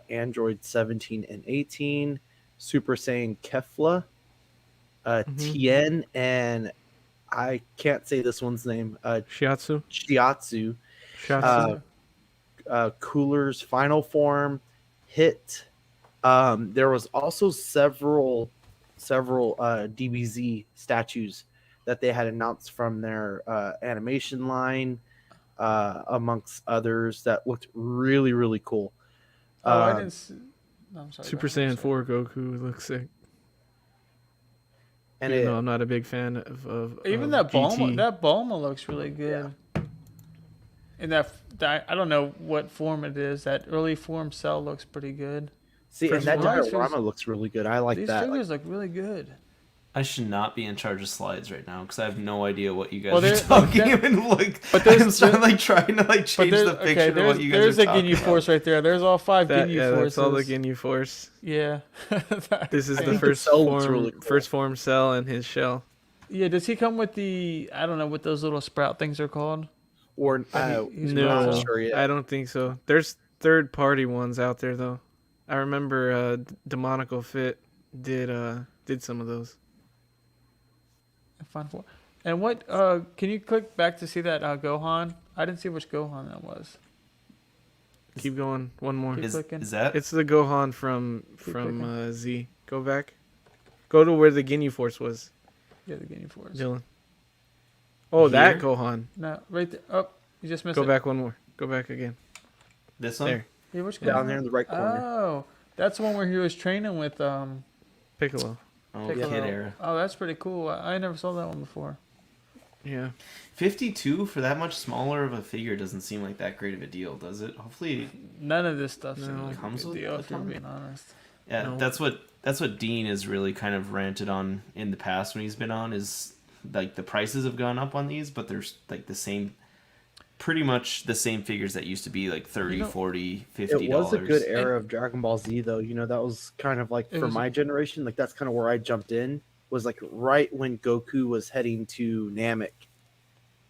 Android 17 and 18, Super Saiyan Kefla, Tien, and I can't say this one's name, Shiatsu. Shiatsu, Cooler's final form, Hit. There was also several DBZ statues that they had announced from their animation line, amongst others that looked really, really cool. I didn't. No, I'm sorry. Super Saiyan 4 Goku looks sick. And Even though I'm not a big fan of Even of that Bulma, GT. that Bulma looks really good. And that I don't know what form it is. That early form Cell looks pretty good. See, and that Nice diorama looks really good. I like These that. figures look really good. I should not be in charge of slides right now because I have no idea what you guys Well, are there- talking. like Even like, but there's- I'm trying to change there's- the picture to what you guys there's are a talking Ginyu about. Force right there. There's all 5 That, Ginyu yeah, Forces. that's all the Ginyu Force. Yeah. This is I the think the first Cell looks form, really cool. first form Cell and his shell. Yeah. Does he come with the? I don't know what those little sprout things are called. Or He's we're No, not sure yet. I don't think so. There's third party ones out there though. I remember Demonical Fit did some of those. Fun for. And what? Can you click back to see that Gohan? I didn't see which Gohan that was. Keep going. One more. Keep Is clicking. that? It's the Gohan from clicking. Z. Go back. Go to where the Ginyu Force was, Yeah, the Guinea Force. Dylan. Oh, that Here? Gohan. No, right there. Oh, you just missed Go it. back one more. Go back again. This one? There. Yeah, which Gohan? Down there in the right corner. Oh, that's the one where he was training with Piccolo. Oh, Piccolo. kid era. Oh, that's pretty cool. I never saw that one before. Yeah. 52 for that much smaller of a figure doesn't seem like that great of a deal, does it? Hopefully, None of this stuff No. like Comes a with good deal, a if you're ton? being honest. yeah, No. that's what Dean has really kind of ranted on in the past when he's been on is like the prices have gone up on these, but there's like the same, pretty much the same figures that used to be like 30, You know, 40, 50 It was a good dollars. era of Dragon Ball Z, though. You know, that was kind of like It for was- my generation. Like that's kind of where I jumped in. Was like right when Goku was heading to Namek.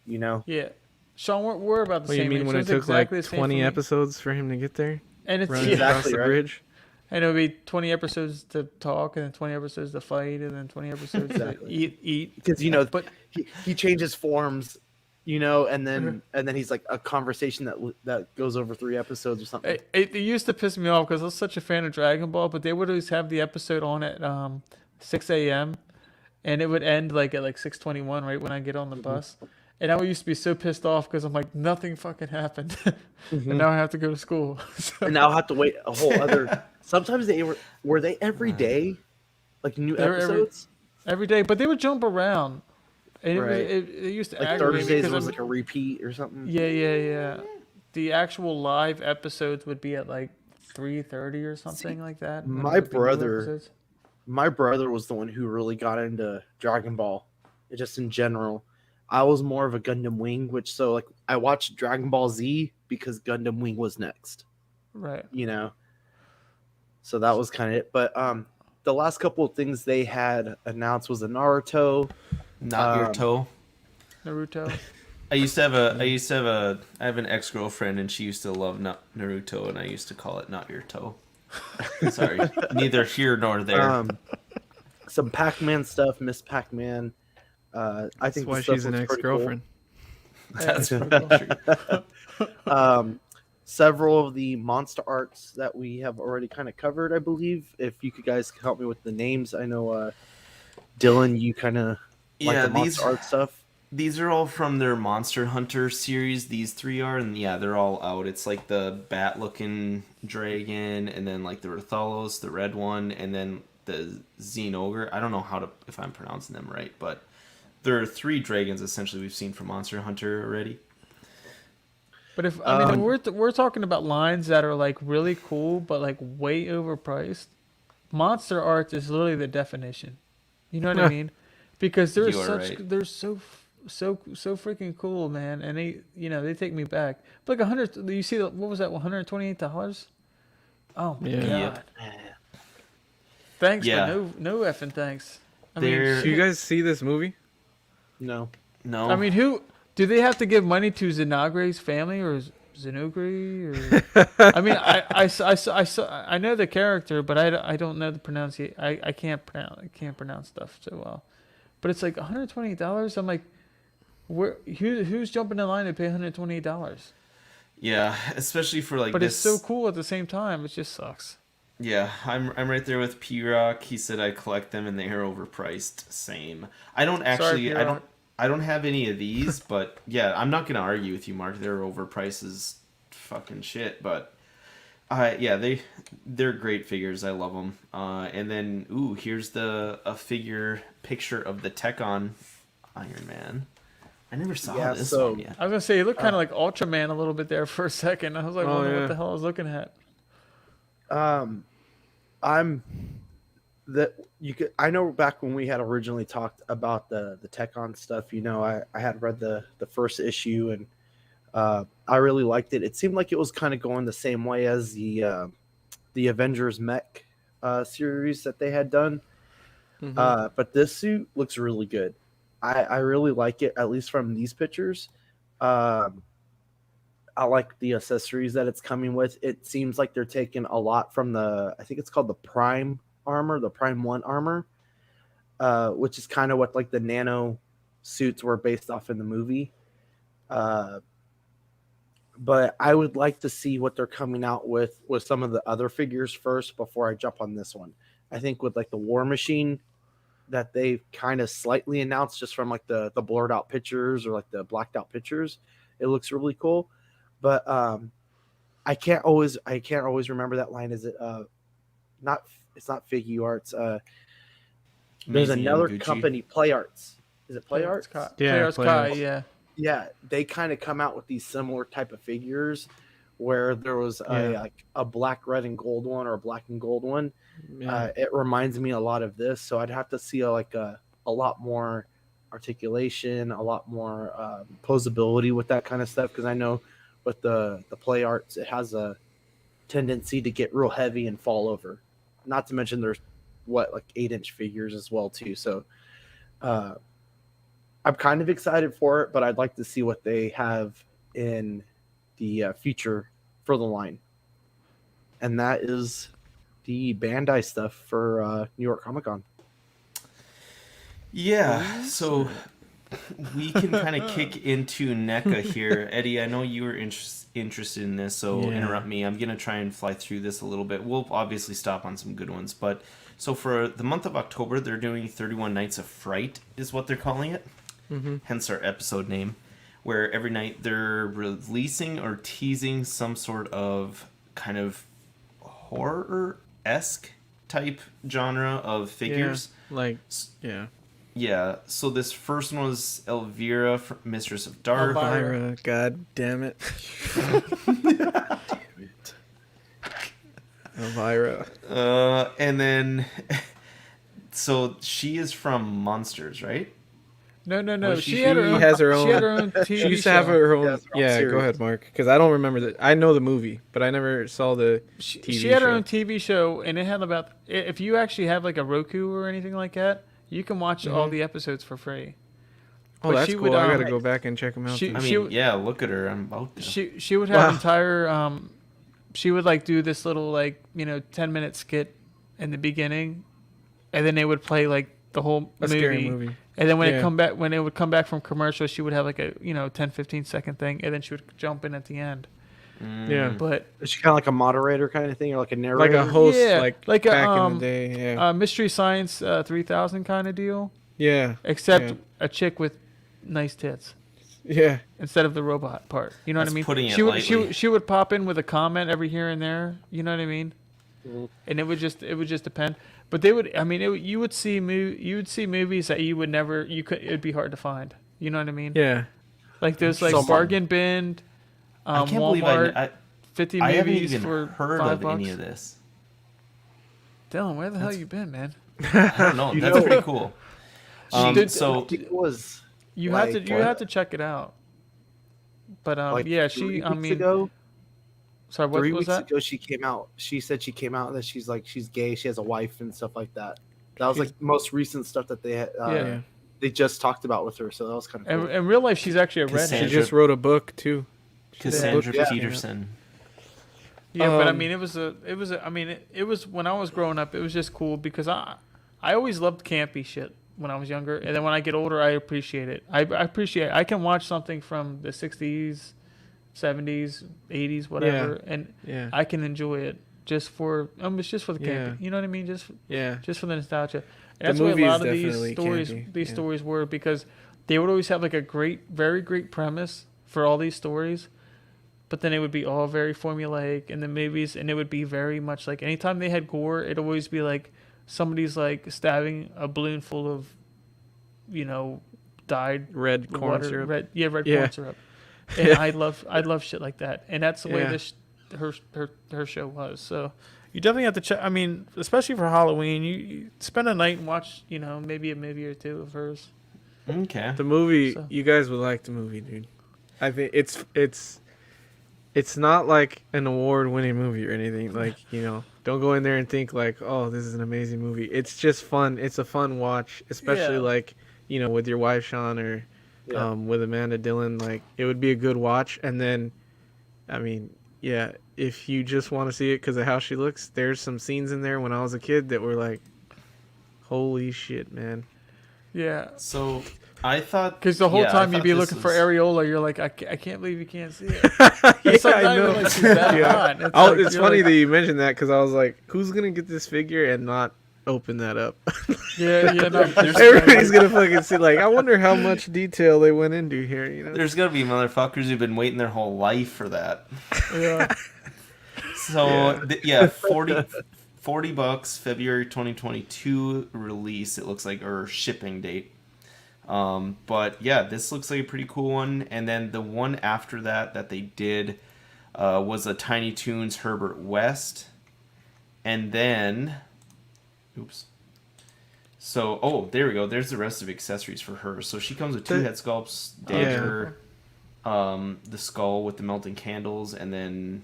You know, Yeah. Sean, we're about the What do same you mean age, when so it it's took exactly like the same 20 for me. episodes for him to get there? And it's Running yeah, across Exactly, the right? bridge? and it'll be 20 episodes to talk, and then 20 episodes to fight, and then 20 episodes Exactly. to eat. because you know But he changes forms. You know, and then he's like a conversation that goes over 3 episodes or something. it used to piss me off because I was such a fan of Dragon Ball, but they would always have the episode on at 6 a.m. and it would end like at like 6:21, right when I get on the bus. And I used to be so pissed off because I'm like, nothing fucking happened, and now I have to go to school. So- And now I have to wait a whole other. Sometimes they were they every day, like new They were every- episodes. every day, but they would jump around, and Right. it used to Like aggravate me Thursdays 'cause was I'm- like a repeat or something. yeah. The actual live episodes would be at like 3:30 or something like that. when my it would be new brother- episodes. My brother was the one who really got into Dragon Ball, just in general. I was more of a Gundam Wing, so like I watched Dragon Ball Z because Gundam Wing was next. Right. You know, so that was kind of it. But the last couple of things they had announced was a Naruto. Not your Um, toe. Naruto. I have an ex-girlfriend and she used to love Naruto and I used to call it not your toe. Sorry, neither here nor there. Some Pac-Man stuff, Miss Pac-Man. I That's think why the stuff she's an looks pretty cool. ex-girlfriend. That's Several of the monster arts that we have already kind of covered, I believe. If you could guys help me with the names, I know Dylan, you kind of like the monster art stuff. These are all from their Monster Hunter series. These 3 are, and yeah, they're all out. It's like the bat-looking dragon, and then like the Rathalos, the red one, and then the Xenogre. I don't know if I'm pronouncing them right, but there are 3 dragons essentially we've seen from Monster Hunter already. But if we're talking about lines that are like really cool but like way overpriced, monster art is literally the definition. You know what I mean? Because they're You are right. they're so freaking cool, man, and they take me back. But like 100, you see what was that? $128. Oh my Yeah. god! Yep. Thanks, Yeah. but no effing thanks. I They're- Do you guys see this movie? No. No, I mean, who do they have to give money to? Xenogre's family or Xenogre? Or I mean, I know the character, but I don't know the pronunciation. I can't pronounce stuff so well. But it's like $128. I'm like, who's jumping in line to pay $128? yeah, especially for like But this. it's so cool at the same time. It just sucks. Yeah, I'm right there with P-Rock. He said I collect them and they are overpriced. Same. I don't actually P-Rock. I don't have any of these, but yeah, I'm not gonna argue with you, Mark. They're overpriced as fucking shit, but yeah, they're great figures. I love them. And then here's a figure picture of the Tech-On Iron Man. I never saw Yeah, this so- one yet. I was gonna say, it looked kind of like Ultraman a little bit there for a second. I was like, Oh, wondering yeah. what the hell I was looking at. I'm that you could. I know back when we had originally talked about the Tech-On stuff. You know, I had read the first issue and I really liked it. It seemed like it was kind of going the same way as the Avengers Mech series that they had done. But this suit looks really good. I really like it, at least from these pictures. I like the accessories that it's coming with. It seems like they're taking a lot from I think it's called the Prime armor, the Prime 1 armor, which is kind of what like the nano suits were based off in the movie. But I would like to see what they're coming out with some of the other figures first before I jump on this one. I think with like the War Machine that they kind of slightly announced just from like the blurred out pictures or like the blacked out pictures, it looks really cool. But I can't always remember that line. Is it not? It's not Figgy Arts. There's Amazing another Gucci. company, Play Arts. Is it Play Arts? Kai. Yeah, Players Play Kai, Arts. yeah. Yeah, they kind of come out with these similar type of figures where there was a black, red, and gold one or a black and gold one. Yeah. It reminds me a lot of this, so I'd have to see a lot more articulation, a lot more posability with that kind of stuff, because I know with the Play Arts, it has a tendency to get real heavy and fall over. Not to mention there's like 8-inch figures as well too. So I'm kind of excited for it, but I'd like to see what they have in the future for the line. And that is the Bandai stuff for New York Comic Con. Yeah, so we can kind of kick into NECA here. Eddie, I know you were interested in this, so interrupt me. I'm going to try and fly through this a little bit. We'll obviously stop on some good ones. But so for the month of October, they're doing 31 Nights of Fright is what they're calling it. Mm-hmm. Hence our episode name, where every night they're releasing or teasing some sort of kind of horror-esque type genre of figures. Yeah, so this first one was Elvira, Mistress of Dark. Elvira, god damn it. Elvira. And then, so she is from Monsters, right? No. Was She had her own. has her own. She had her own TV She used to have show. her own. Yeah, Yeah, series. go ahead, Mark, because I don't remember that. I know the movie, but I never saw the TV She had her show. own TV show, and it had about. If you actually have like a Roku or anything like that, you can watch all the episodes for free. Oh, But that's she cool. would, I gotta go back and check them out. she- too. I She- mean, yeah, look at her. I'm about to. She would have Wow. entire. She would like do this little 10-minute skit in the beginning, and then they would play like the whole A movie. scary movie. And then when Yeah. it would come back from commercial, she would have like a 10-15 second thing, and then she would jump in at the end. Yeah, But Is she kind of like a moderator kind of thing, or like a narrator? like a host, Yeah, like a, back in the day. Yeah, Mystery Science 3000 kind of deal, yeah, except Yeah. a chick with nice tits yeah. instead of the robot part. You know That's what I mean? putting it she would lightly. she would pop in with a comment every here and there. You know what I mean? Mhm. And it would just depend. But they would. I mean, you would see movies that you would never. It'd be hard to find. You know what I mean? Yeah. Like there's like So- bargain bin. I can't Walmart, believe 50 I haven't movies even for heard $5. of any of this. Dylan, where the hell you been, man? I don't know. You That's know- pretty cool. Dude, So It was You like, have to check it out. But like yeah, 3 she. I weeks mean, ago. sorry, what 3 was weeks that? ago, she came out. She said she came out that she's gay. She has a wife and stuff like that. That was like most recent stuff that they had. Yeah. They just talked about with her, so that was kind of cool. And in real life, she's actually a She redhead. Cassandra. just wrote a book too. Cassandra Yeah. Peterson. Yeah, but I Um, mean, it was when I was growing up, it was just cool because I always loved campy shit when I was younger, and then when I get older, I appreciate it. I can watch something from the 60s, 70s, 80s, whatever, and Yeah. I can enjoy it just for it's just for the Yeah. campy. You know what I mean? Just Yeah. for the nostalgia. The And that's why a movie is lot of these definitely stories campy, yeah. stories were because they would always have like a very great premise for all these stories, but then it would be all very formulaic in the movies, and it would be very much like anytime they had gore, it'd always be like somebody's like stabbing a balloon full of, dyed Red corn water, syrup. red Yeah. corn syrup. And I love shit like that, and that's the way Yeah. her show was. So you definitely have to check. I mean, especially for Halloween, you spend a night and watch, maybe a movie or two of hers. Okay. The movie, So- you guys would like the movie, dude. I think it's not like an award-winning movie or anything. Like, don't go in there and think like, oh, this is an amazing movie. It's just fun. It's a fun watch, especially Yeah. like, with your wife, Sean, or Yeah. with Amanda Dillon. Like, it would be a good watch. And then I mean, yeah, if you just want to see it because of how she looks, there's some scenes in there when I was a kid that were like, holy shit, man. Yeah. So I thought, Because the whole yeah, I time you'd thought be this looking for was- areola, you're like, I can't believe you can't see it. Yeah, It's I not even know. like she's that Yeah. hot. It's you're funny like, that you mentioned that because I was like, who's gonna get this figure and not open that up? yeah, no. Everybody's gonna fucking see. Like, I wonder how much detail they went into here. You know? There's gonna be motherfuckers who've been waiting their whole life for that. Yeah. So yeah, 40 bucks, February 2022 release. It looks like, or shipping date. But yeah, this looks like a pretty cool one. And then the one after that they did was a Tiny Toons Herbert West, and then, oops. So, oh, there we go. There's the rest of accessories for her. So she comes with two head sculpts, dagger, the skull with the melting candles, and then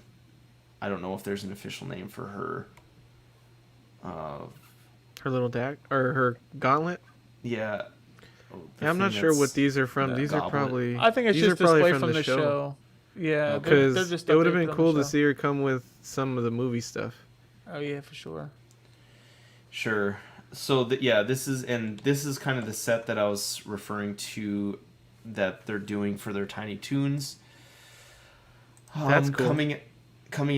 I don't know if there's an official name for her. Her little or her gauntlet. Yeah. Oh, the Yeah, I'm not thing sure that's what these are from. the These are goblet. probably. I think it's these just are probably display from the show. Yeah, Because they're just it would have been updated on cool the to show. see her come with some of the movie stuff. Oh yeah, for sure. Sure. So yeah, this is kind of the set that I was referring to that they're doing for their Tiny Toons. That's cool. Coming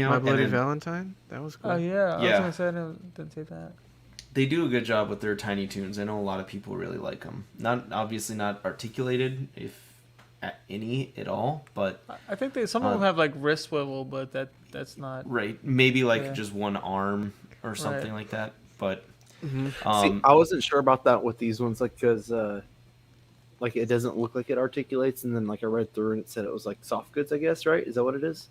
out. My and Bloody then Valentine. That was cool. Oh yeah, Yeah. I was gonna say I didn't say that. they do a good job with their Tiny Toons. I know a lot of people really like them. Not articulated, if any at all, but I think some of them have like wrist swivel, but that's not. right, maybe like Yeah. just one arm or something Right. like that. But See, I wasn't sure about that with these ones, like, because like it doesn't look like it articulates, and then like I read through and it said it was like soft goods, I guess, right? Is that what it is?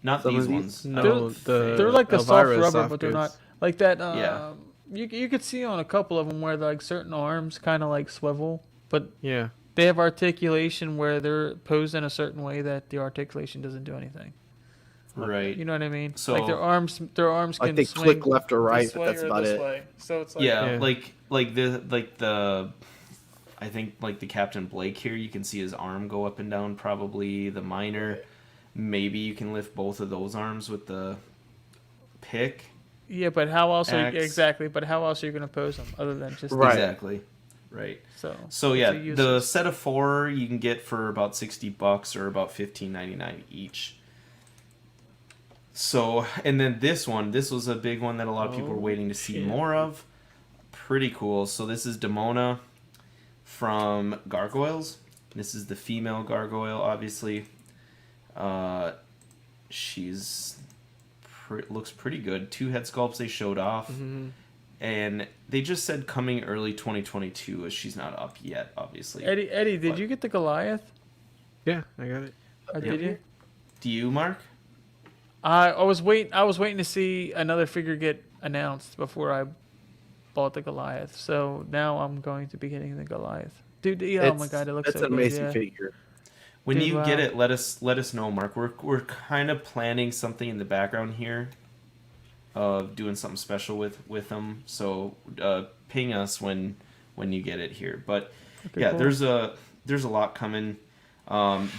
not Some these of these- ones. No, I don't the- think. They're like the Elvira's soft rubber, soft but they're goods. not like that. Yeah. You could see on a couple of them where like certain arms kind of like swivel, but Yeah. they have articulation where they're posed in a certain way that the articulation doesn't do anything. Right. You know what I mean? So- like their arms Like can they swing click left or right, this but way that's or about this it. way. So it's like Yeah, Yeah. like the I think like the Captain Blake here, you can see his arm go up and down. Probably the Miner, maybe you can lift both of those arms with the pick. yeah, but how else Axe. exactly? But how else are you gonna pose them other than just Right. Exactly. Right. So So yeah, it's a the useless- set of 4 you can get for about $60 or about $15.99 each. So, and then this was a big one that a lot of people were waiting to see shit. more of. Pretty cool. So this is Demona from Gargoyles. This is the female gargoyle, obviously. She's looks pretty good. 2 head sculpts they showed off. Mm-hmm. And they just said coming early 2022, as she's not up yet, obviously. Eddie, did What? you get the Goliath? Yeah, I got it. Did you? Do you, Mark? I was waiting to see another figure get announced before I bought the Goliath. So now I'm going to be getting the Goliath. Dude, yeah, oh my god, it looks It's so an good. amazing Yeah. figure. When Dude, you wow. get it, let us know, Mark. We're kind of planning something in the background here, of doing something special with them. So ping us when you get it here. But Okay, yeah, cool. there's a lot coming.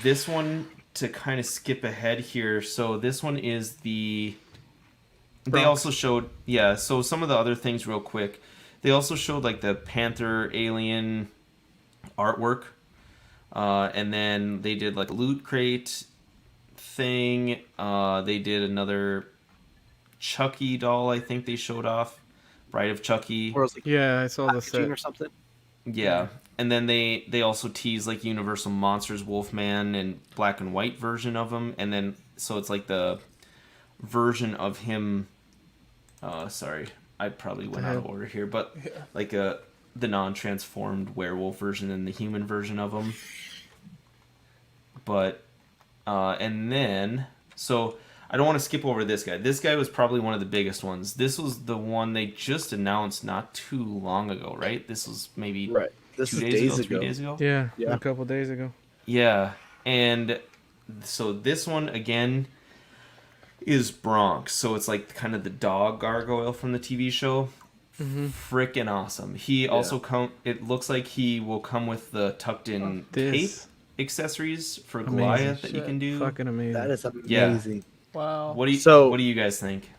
This one, to kind of skip ahead here. So this one is the. They Bronx. also showed, yeah. So some of the other things real quick. They also showed like the Panther alien artwork. And then they did like a loot crate thing. They did another Chucky doll, I think they showed off. Bride of Chucky. Or it was like Yeah, I saw the packaging set. or something. Yeah. And then they also teased like Universal Monsters Wolfman and black and white version of him. And then, so it's like the version of him. Sorry, I probably went out of order here. But like the non-transformed werewolf version and the human version of him. But, and then, so I don't want to skip over this guy. This guy was probably one of the biggest ones. This was the one they just announced not too long ago, right? This was maybe Right. This 2 is days days ago, 3 ago. days ago. Yeah, Yeah. a couple days ago. Yeah, and so this one again is Bronx. So it's like kind of the dog gargoyle from the TV show. Freaking awesome. He also it looks like he will come with the tucked in cape. This accessories for Amazing. Goliath that you Shit. can do. Fucking amazing. That is Yeah. amazing. Wow. What So- do you guys think?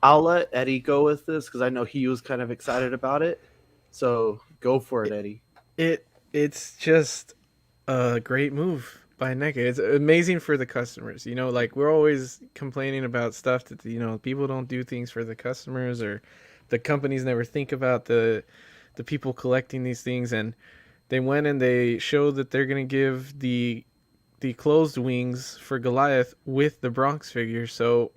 I'll let Eddie go with this because I know he was kind of excited about it. So go for it, Eddie. It's just a great move by NECA. It's amazing for the customers. Like we're always complaining about stuff that people don't do things for the customers, or the companies never think about the people collecting these things. And they went and they showed that they're gonna give the closed wings for Goliath with the Bronx figure, so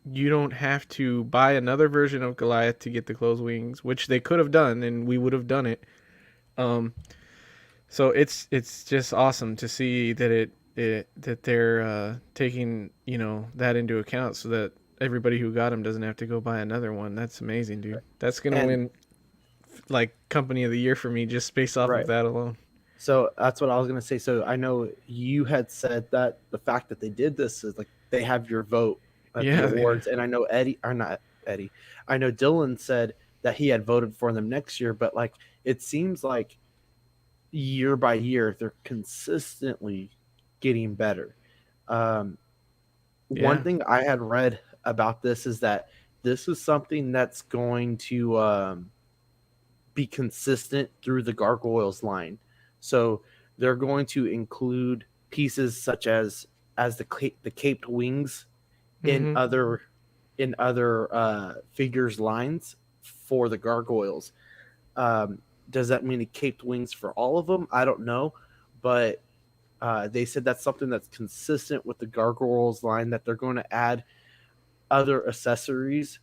you don't have to buy another version of Goliath to get the closed wings, which they could have done, and we would have done it. Um, so it's just awesome to see that that they're taking that into account, so that everybody who got them doesn't have to go buy another one. That's amazing, dude. That's gonna And- win like company of the year for me just based off Right. of that alone. So that's what I was gonna say. So I know you had said that the fact that they did this is like they have your vote at Yeah, the they awards, and I know Eddie. I know Dylan said that he had voted for them next year, but like it seems like year by year they're consistently getting better. Um, One Yeah. thing I had read about this is that this is something that's going to be consistent through the Gargoyles line. So they're going to include pieces such as the caped wings in Mhm. other figures lines for the Gargoyles. Does that mean a caped wings for all of them? I don't know, but they said that's something that's consistent with the Gargoyles line, that they're going to add other accessories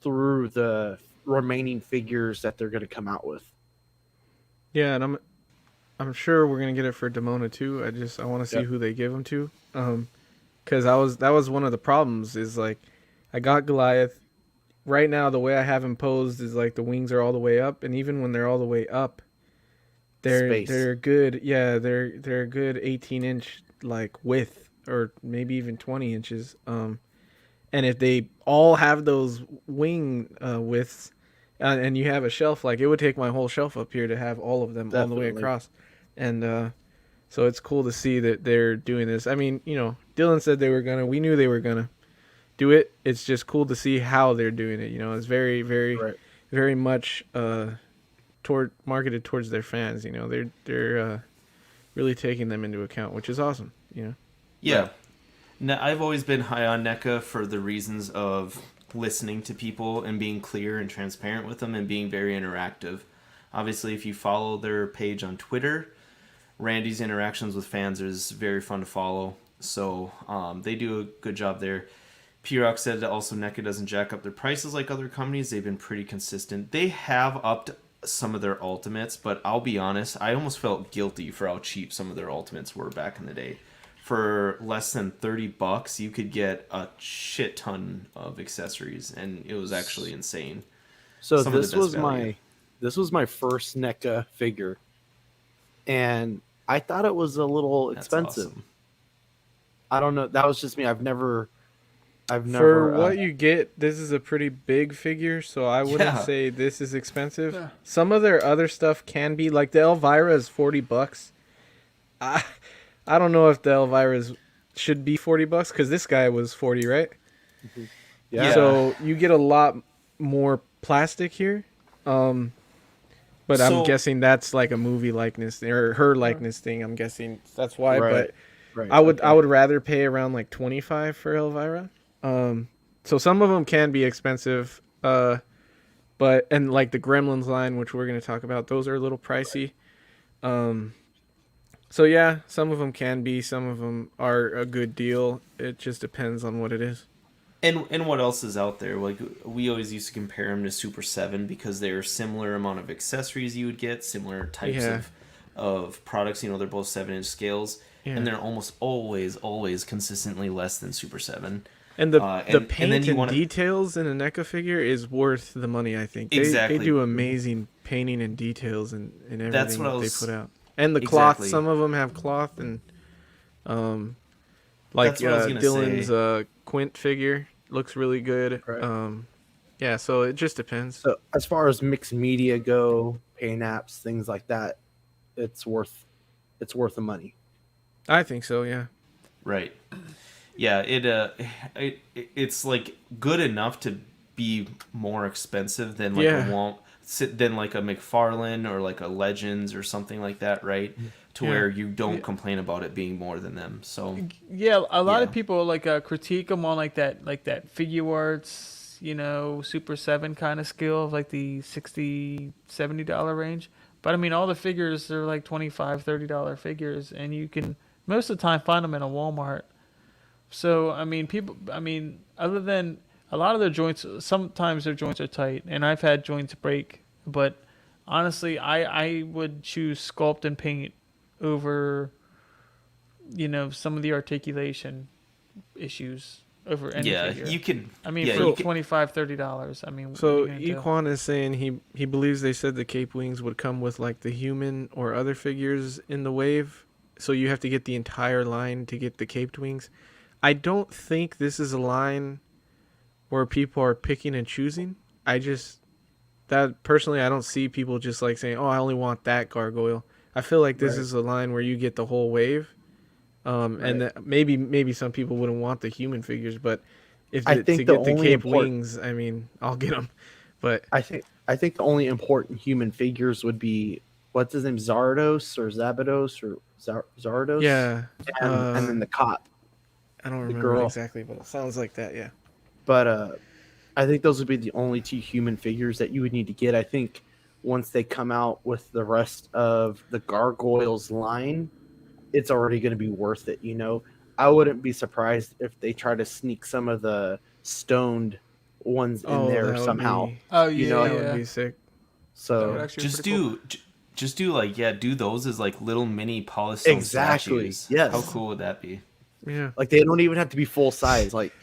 through the remaining figures that they're going to come out with. Yeah, and I'm sure we're gonna get it for Demona too. I want to see Yep. who they give them to. Because that was one of the problems, is like I got Goliath. Right now, the way I have him posed is like the wings are all the way up, and even when they're all the way up, Space. they're good. Yeah, they're a good 18-inch like width, or maybe even 20 inches. And if they all have those wing widths, and you have a shelf, like it would take my whole shelf up here to have all of them all the way Definitely. across. And so it's cool to see that they're doing this. I mean, Dylan said we knew they were gonna do it. It's just cool to see how they're doing it. It's very, very, Right. very much marketed towards their fans. They're really taking them into account, which is awesome. Yeah. Right. Now, I've always been high on NECA for the reasons of listening to people and being clear and transparent with them and being very interactive. Obviously, if you follow their page on Twitter, Randy's interactions with fans is very fun to follow. So they do a good job there. P-Rock said that also NECA doesn't jack up their prices like other companies. They've been pretty consistent. They have upped some of their ultimates, but I'll be honest, I almost felt guilty for how cheap some of their ultimates were back in the day. For less than $30, you could get a shit ton of accessories, and it was actually insane. So Some of the this best was value. my first NECA figure, and I thought it was a little That's expensive. awesome. I don't know. That was just me. I've never. For what you get, this is a pretty big figure, so I wouldn't Yeah. say this is expensive. Yeah. Some of their other stuff can be, like the Elvira is $40. I don't know if the Elvira's should be $40 because this guy was 40, right? Yeah. So you get a lot more plastic here. But So- I'm guessing that's like a movie likeness or her likeness thing. I'm guessing that's why. Right. But Right. I would okay. I would rather pay around like 25 for Elvira. So some of them can be expensive. But and like the Gremlins line, which we're gonna talk about, those are a little pricey. So yeah, some of them can be, some of them are a good deal. It just depends on what it is. And what else is out there? Like, we always used to compare them to Super7 because they're similar amount of accessories you would get, similar types Yeah. of products. They're both 7-inch scales, Yeah. and they're almost always consistently less than Super7. And the and paint then you and wanna- details in a NECA figure is worth the money, I think. Exactly. They do amazing painting and details and everything That's what I that was- they put out. And the cloth, Exactly. some of them have cloth, and like That's what I was gonna Dylan's say. Quint figure looks really good. Right. Yeah, so it just depends. So as far as mixed media go, paint apps, things like that, it's worth it's worth the money. I think so. Yeah. Right. Yeah, it's like good enough to be more expensive than like Yeah. than like a McFarlane or like a Legends or something like that, right? To Yeah. where you don't Yeah. complain about it being more than them. So Yeah, a lot of Yeah. people like critique them on like that figure arts, Super 7 kind of skill, like the $60-$70 range. But I mean, all the figures are like $25-$30 figures, and you can most of the time find them in a Walmart. So I mean, other than a lot of their joints, sometimes their joints are tight, and I've had joints break. But honestly, I would choose sculpt and paint over some of the articulation issues over any yeah, figure. you can. I mean, Yeah, for you can. $25-$30. I mean, what are So you gonna do? Equan is saying he believes they said the Cape Wings would come with like the human or other figures in the wave. So you have to get the entire line to get the Caped Wings. I don't think this is a line where people are picking and choosing. That personally, I don't see people just like saying, "Oh, I only want that gargoyle." I feel like this Right. is a line where you get the whole wave. And Right. that maybe some people wouldn't want the human figures, but I to think the get the only Cape important Wings, I mean, I'll get them. But I think the only important human figures would be what's his name, Zardos or Zabados or Zardos, yeah, and then the cop, I don't the remember girl. exactly, but it sounds like that. Yeah. But I think those would be the only two human figures that you would need to get. I think once they come out with the rest of the gargoyles line, it's already going to be worth it. I wouldn't be surprised if they try to sneak some of the stoned ones in Oh, there somehow. Oh You yeah, know, that would yeah. be sick. That would so actually be Just pretty cool. just do like do those as like little mini polystone Exactly, statues. yes. How cool would that be? Yeah, like they don't even have to be full size. Like,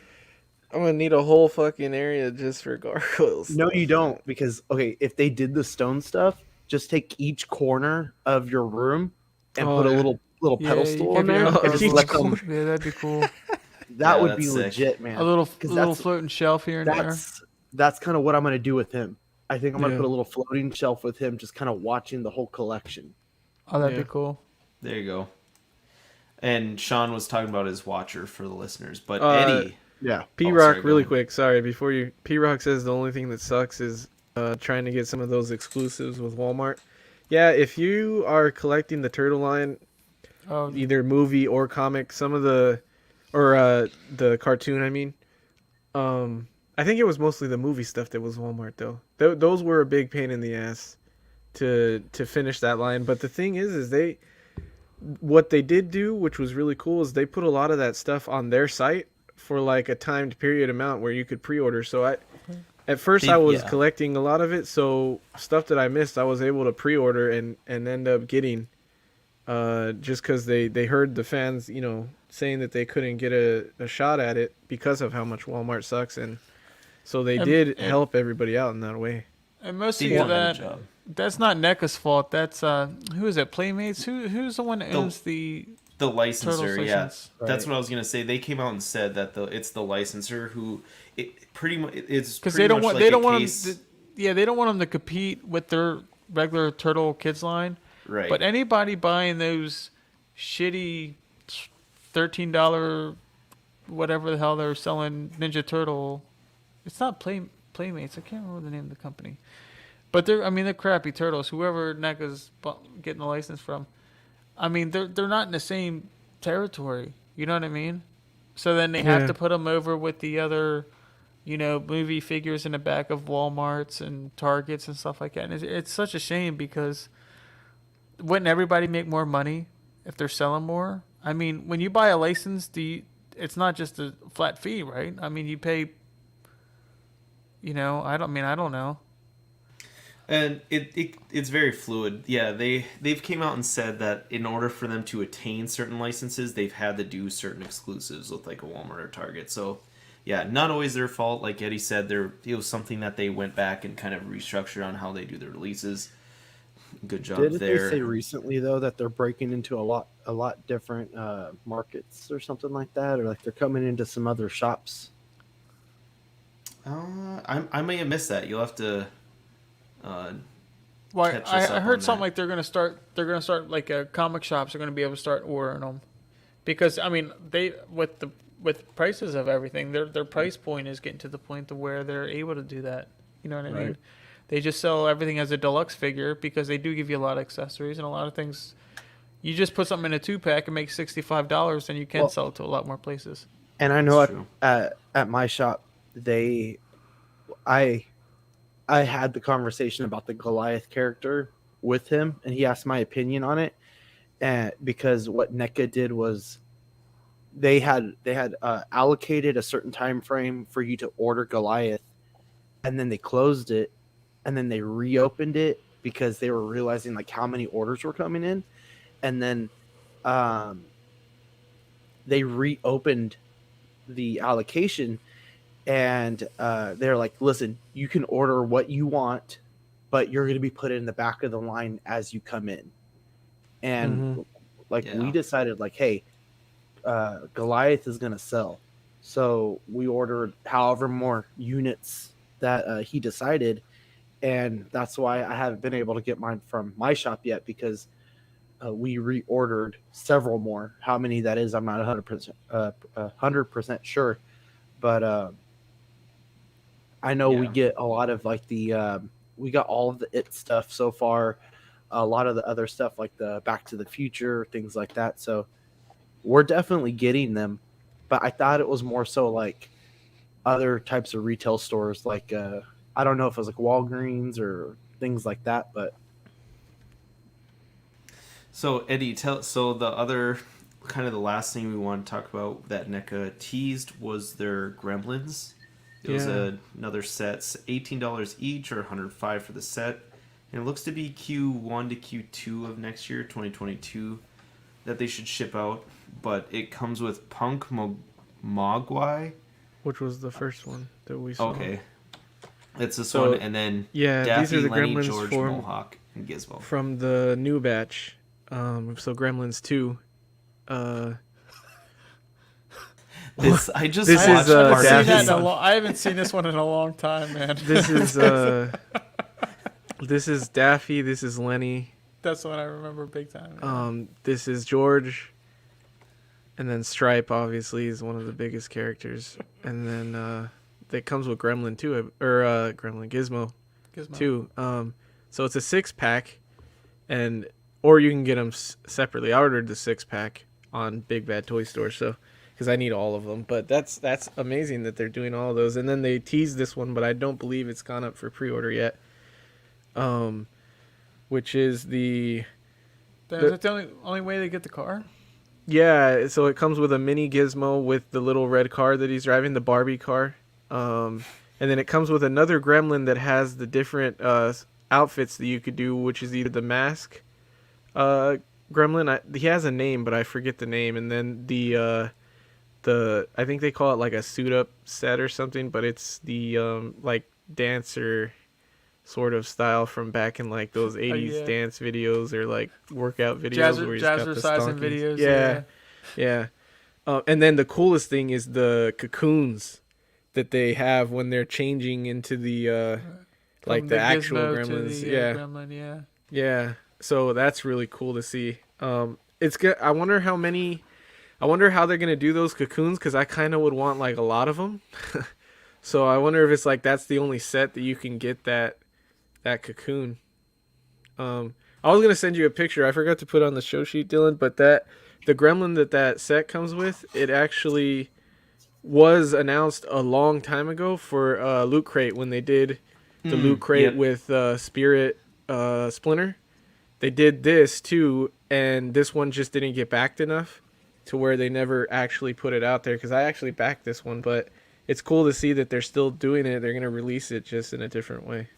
I'm gonna need a whole fucking area just for gargoyles. no, you don't, because okay, if they did the stone stuff, just take each corner of your room and Oh put a yeah. little Yeah, you pedestal have in your there own and just each let gargoyle. them. Yeah, that'd be cool. That Yeah, would that's be sick. legit, man. A little Because little floating shelf here and there. that's kind of what I'm gonna do with him. I think I'm gonna Yeah. put a little floating shelf with him, just kind of watching the whole collection. Oh, that'd Yeah. be cool. There you go. And Sean was talking about his watcher for the listeners, but Uh, Eddie. Yeah. P Oh, Rock, sorry, go really ahead. quick. Sorry, before you. P Rock says the only thing that sucks is trying to get some of those exclusives with Walmart. Yeah, if you are collecting the Turtle line, Oh, either movie or comic, some of the the cartoon, I mean, I think it was mostly the movie stuff that was Walmart though. Those were a big pain in the ass to finish that line. But the thing is what they did do, which was really cool, is they put a lot of that stuff on their site for like a timed period amount where you could pre-order. So at first I was Yeah. collecting a lot of it, so stuff that I missed I was able to pre-order and end up getting, just because they heard the fans saying that they couldn't get a shot at it because of how much Walmart sucks, and so they did help everybody out in that way. and They mostly did a good that. job. That's not NECA's fault. That's who is it? Playmates. Who's the one that owns the The Turtles licensor, yeah, license? that's Right. what I was gonna say. They came out and said that it's the licensor who it pretty much it's Because pretty they don't much want like they a don't want case, them. Yeah, they don't want them to compete with their regular Turtle Kids line. right? But anybody buying those shitty $13 whatever the hell they're selling Ninja Turtle, it's not Playmates. I can't remember the name of the company. But they're crappy turtles. Whoever NECA's getting the license from, I mean they're not in the same territory. You know what I mean? So then they have Yeah. to put them over with the other, movie figures in the back of WalMarts and Targets and stuff like that. And it's such a shame because wouldn't everybody make more money if they're selling more? I mean, when you buy a license, it's not just a flat fee, right? I mean, you pay. I don't know. And it's very fluid. Yeah, they've came out and said that in order for them to attain certain licenses, they've had to do certain exclusives with like a Walmart or Target. So, yeah, not always their fault. Like Eddie said, it was something that they went back and kind of restructured on how they do their releases. Good job Didn't there. they say recently though that they're breaking into a lot different markets or something like that, or like they're coming into some other shops? I may have missed that. You'll have to Well, catch I us up heard on something that. like they're gonna start like comic shops are gonna be able to start ordering them, because I mean they with prices of everything, their price point is getting to the point to where they're able to do that. You know what I mean? Right. They just sell everything as a deluxe figure because they do give you a lot of accessories and a lot of things. You just put something in a 2-pack and make $65, and you can Well, sell it to a lot more places. and I That's know true. at my shop, I I had the conversation about the Goliath character with him, and he asked my opinion on it. And because what NECA did was they had allocated a certain time frame for you to order Goliath, and then they closed it, and then they reopened it because they were realizing like how many orders were coming in, and then um, they reopened the allocation, and they're like, listen, you can order what you want, but you're going to be put in the back of the line as you come in. And Mm-hmm. like we Yeah. decided like, hey, Goliath is going to sell, so we ordered however more units that he decided, and that's why I haven't been able to get mine from my shop yet, because we reordered several more. How many that is, I'm not 100% sure, but I know we Yeah. get a lot of like we got all of the it stuff so far, a lot of the other stuff like the Back to the Future, things like that. So we're definitely getting them, but I thought it was more so like other types of retail stores, like I don't know if it was like Walgreens or things like that, but So Eddie, tell so the other kind of the last thing we want to talk about that NECA teased was their Gremlins. It was Yeah. another set, $18 each or 105 for the set, and it looks to be Q1 to Q2 of next year, 2022, that they should ship out. But it comes with Mogwai. Which was the first one that we saw. Okay, it's this So one, and then yeah, these are Daffy, the Lenny, Gremlins George, Mohawk, and Gizmo. from the new batch. So Gremlins 2. This I just This watched is, I haven't part seen of Daffy. that this in a on- I haven't seen this one in a long time, man. This is this is Daffy. This is Lenny. That's the one I remember big time. Yeah. This is George. And then Stripe obviously is one of the biggest characters. And then that comes with Gremlin too, or Gremlin Gizmo Gizmo. too. So it's a 6-pack, and or you can get them separately. I ordered the 6-pack on Big Bad Toy Store, so because I need all of them. But that's amazing that they're doing all of those. And then they teased this one, but I don't believe it's gone up for pre-order yet. Which is Is that the only way they get the car? yeah. So it comes with a mini Gizmo with the little red car that he's driving, the Barbie car. And then it comes with another Gremlin that has the different outfits that you could do, which is either the mask Gremlin. He has a name, but I forget the name. And then the I think they call it like a suit up set or something, but it's the like dancer sort of style from back in like those 80s yeah. dance videos or like workout videos where he's got the jazzercising stockings. videos. Yeah. And then the coolest thing is the cocoons that they have when they're changing into the like From the actual Gizmo to Gremlins. the, Yeah. Gremlin, yeah. Yeah. So that's really cool to see. It's good. I wonder how they're going to do those cocoons, cuz I kind of would want like a lot of them. So I wonder if it's like that's the only set that you can get that cocoon. I was going to send you a picture. I forgot to put on the show sheet, Dylan, but the Gremlin that set comes with, it actually was announced a long time ago for Loot Crate when they did the Loot Crate yep. with Spirit Splinter. They did this too, and this one just didn't get backed enough to where they never actually put it out there, because I actually backed this one, but it's cool to see that they're still doing it. They're going to release it just in a different way.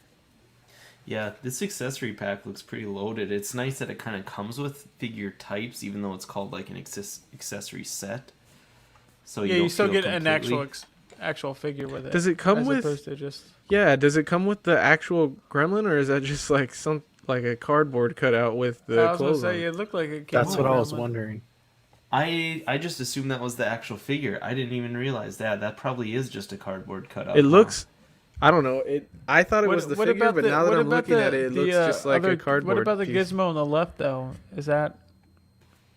Yeah, this accessory pack looks pretty loaded. It's nice that it kind of comes with figure types, even though it's called like an accessory set. So Yeah, you you still feel get an completely- actual figure with it. Does it come as with? opposed to just Yeah, does it come with the actual Gremlin, or is that just like like a cardboard cutout with the I was gonna clothes say on? it looked like it came that's with what a I was Gremlin. wondering. I just assumed that was the actual figure. I didn't even realize that. That probably is just a cardboard cutout. It looks. I don't know. I thought it was the figure, about but the, now that what I'm about looking the, at it, it the looks just like other, a cardboard What about the piece. gizmo on the left though? Is that?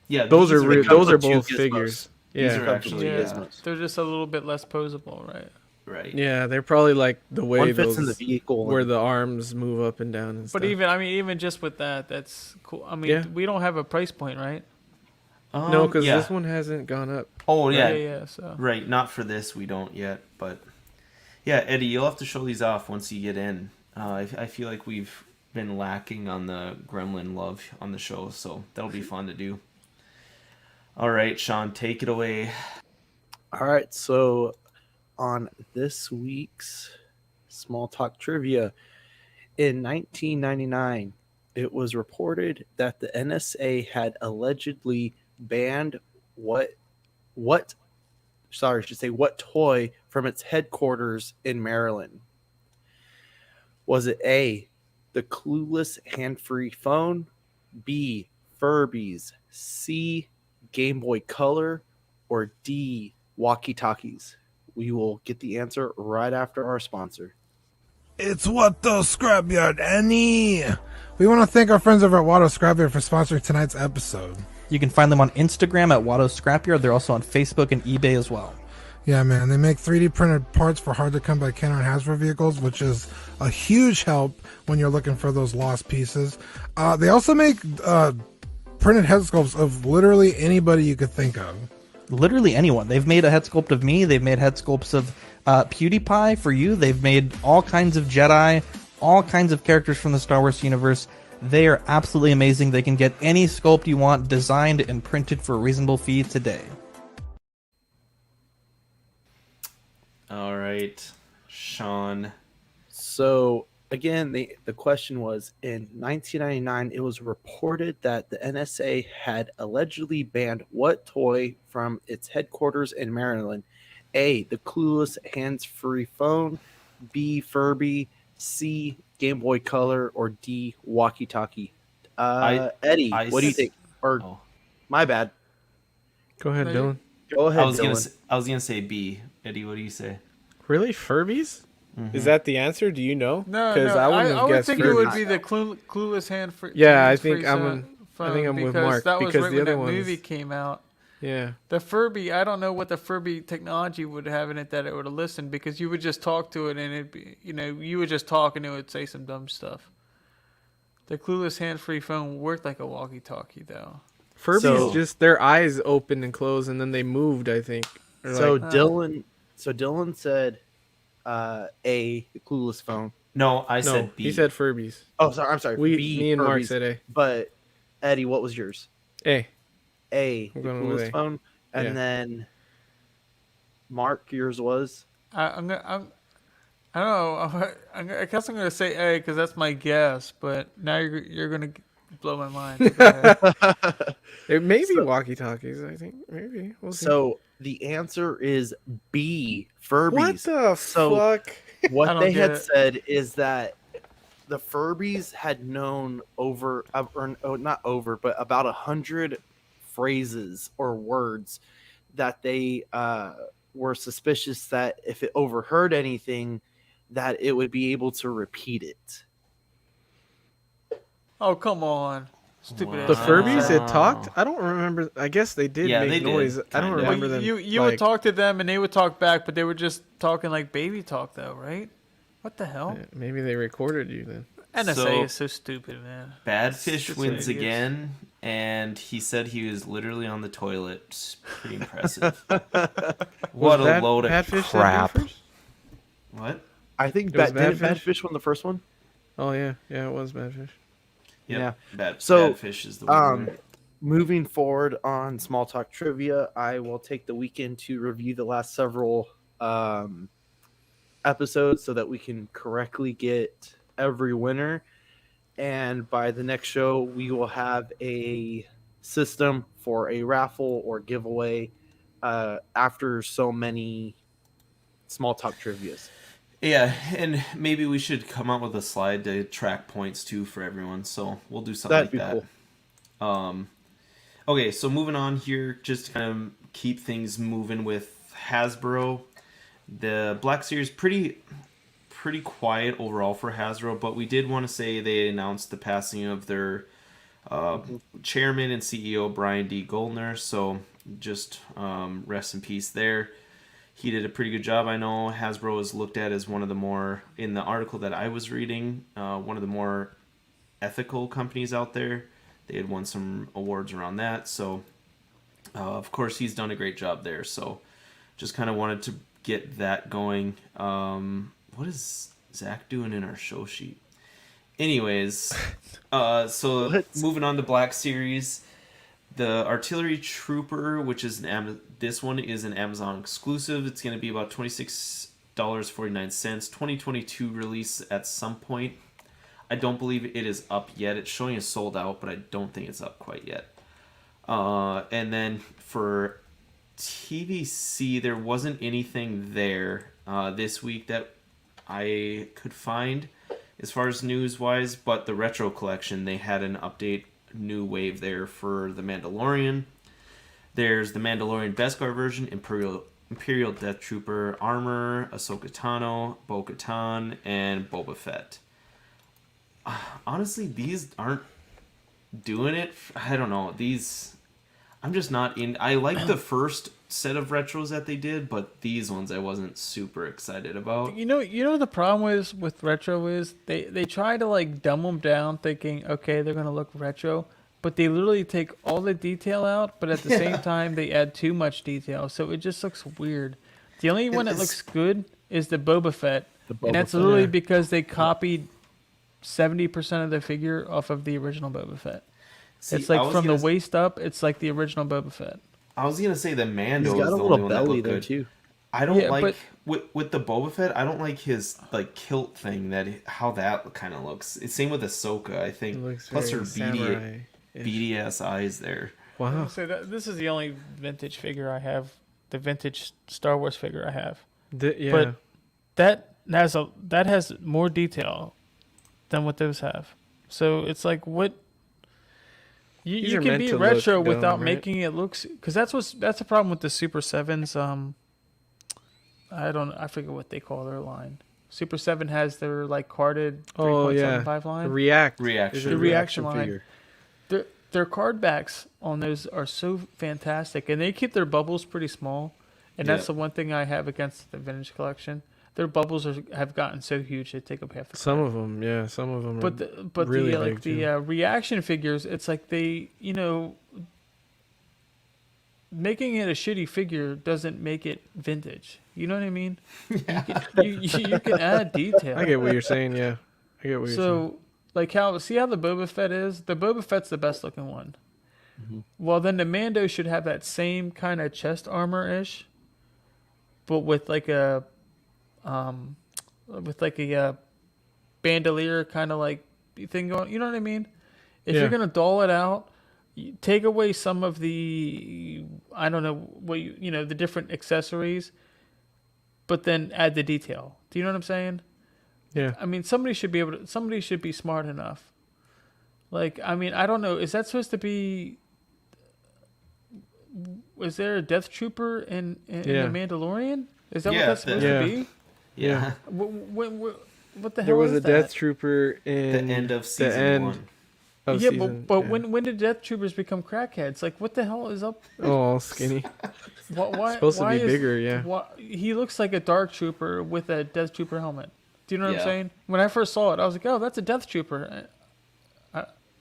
Yeah, Those are these real. comes Those are with two both gizmos. figures. These Yeah. are actually gizmos. They're just a little bit less posable, right? right. Yeah, they're probably like the way One fits in the those vehicle. where and- the arms move up and down and But stuff. even just with that, that's cool. I mean, Yeah. we don't have a price point, right? No, because yeah. this one hasn't gone up. Oh yeah, Yeah. So right. Not for this, we don't yet. But yeah, Eddie, you'll have to show these off once you get in. I feel like we've been lacking on the Gremlin love on the show, so that'll be fun to do. All right, Sean, take it away. All right, so on this week's Small Talk Trivia, in 1999, it was reported that the NSA had allegedly banned what toy from its headquarters in Maryland. Was it A, the clueless hand-free phone, B, Furbies, C, Game Boy Color, or D, walkie-talkies? We will get the answer right after our sponsor. It's What the Scrapyard, Annie. We want to thank our friends over at Watto Scrapyard for sponsoring tonight's episode. You can find them on Instagram at Watto Scrapyard. They're also on Facebook and eBay as well. Yeah, man, they make 3D printed parts for hard-to-come-by Kenner and Hasbro vehicles, which is a huge help when you're looking for those lost pieces. They also make printed head sculpts of literally anybody you could think of. Literally anyone. They've made a head sculpt of me. They've made head sculpts of PewDiePie for you. They've made all kinds of Jedi, all kinds of characters from the Star Wars universe. They are absolutely amazing. They can get any sculpt you want designed and printed for a reasonable fee today. All right, Sean. So again, the question was, in 1999, it was reported that the NSA had allegedly banned what toy from its headquarters in Maryland? A, the clueless hands-free phone, B, Furby, C, Game Boy Color, or D, walkie-talkie? Eddie, what do you think? Or my bad. Go ahead, No, Dylan. Go ahead, I was Dylan. gonna say B. Eddie, what do you say? Really, Furbies? Is that the answer? Do you know? no, I wouldn't have I would guessed think Furbies. it would be the clueless hand free. Yeah, I hands-free think I'm with because Mark, that was because right the when other that ones- movie came out. Yeah. The Furby, I don't know what the Furby technology would have in it that it would have listened, because you would just talk to it and it'd be, you would just talk and it would say some dumb stuff. The clueless hand-free phone worked like a walkie-talkie, though. Furbies So- just their eyes opened and closed, and then they moved. I think. Or So like- Dylan said A, the clueless phone. No, I no, said B. he said Furbies. Oh, sorry, I'm sorry. B, Me and Mark Furbies. said A. But Eddie, what was yours? A. A, the I'm going with coolest A. phone, and Yeah. then Mark, yours was. I don't know. I guess I'm gonna say A because that's my guess. But now you're gonna blow my mind. So go ahead. It may be So- walkie-talkies. I think maybe. We'll see. So the answer is B, Furbies. what the So- fuck? I What don't they get had it. said is that the Furbies had known but about 100 phrases or words that they were suspicious that if it overheard anything, that it would be able to repeat it. Oh, come on, stupid. Wow. The ass. Furbies Wow. it talked. I don't remember. I guess they did Yeah, make they did, noise. I don't kinda. remember Well, them. you like, would talk to them and they would talk back, but they were just talking like baby talk, though, right? What the hell? Maybe they recorded you then. NSA So- is so stupid, man. Badfish Stupid wins idiots. again, and he said he was literally on the toilet. It's pretty impressive. What Was a load of Badfish that crap. go first? What? I think It was didn't Badfish? Badfish win the first one? Oh yeah, it was Badfish. Yep. Yeah. So, So, Badfish is the winner. Moving forward on Small Talk Trivia, I will take the weekend to review the last several episodes so that we can correctly get every winner. And by the next show, we will have a system for a raffle or giveaway after so many Small Talk Trivias. Yeah, and maybe we should come up with a slide to track points too for everyone. So we'll do something That'd be like that. cool. Okay, so moving on here, just to kind of keep things moving with Hasbro. The Black Series pretty pretty quiet overall for Hasbro, but we did want to say they announced the passing of their chairman and CEO Brian D. Goldner. So just rest in peace there. He did a pretty good job. I know Hasbro is looked at as one of the more, in the article that I was reading, one of the more ethical companies out there. They had won some awards around that. So, of course, he's done a great job there. So, just kind of wanted to get that going. What is Zach doing in our show sheet? Anyways, so moving on to Black Series. The Artillery Trooper, which is this one is an Amazon exclusive. It's going to be about $26.49. 2022 release at some point. I don't believe it is up yet. It's showing as sold out, but I don't think it's up quite yet. And then for TVC, there wasn't anything there this week that I could find as far as news-wise, but the Retro Collection, they had an update, new wave there for The Mandalorian. There's the Mandalorian Beskar version, Imperial Death Trooper armor, Ahsoka Tano, Bo-Katan, and Boba Fett. Honestly, these aren't doing it. I don't know. These, I'm just not in. I like the first set of retros that they did, but these ones I wasn't super excited about. You know the problem is with retro is they try to like dumb them down, thinking okay they're gonna look retro, but they literally take all the detail out, but at the same time they add too much detail, so it just looks weird. The only one that looks good is the Boba Fett, and that's literally because they copied 70% of the figure off of the original Boba Fett. See, it's like from the waist up, it's like the original Boba Fett. I was gonna say the Mando He's got is a the little only one that belly looked there good. too. I don't like but with the Boba Fett. I don't like his like kilt thing how that kind of looks. It's same with Ahsoka. I think plus her beady ass eyes there. Wow. So this is the only vintage figure I have, the vintage Star Wars figure I have. Yeah. But that has more detail than what those have. So it's like what. These You are can meant be to retro look without dumb, right? making it look, because that's the problem with the Super 7s. I forget what they call their line. Super 7 has their like carded 3.75 line. Reaction. The reaction line. Their card backs on those are so fantastic, and they keep their bubbles pretty small. And that's the one thing I have against the vintage collection. Their bubbles have gotten so huge they take up half the. Some of them, yeah, some of them. But really the big too. reaction figures, it's like they, making it a shitty figure doesn't make it vintage. You know what I mean? Yeah. You can add detail. I get what you're saying. Yeah, I get what you're saying. So, like how the Boba Fett is? The Boba Fett's the best looking one. Mm-hmm. Well, then the Mando should have that same kind of chest armor ish, but with like a bandolier kind of like thing going. You know what I mean? If you're gonna doll it out, you take away some of the, I don't know what the different accessories, but then add the detail. Do you know what I'm saying? Yeah. I mean, somebody should be smart enough. Like, I mean, I don't know. Is that supposed to be? Is there a Death Trooper in the Mandalorian? Is that what that's supposed to be? Yeah. What the hell There was is a that? Death Trooper in The end of season 1. Of yeah, season, but when did Death Troopers become crackheads? Like, what the hell is up? Oh, all skinny. Why, Supposed to why be is- bigger, yeah. He looks like a Dark Trooper with a Death Trooper helmet. Do you know what Yeah. I'm saying? When I first saw it, I was like, oh, that's a Death Trooper.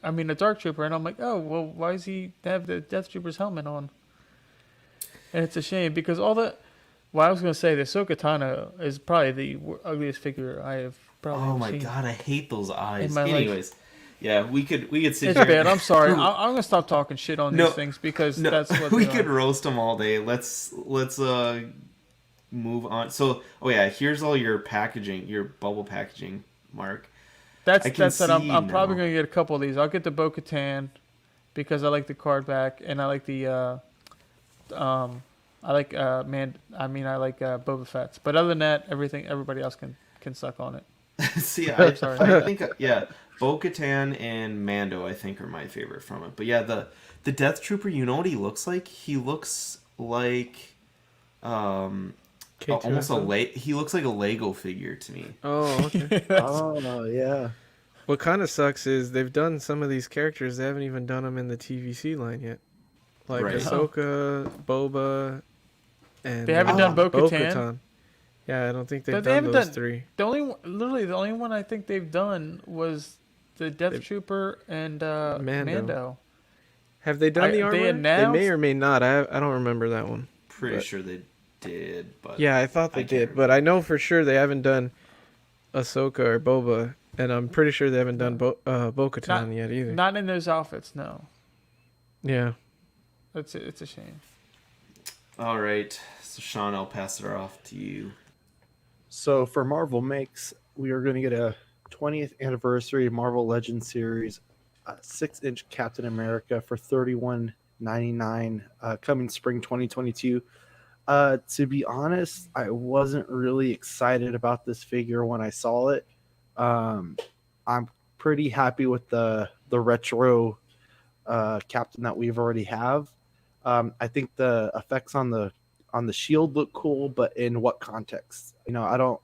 I mean, a Dark Trooper. And I'm like, oh, well, why does he have the Death Trooper's helmet on? And it's a shame because all the... Well, I was going to say the Ahsoka Tano is probably the ugliest figure I have probably Oh my seen. god, I hate those eyes. In my life. Anyways, yeah, we could sit It's here. bad. I'm sorry. I'm going to stop talking shit on No, these things because No, that's what we they could are. roast them all day. Let's move on. So, here's all your packaging, your bubble packaging, Mark. That's I can it. I'm see probably now. going to get a couple of these. I'll get the Bo-Katan because I like the card back and I like the I like Boba Fett's. But other than that, everybody else can suck on it. See, Sorry. I think Bo-Katan and Mando I think are my favorite from it. But yeah, the Death Trooper, you know what he looks like? He looks like almost a K2SO? he looks like a Lego figure to me. Oh, okay. Oh yeah. What kind of sucks is they've done some of these characters. They haven't even done them in the TVC line yet. Like Right. Ahsoka, Boba, and They haven't done Bo-Katan. Bo-Katan. Yeah, I don't think they've But they done haven't those done- three. Literally the only one I think they've done was the Death They've- Trooper and Mando. Mando. Have they done the armor? They may announced- or may not. I don't remember that one. Pretty But- sure they did, but Yeah, I thought they can't did, but I know for sure they haven't done Ahsoka or Boba, and I'm pretty sure they haven't done Bo-Katan yet either. Not in those outfits, no. Yeah. It's a shame. All right. So Sean, I'll pass it off to you. So for Marvel Makes, we are going to get a 20th anniversary Marvel Legends series, 6-inch Captain America for $31.99, coming spring 2022. To be honest, I wasn't really excited about this figure when I saw it. I'm pretty happy with the retro Captain that we've already have. I think the effects on the shield look cool, but in what context? I don't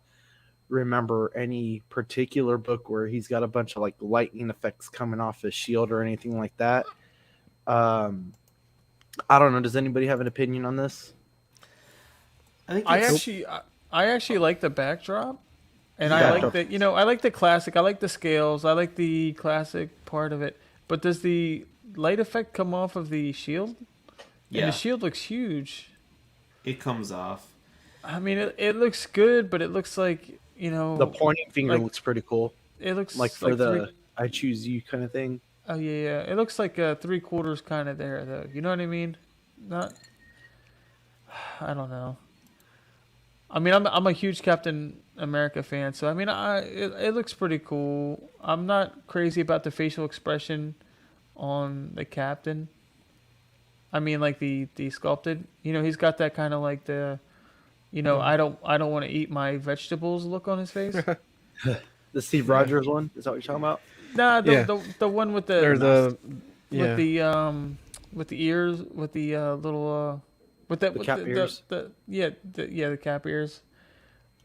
remember any particular book where he's got a bunch of like lightning effects coming off his shield or anything like that. I don't know. Does anybody have an opinion on this? I actually like the backdrop, and I Yeah. like I like the classic. I like the scales. I like the classic part of it. But does the light effect come off of the shield? Yeah, And the shield looks huge. it comes off. I mean, it looks good, but it looks like The pointing finger like- looks pretty cool, it looks like for the three, "I choose you" kind of thing. oh yeah, it looks like 3/4 kind of there though. You know what I mean? Not. I don't know. I mean, I'm a huge Captain America fan, so I mean, it looks pretty cool. I'm not crazy about the facial expression on the Captain. I mean, like the sculpted. He's got that kind of like the, I don't want to eat my vegetables look on his face. The Steve Rogers one, is that what you're talking about? Nah, Yeah. the one with the Or the with the ears, with the little with that The with cap ears? the cap ears.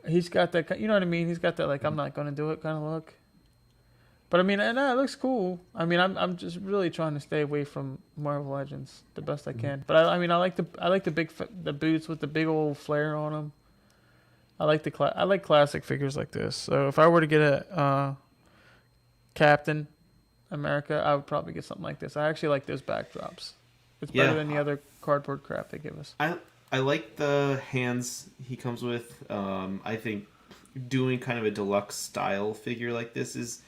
He's got that, you know what I mean? He's got that like I'm not gonna do it kind of look. But I mean, it looks cool. I mean, I'm just really trying to stay away from Marvel Legends the best I can. But I mean, I like the boots with the big old flare on them. I like classic figures like this. So if I were to get a Captain America, I would probably get something like this. I actually like those backdrops. It's Yeah. better than the other cardboard crap they give us. I like the hands he comes with. I think doing kind of a deluxe style figure like this is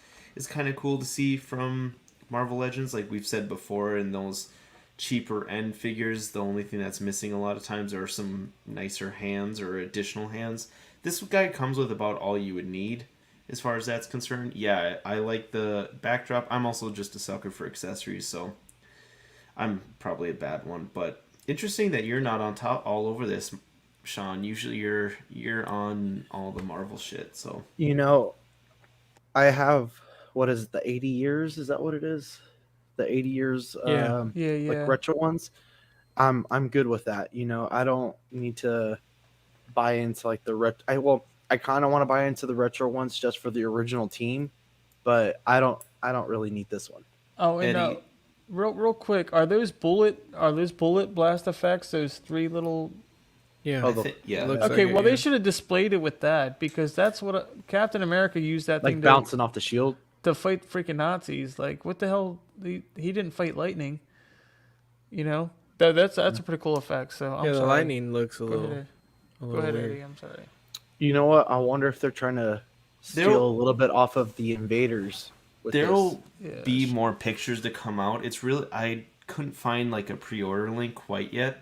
kind of cool to see from Marvel Legends. Like we've said before, in those cheaper end figures, the only thing that's missing a lot of times are some nicer hands or additional hands. This guy comes with about all you would need as far as that's concerned. Yeah, I like the backdrop. I'm also just a sucker for accessories, so I'm probably a bad one. But interesting that you're not on top all over this, Sean. Usually you're on all the Marvel shit. So I have, what is it, the 80 years? Is that what it is? The 80 years, Yeah. Yeah. like retro ones. I'm good with that. I don't need to buy into like the I kind of want to buy into the retro ones just for the original team, but I don't really need this one. Oh, and Eddie. real quick, are those bullet blast effects? Those three little. yeah. Oh, yeah, Looks Okay, like it, well they yeah. should have displayed it with that, because that's what Captain America used that Like thing bouncing off the shield. to fight freaking Nazis. Like, what the hell? He didn't fight lightning. That's a pretty cool effect. So I'm Yeah, the sorry. lightning looks a Go little, ahead, a go little ahead, weird. Eddie. I'm sorry. You know what? I wonder if they're trying to steal They'll- a little bit off of the Invaders. With There'll Yeah, be more pictures to come out. It's really, I couldn't find like a pre-order link quite yet.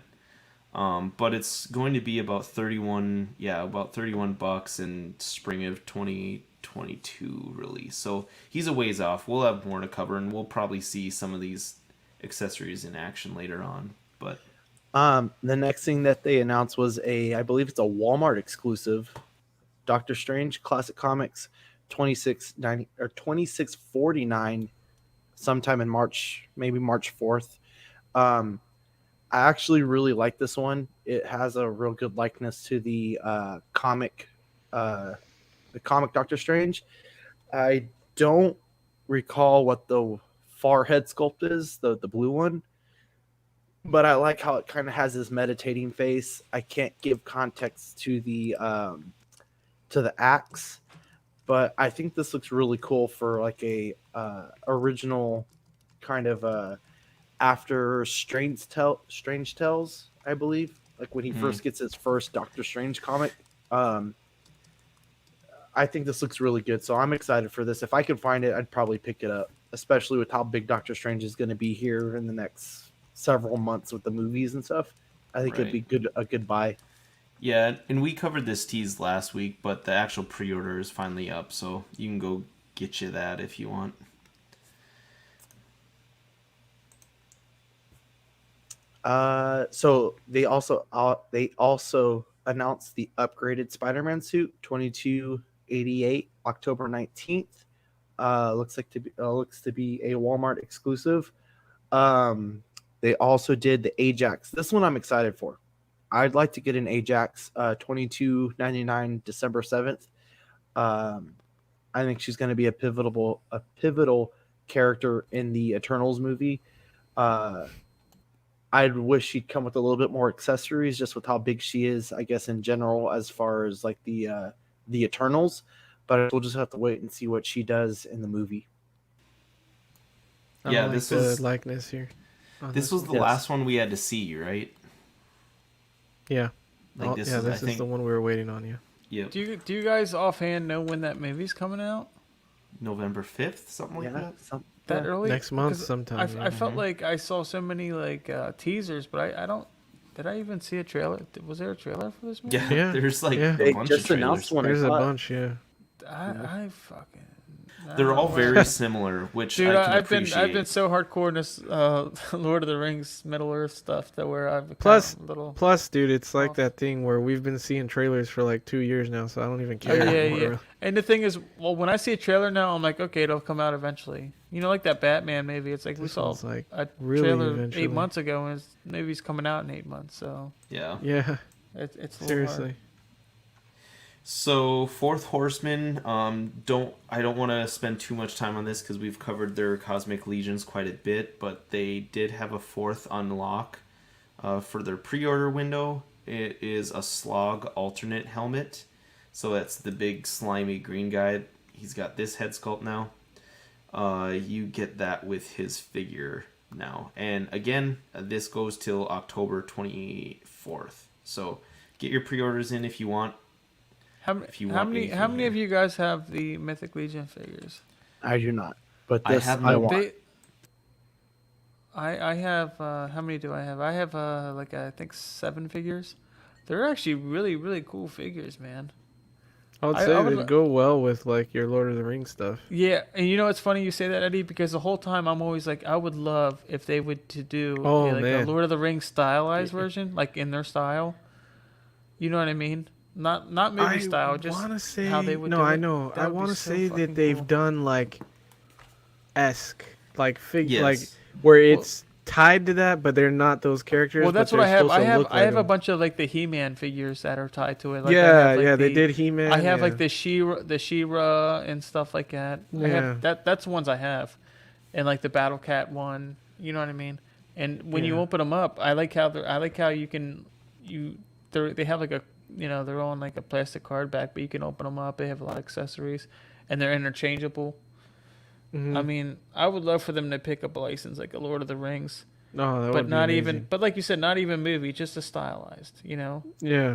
But it's going to be about $31 in spring of 2022 release. So he's a ways off. We'll have more to cover, and we'll probably see some of these accessories in action later on. But The next thing that they announced was I believe it's a Walmart exclusive, Doctor Strange Classic Comics, $26.90 or $26.49, sometime in March, maybe March 4th. I I actually really like this one. It has a real good likeness to uh, the comic Doctor Strange. I don't recall what the far head sculpt is, the blue one, but I like how it kind of has this meditating face. I can't give context to the axe, but I think this looks really cool for like a original kind of after Strange Tales, I believe, like when he first gets his first Doctor Strange comic. Um, I think this looks really good, so I'm excited for this. If I could find it, I'd probably pick it up, especially with how big Doctor Strange is going to be here in the next several months with the movies and stuff. I think it'd be a good buy. Yeah, and we covered this tease last week, but the actual pre-order is finally up, so you can go get you that if you want. So they also announced the upgraded Spider-Man suit, 2288, October 19th. Looks to be a Walmart exclusive. They also did the Ajax. This one I'm excited for. I'd like to get an Ajax 2299 December 7th. I think she's going to be a pivotal character in the Eternals movie. I wish she'd come with a little bit more accessories, just with how big she is, I guess, in general, as far as like the Eternals. But we'll just have to wait and see what she does in the movie. Yeah, I like this the was likeness here. this was the last one we had to see, right? Yeah. Like this yeah, is, this I is think, the one we were waiting on. Yeah. Yep. Do you guys offhand know when that movie's coming out? November 5th, something like that. That early? Next month 'Cause sometime. I felt like I saw so many like teasers, but I don't. Did I even see a trailer? Was there a trailer for this movie? Yeah, Yeah, there's like yeah. a They bunch just of announced trailers. one. There's I a thought. bunch. Yeah. I fucking. They're all don't know. very similar, which Dude, I can I've appreciate. been so hardcore in this Lord of the Rings Middle Earth stuff that where I've become Plus, a little. plus, dude, it's like off. that thing where we've been seeing trailers for like 2 years now, so I don't even care Yeah, anymore. yeah. And the thing is, well, when I see a trailer now, I'm like, okay, it'll come out eventually. You know, like that Batman movie. It's like we This saw one's like a really trailer eventually. 8 months ago, and his movie's coming out in 8 months. So Yeah. Yeah, it's a little seriously. hard. So Fourth Horseman, I don't want to spend too much time on this because we've covered their Cosmic Legions quite a bit, but they did have a fourth unlock for their pre-order window. It is a Slog alternate helmet, so that's the big slimy green guy. He's got this head sculpt now. You get that with his figure now, and again, this goes till October 24th. So get your pre-orders in if you want. If you How want many anything how many here. of you guys have the Mythic Legion figures? I do not, but I this have I no- want. I have how many do I have? I have like I think 7 figures. They're actually really cool figures, man. I would I say would they'd go well with like your Lord of the Rings stuff. Yeah, and you know it's funny you say that, Eddie, because the whole time I'm always like, I would love if they would to do Oh, like a man. Lord of the Rings stylized version, like in their style. You know what I mean? Not movie style, just wanna say, how they would no, do I it. know. That I would be want to so say fucking that they've cool. done like like Yes. like where it's tied to that, but they're not those characters. Well, that's but what I they're have. supposed to look I have like a 'em. bunch of like the He-Man figures that are tied to it. Like, I Yeah, have, like, yeah, they the- did He-Man. I have yeah. like the She-Ra and stuff like that. I Yeah. have that's the ones I have, and like the Battle Cat one. You know what I mean? And when you Yeah. open them up, I like how you can they have like a they're on like a plastic card back, but you can open them up. They have a lot of accessories, and they're interchangeable. Mhm. I mean, I would love for them to pick up a license like a Lord of the Rings, No, that but would be not amazing. even. But like you said, not even movie, just a stylized. Yeah.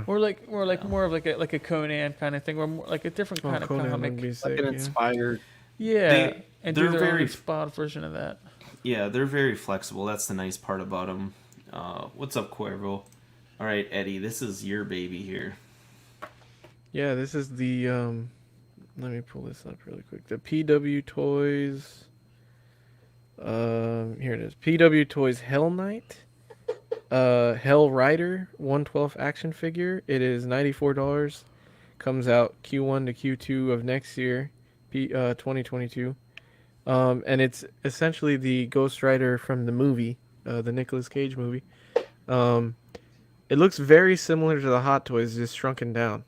Or like more of like a Conan kind of thing, or more like a different kind of Conan comic. would be Like sick. an Yeah. inspired. Yeah, and do they're their very own spot version of that. Yeah, they're very flexible. That's the nice part about them. What's up, Cuervo? All right, Eddie, this is your baby here. Yeah, this is the let me pull this up really quick. The PW Toys here it is. PW Toys Hell Knight. Hell Rider 1/12 action figure. It is $94. Comes out Q1 to Q2 of next year, 2022. And it's essentially the Ghost Rider from the movie, the Nicolas Cage movie. It looks very similar to the Hot Toys, just shrunken down,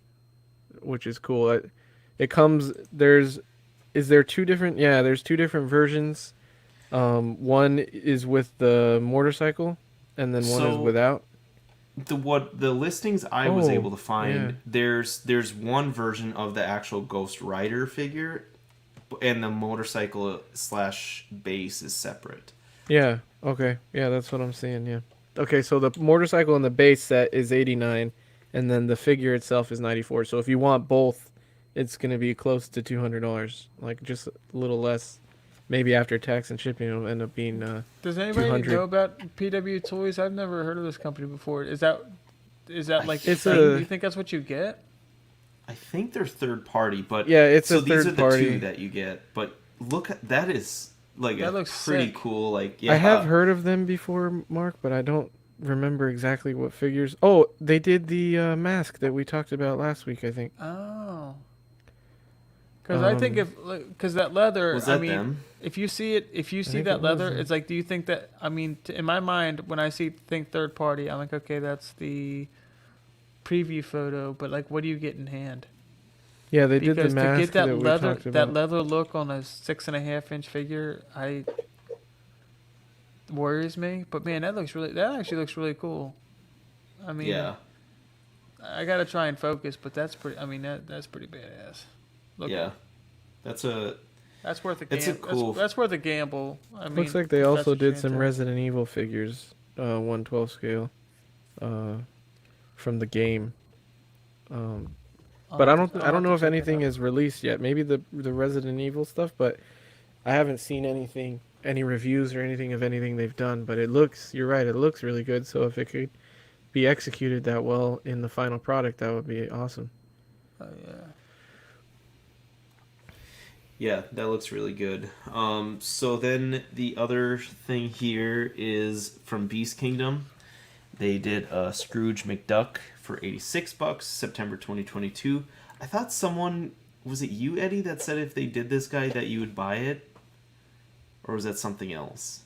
which is cool. It comes is there two different? Yeah, there's two different versions. One is with the motorcycle, and then one is So without. the listings I was Oh, able to find, yeah. there's one version of the actual Ghost Rider figure, and the motorcycle slash base is separate. Yeah. Okay. Yeah, that's what I'm seeing. Yeah. Okay, so the motorcycle and the base set is 89, and then the figure itself is 94. So if you want both, it's gonna be close to $200, like just a little less. Maybe after tax and shipping, it'll end up being Does anybody 200. know about PW Toys? I've never heard of this company before. Is that like It's you think that's what you get? I think they're third party, but Yeah, it's so a these third are the party. two that you get. But look, that is like That a looks pretty sick. cool. Like yeah, I have heard of them before, Mark, but I don't remember exactly what figures. Oh, they did the mask that we talked about last week, I think. Oh. Because I think because that leather, Was that I mean, them? if you see think that it was leather, them. it's like, do you think that? I mean, in my mind, when I think third party, I'm like, okay, that's the preview photo, but like, what do you get in hand? Yeah, they did the Because to mask get that that we leather, talked about. that leather look on a 6.5-inch figure, worries me. But man, that actually looks really cool. I mean, yeah, I gotta try and focus, but that's pretty. I mean, that's pretty badass. yeah. That's a That's worth a It's a gamble. cool- That's worth a gamble. I mean, Looks like they if that's also what you're did some into. Resident Evil figures, 112 scale, from the game. But I don't know if anything is released yet. Maybe the Resident Evil stuff, but I haven't seen any reviews or anything of anything they've done. But you're right, it looks really good. So if it could be executed that well in the final product, that would be awesome. Oh yeah. Yeah, that looks really good. So then the other thing here is from Beast Kingdom. They did a Scrooge McDuck for $86, September 2022. I thought was it you, Eddie, that said if they did this guy that you would buy it? Or was that something else?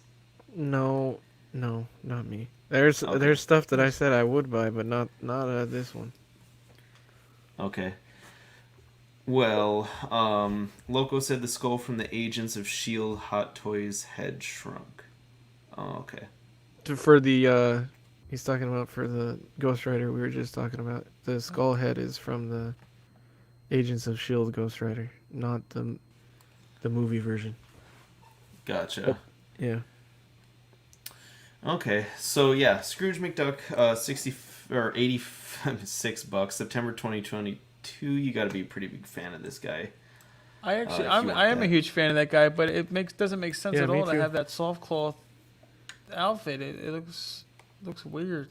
No, not me. There's stuff that I said I would buy, but not this one. Okay. Well, Loco said the skull from the Agents of S.H.I.E.L.D. Hot Toys head shrunk. Oh, okay. For the he's talking about for the Ghost Rider we were just talking about. The skull head is from the Agents of S.H.I.E.L.D. Ghost Rider, not the movie version. Gotcha. Yeah. Okay, so yeah, Scrooge McDuck, 60 or $86, September 2022. You got to be a pretty big fan of this guy. I actually, if you want I am a that. huge fan of that guy, but it doesn't make sense Yeah, at me all to too. have that soft cloth outfit. It looks weird.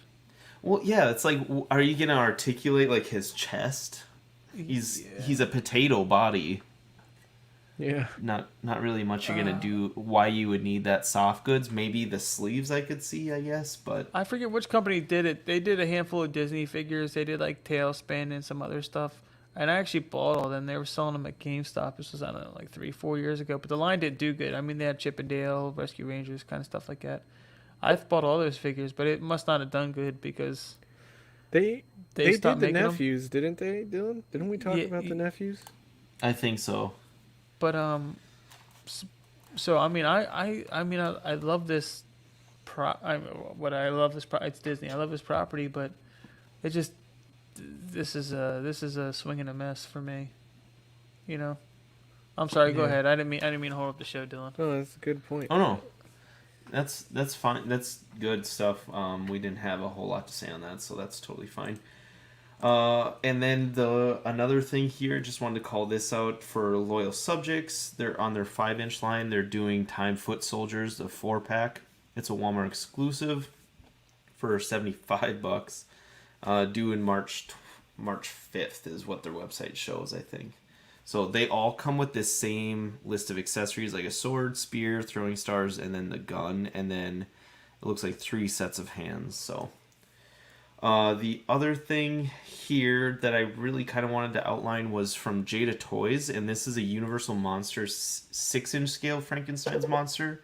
Well, yeah, it's like, are you gonna articulate like his chest? He's a potato body. Yeah. Not really much you're gonna do. Why you would need that soft goods? Maybe the sleeves I could see, I guess, but I forget which company did it. They did a handful of Disney figures. They did like Tailspin and some other stuff. And I actually bought all them. They were selling them at GameStop. This was, I don't know, like 3-4 years ago. But the line didn't do good. I mean, they had Chip and Dale, Rescue Rangers, kind of stuff like that. I've bought all those figures, but it must not have done good because They they did stopped the making 'em. Nephews, didn't they, Dylan? Didn't we talk Yeah, about the Nephews? I think so. But so I mean, I love this. It's Disney. I love this property, but it just this is a swing and a miss for me. You know. I'm sorry. Go Yeah. ahead. I didn't mean to hold up the show, Dylan. Oh, that's a good point. Oh no, that's fine. That's good stuff. We didn't have a whole lot to say on that, so that's totally fine. And then another thing here, just wanted to call this out for loyal subjects. They're on their 5-inch line. They're doing Time Foot Soldiers, the 4-pack. It's a Walmart exclusive for $75. Due in March 5th is what their website shows, I think. So they all come with this same list of accessories, like a sword, spear, throwing stars, and then the gun, and then it looks like 3 sets of hands. So the other thing here that I really kind of wanted to outline was from Jada Toys, and this is a Universal Monsters 6-inch scale Frankenstein's monster.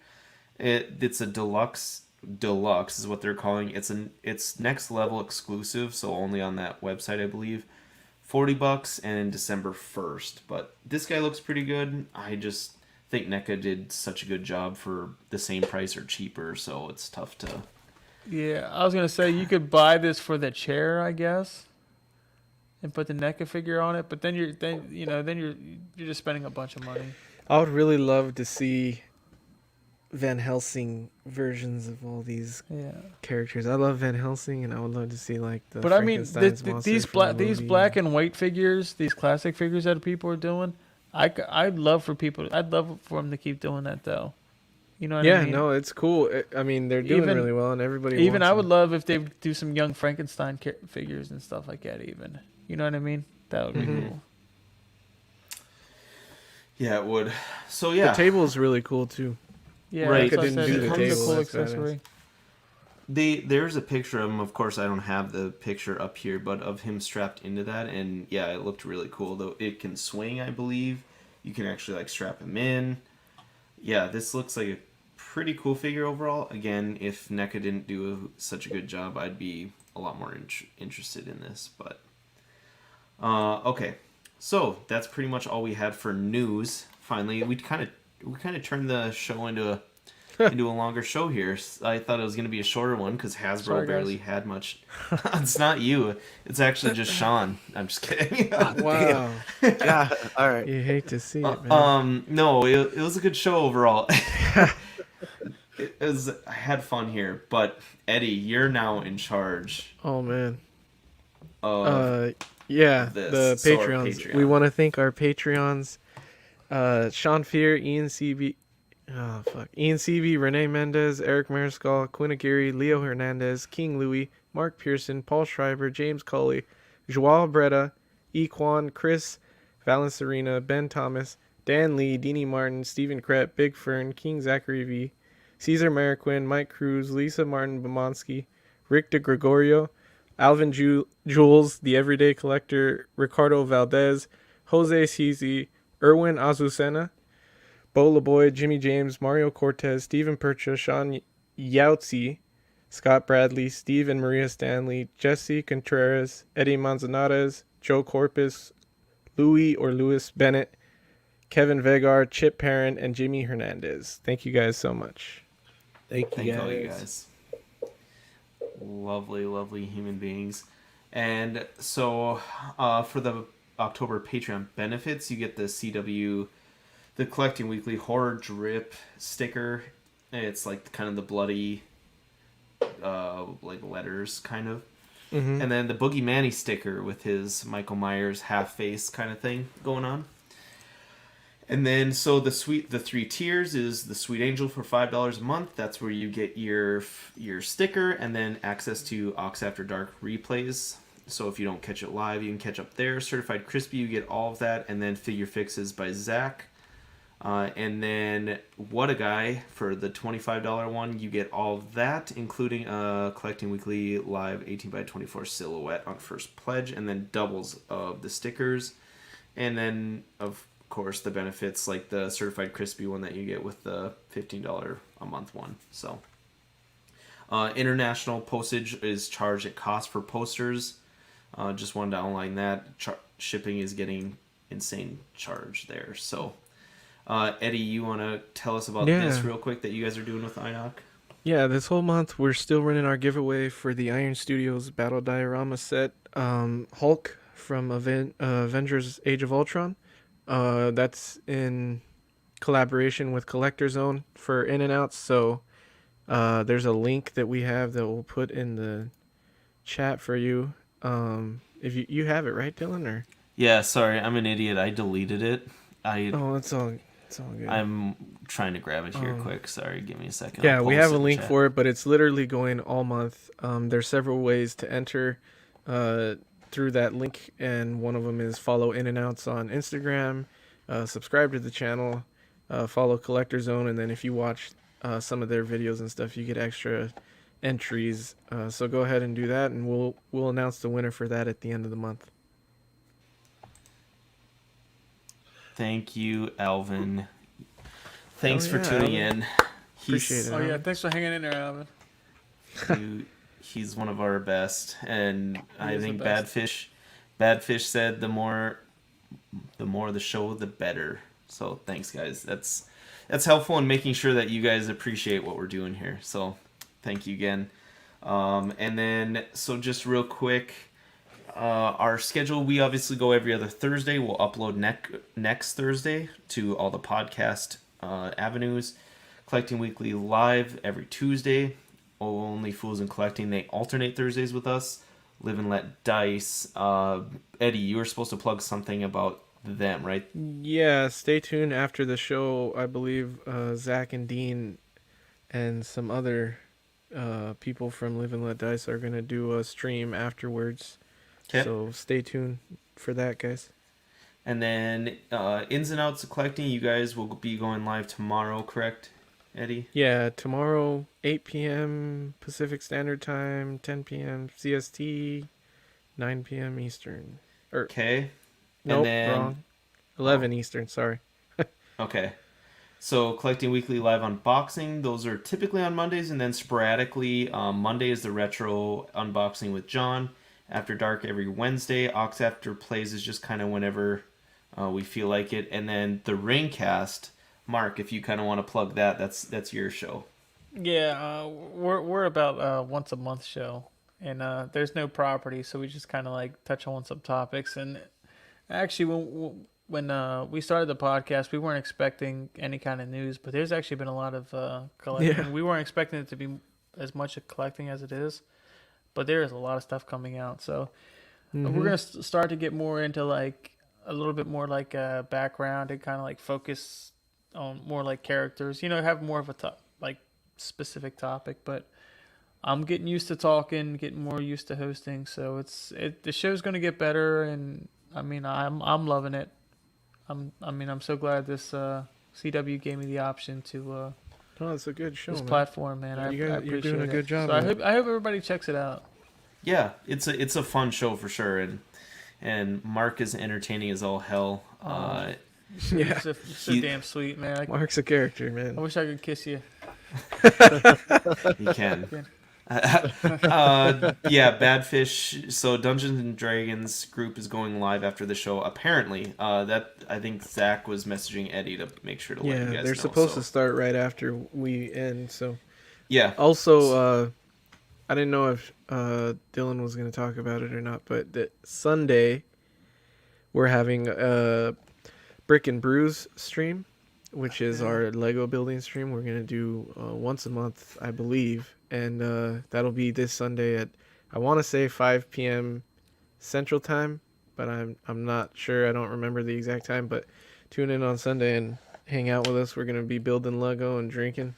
It's a deluxe Deluxe is what they're calling. It's next level exclusive, so only on that website, I believe. $40 and December 1st. But this guy looks pretty good. I just think NECA did such a good job for the same price or cheaper, so it's tough to. Yeah, I was gonna say you could buy this for the chair, I guess, and put the NECA figure on it. But then you're just spending a bunch of money. I would really love to see Van Helsing versions of all these Yeah. characters. I love Van Helsing, and I would love to see like the. But I mean, Frankenstein's monster these from the these movie. black and white figures, these classic figures that people are doing, I'd love for them to keep doing that though. You know what I mean? No, it's cool. I mean, they're doing Even- really well, and everybody. Even wants I would them. love if they do some young Frankenstein figures and stuff like that. Even, you know what I mean? That would be cool. Yeah, it would. So The yeah, table is really cool too. Yeah, Right. that's what I Didn't said. do It the comes with a table, cool that's badass. accessory. there's a picture of him. Of course, I don't have the picture up here, but of him strapped into that, and yeah, it looked really cool. Though it can swing, I believe. You can actually like strap him in. Yeah, this looks like a pretty cool figure overall. Again, if NECA didn't do such a good job, I'd be a lot more interested in this. But okay, so that's pretty much all we had for news. Finally, we kind of turned the show into a longer show here. I thought it was going to be a shorter one because Hasbro Sorry, guys. barely had much. It's not you. It's actually just Sean. I'm just kidding. Wow, Yeah. All right. you hate to see it, man. No, it was a good show overall. I had fun here, but Eddie, you're now in charge Oh man. of Yeah, this. the So our Patreons. Patreon. We want to thank our Patreons. Sean Fear, Ian CB, Ian CB, Renee Mendez, Eric Mariscal, Quinn Aguirre, Leo Hernandez, King Louis, Mark Pearson, Paul Schreiber, James Colley, Joao Breda, Equan, Chris Valencerina, Ben Thomas, Dan Lee, Deanie Martin, Stephen Krett, Big Fern, King Zachary V, Caesar Mariquin, Mike Cruz, Lisa Martin Bomonsky, Rick De Gregorio, Alvin Jules, The Everyday Collector, Ricardo Valdez, Jose Cisi, Erwin Azucena, Bo LeBoy, Jimmy James, Mario Cortez, Stephen Percha, Sean Yautzi, Scott Bradley, Steve and Maria Stanley, Jesse Contreras, Eddie Manzanares, Joe Corpus, Louis Bennett, Kevin Vegar, Chip Parent, and Jimmy Hernandez. Thank you guys so much. Thank you, Thank all you guys. Lovely, lovely human beings. And so for the October Patreon benefits, you get the CW, the Collecting Weekly Horror Drip sticker. It's like kind of the bloody like letters kind of. Mm-hmm. And then the Boogie Manny sticker with his Michael Myers half face kind of thing going on. And then so the 3 tiers is the Sweet Angel for $5 a month. That's where you get your sticker and then access to Ox After Dark replays. So if you don't catch it live, you can catch up there. Certified Crispy, you get all of that, and then Figure Fixes by Zach. And then What a Guy for the $25 one, you get all of that, including a Collecting Weekly live 18x24 silhouette on first pledge, and then doubles of the stickers, and then of course the benefits like the Certified Crispy one that you get with the $15 a month one. So international postage is charged at cost for posters. Just wanted to outline that. Shipping is getting insane charge there. So Eddie, you want to tell us about this real quick that you guys are doing with Inoc? Yeah, this whole month we're still running our giveaway for the Iron Studios Battle Diorama set. Hulk from Avengers Age of Ultron. That's in collaboration with Collector Zone for in and outs. So there's a link that we have that we'll put in the chat for you. If you have it, right, Dylan? Or Yeah, sorry, I'm an idiot. I deleted it. it's all good. I'm trying to grab it here quick. Sorry, give me a second. Yeah, I'll we post have it a in the link chat. for it, but it's literally going all month. There's several ways to enter through that link, and one of them is follow In and Outs on Instagram, subscribe to the channel, follow Collector Zone, and then if you watch some of their videos and stuff, you get extra entries. So go ahead and do that, and we'll announce the winner for that at the end of the month. Thank you, Alvin. Thanks Oh, for yeah, tuning Alvin. in. Appreciate it. Oh yeah, thanks for hanging in there, Alvin. He's one of our best, and I is the think best. Badfish said the more the show, the better. So thanks, guys. That's helpful in making sure that you guys appreciate what we're doing here. So thank you again. And then, so just real quick, our schedule, we obviously go every other Thursday. We'll upload next Thursday to all the podcast avenues. Collecting Weekly live every Tuesday. Only Fools and Collecting, they alternate Thursdays with us. Live and Let Dice. Eddie, you were supposed to plug something about them, right? Yeah, stay tuned after the show. I believe Zach and Dean and some other people from Live and Let Dice are going to do a stream afterwards. Okay. So stay tuned for that, guys. And then Ins and Outs of Collecting, you guys will be going live tomorrow, correct, Eddie? Yeah, tomorrow, 8 p.m. Pacific Standard Time, 10 p.m. CST, 9 p.m. Eastern. Okay. Nope, and then, wrong. 11 Eastern, sorry. Okay. So Collecting Weekly live unboxing, those are typically on Mondays, and then sporadically, Monday is the retro unboxing with John. After Dark every Wednesday. Ox After Plays is just kind of whenever we feel like it. And then the Ringcast, Mark, if you kind of want to plug that, that's your show. Yeah, we're about once a month show, and there's no property, so we just kind of like touch on some topics. And actually, when we started the podcast, we weren't expecting any kind of news, but there's actually been a lot of collecting. Yeah. We weren't expecting it to be as much of collecting as it is, but there is a lot of stuff coming out. So we're gonna start to get more into like a little bit more like background and kind of like focus on more like characters. You know, have more of a like specific topic. But I'm getting used to talking, getting more used to hosting. So the show's gonna get better, and I mean I'm loving it. I'm so glad this CW gave me the option to Oh, it's a good show, this man. platform, man. I You're appreciate doing a it. good job. So I man. hope everybody checks it out. Yeah, it's a fun show for sure, and Mark is entertaining as all hell. Yeah. You're so He- damn sweet, man. Mark's a character, I man. wish I could kiss you. He can. Yeah, Badfish. So Dungeons and Dragons group is going live after the show. Apparently, that I think Zach was messaging Eddie to make sure to let Yeah, you guys they're know. supposed so. to start right after we end. So Yeah. also, I didn't know if Dylan was going to talk about it or not, but that Sunday we're having a Brick and Brews stream, which is our Lego building stream. We're going to do once a month, I believe, and that'll be this Sunday at, I want to say 5 p.m. Central Time, but I'm not sure. I don't remember the exact time, but tune in on Sunday and hang out with us. We're going to be building Lego and drinking.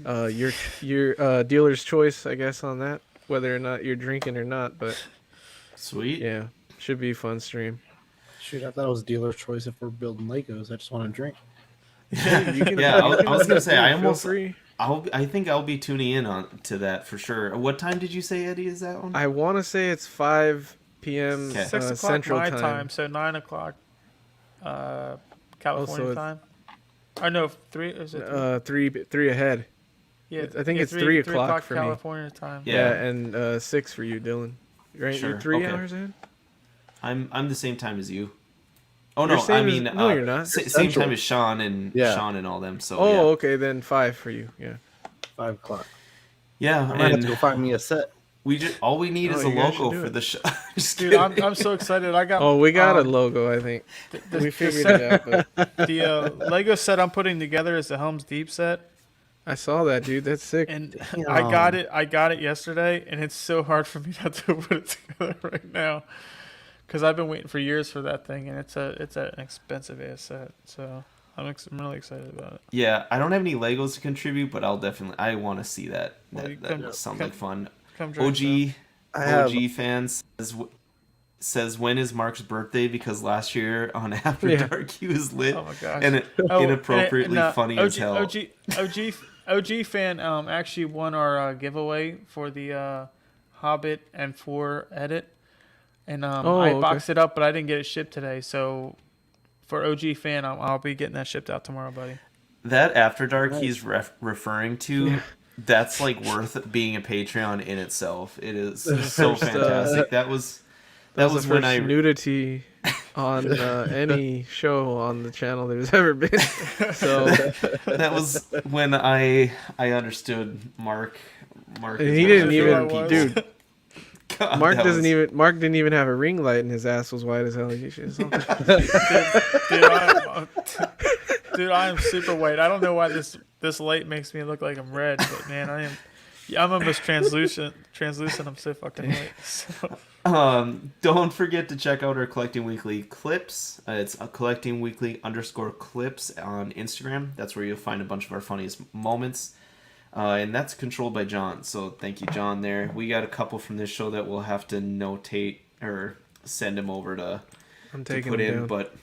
Your dealer's choice, I guess, on that, whether or not you're drinking or not, but Sweet. yeah, should be a fun stream. Shoot, I thought it was dealer's choice if we're building Legos. I just want to drink. You can, Yeah, I was gonna say I feel almost free. I think I'll be tuning in on to that for sure. What time did you say, Eddie? Is that one? I want to say it's 5 p.m. Okay. 6 o'clock Central my time. time, so 9 o'clock California it's- time. I know 3 is it? 3 ahead. Yeah, I think yeah, it's 3 o'clock for me. California time. Yeah. And 6 for you, Dylan. Right? Sure, You're 3 okay. hours ahead? I'm the same time as you. Oh You're no, same I as- mean no, you're not. Same Central. time as Sean and Yeah. Sean and all them. So Oh, yeah. okay, then 5 for you. Yeah. 5 o'clock. Yeah, I might have and to go find me a set. all we need Oh, is a you guys should logo do for it. the show. Just Dude, kidding. I'm so excited. I got Oh, we got a um, logo, I think. the We figured set- it out, but the Lego set I'm putting together is the Helm's Deep set, I saw that, dude. That's sick. and Damn. I got it yesterday, and it's so hard for me not to put it together right now, because I've been waiting for years for that thing, and it's an expensive ass set. So I'm really excited about it. Yeah, I don't have any Legos to contribute, but I want to see that. Well, That, you that come- sounds come- like fun. Come join us, OG I have OG fans says when is Mark's birthday, because last year on After Yeah. Dark he was lit Oh my gosh. and Oh, inappropriately and, funny OG, as hell. OG fan actually won our giveaway for the Hobbit and 4 edit, and I okay. boxed it up, but I didn't get it shipped today. So for OG fan, I'll be getting that shipped out tomorrow, buddy. That After Dark Nice. he's referring to that's like worth being a Patreon in itself. It is so fantastic. That was That was was the when first I nudity on any show on the channel there's ever been. So that was when I understood Mark. Mark, and is he one of didn't my even- favorite people. dude, God, Mark that doesn't was- even Mark didn't even have a ring light and his ass was white as hell. You should dude, dude, I am super white. I don't know why this light makes me look like I'm red, but man, I'm almost translucent. I'm so fucking white. So. Don't forget to check out our Collecting Weekly clips. It's a Collecting Weekly _clips on Instagram. That's where you'll find a bunch of our funniest moments. And that's controlled by John. So thank you, John, there. We got a couple from this show that we'll have to notate or send him over to taking put him in. down. But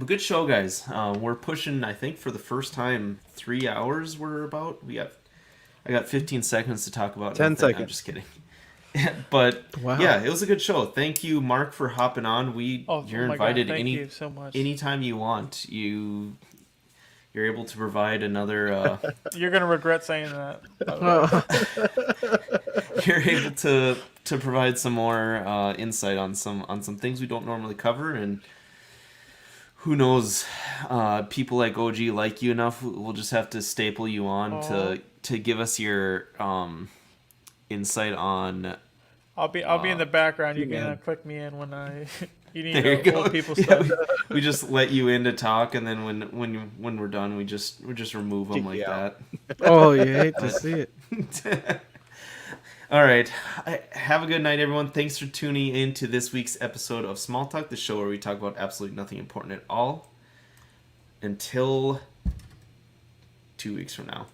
good show, guys. We're pushing, I think, for the first time, 3 hours we're about. I got 15 seconds to talk about 10 nothing. I'm seconds. just kidding. But Wow. yeah, it was a good show. Thank you, Mark, for hopping on. You're my invited God, thank you so much. anytime you want. You're able to provide another. You're gonna regret saying that. You're able to provide some more insight on some things we don't normally cover, and who knows, people like OG like you enough. We'll just have to staple you on to give us your insight on. I'll be in the background. You can man. click me in when you need There you go. old people Yeah, stuff. we just let you in to talk, and then when we're done, we just remove them Kick like you that. out. Oh, you hate to see it. All right. Have a good night, everyone. Thanks for tuning in to this week's episode of Small Talk, the show where we talk about absolutely nothing important at all. Until 2 weeks from now.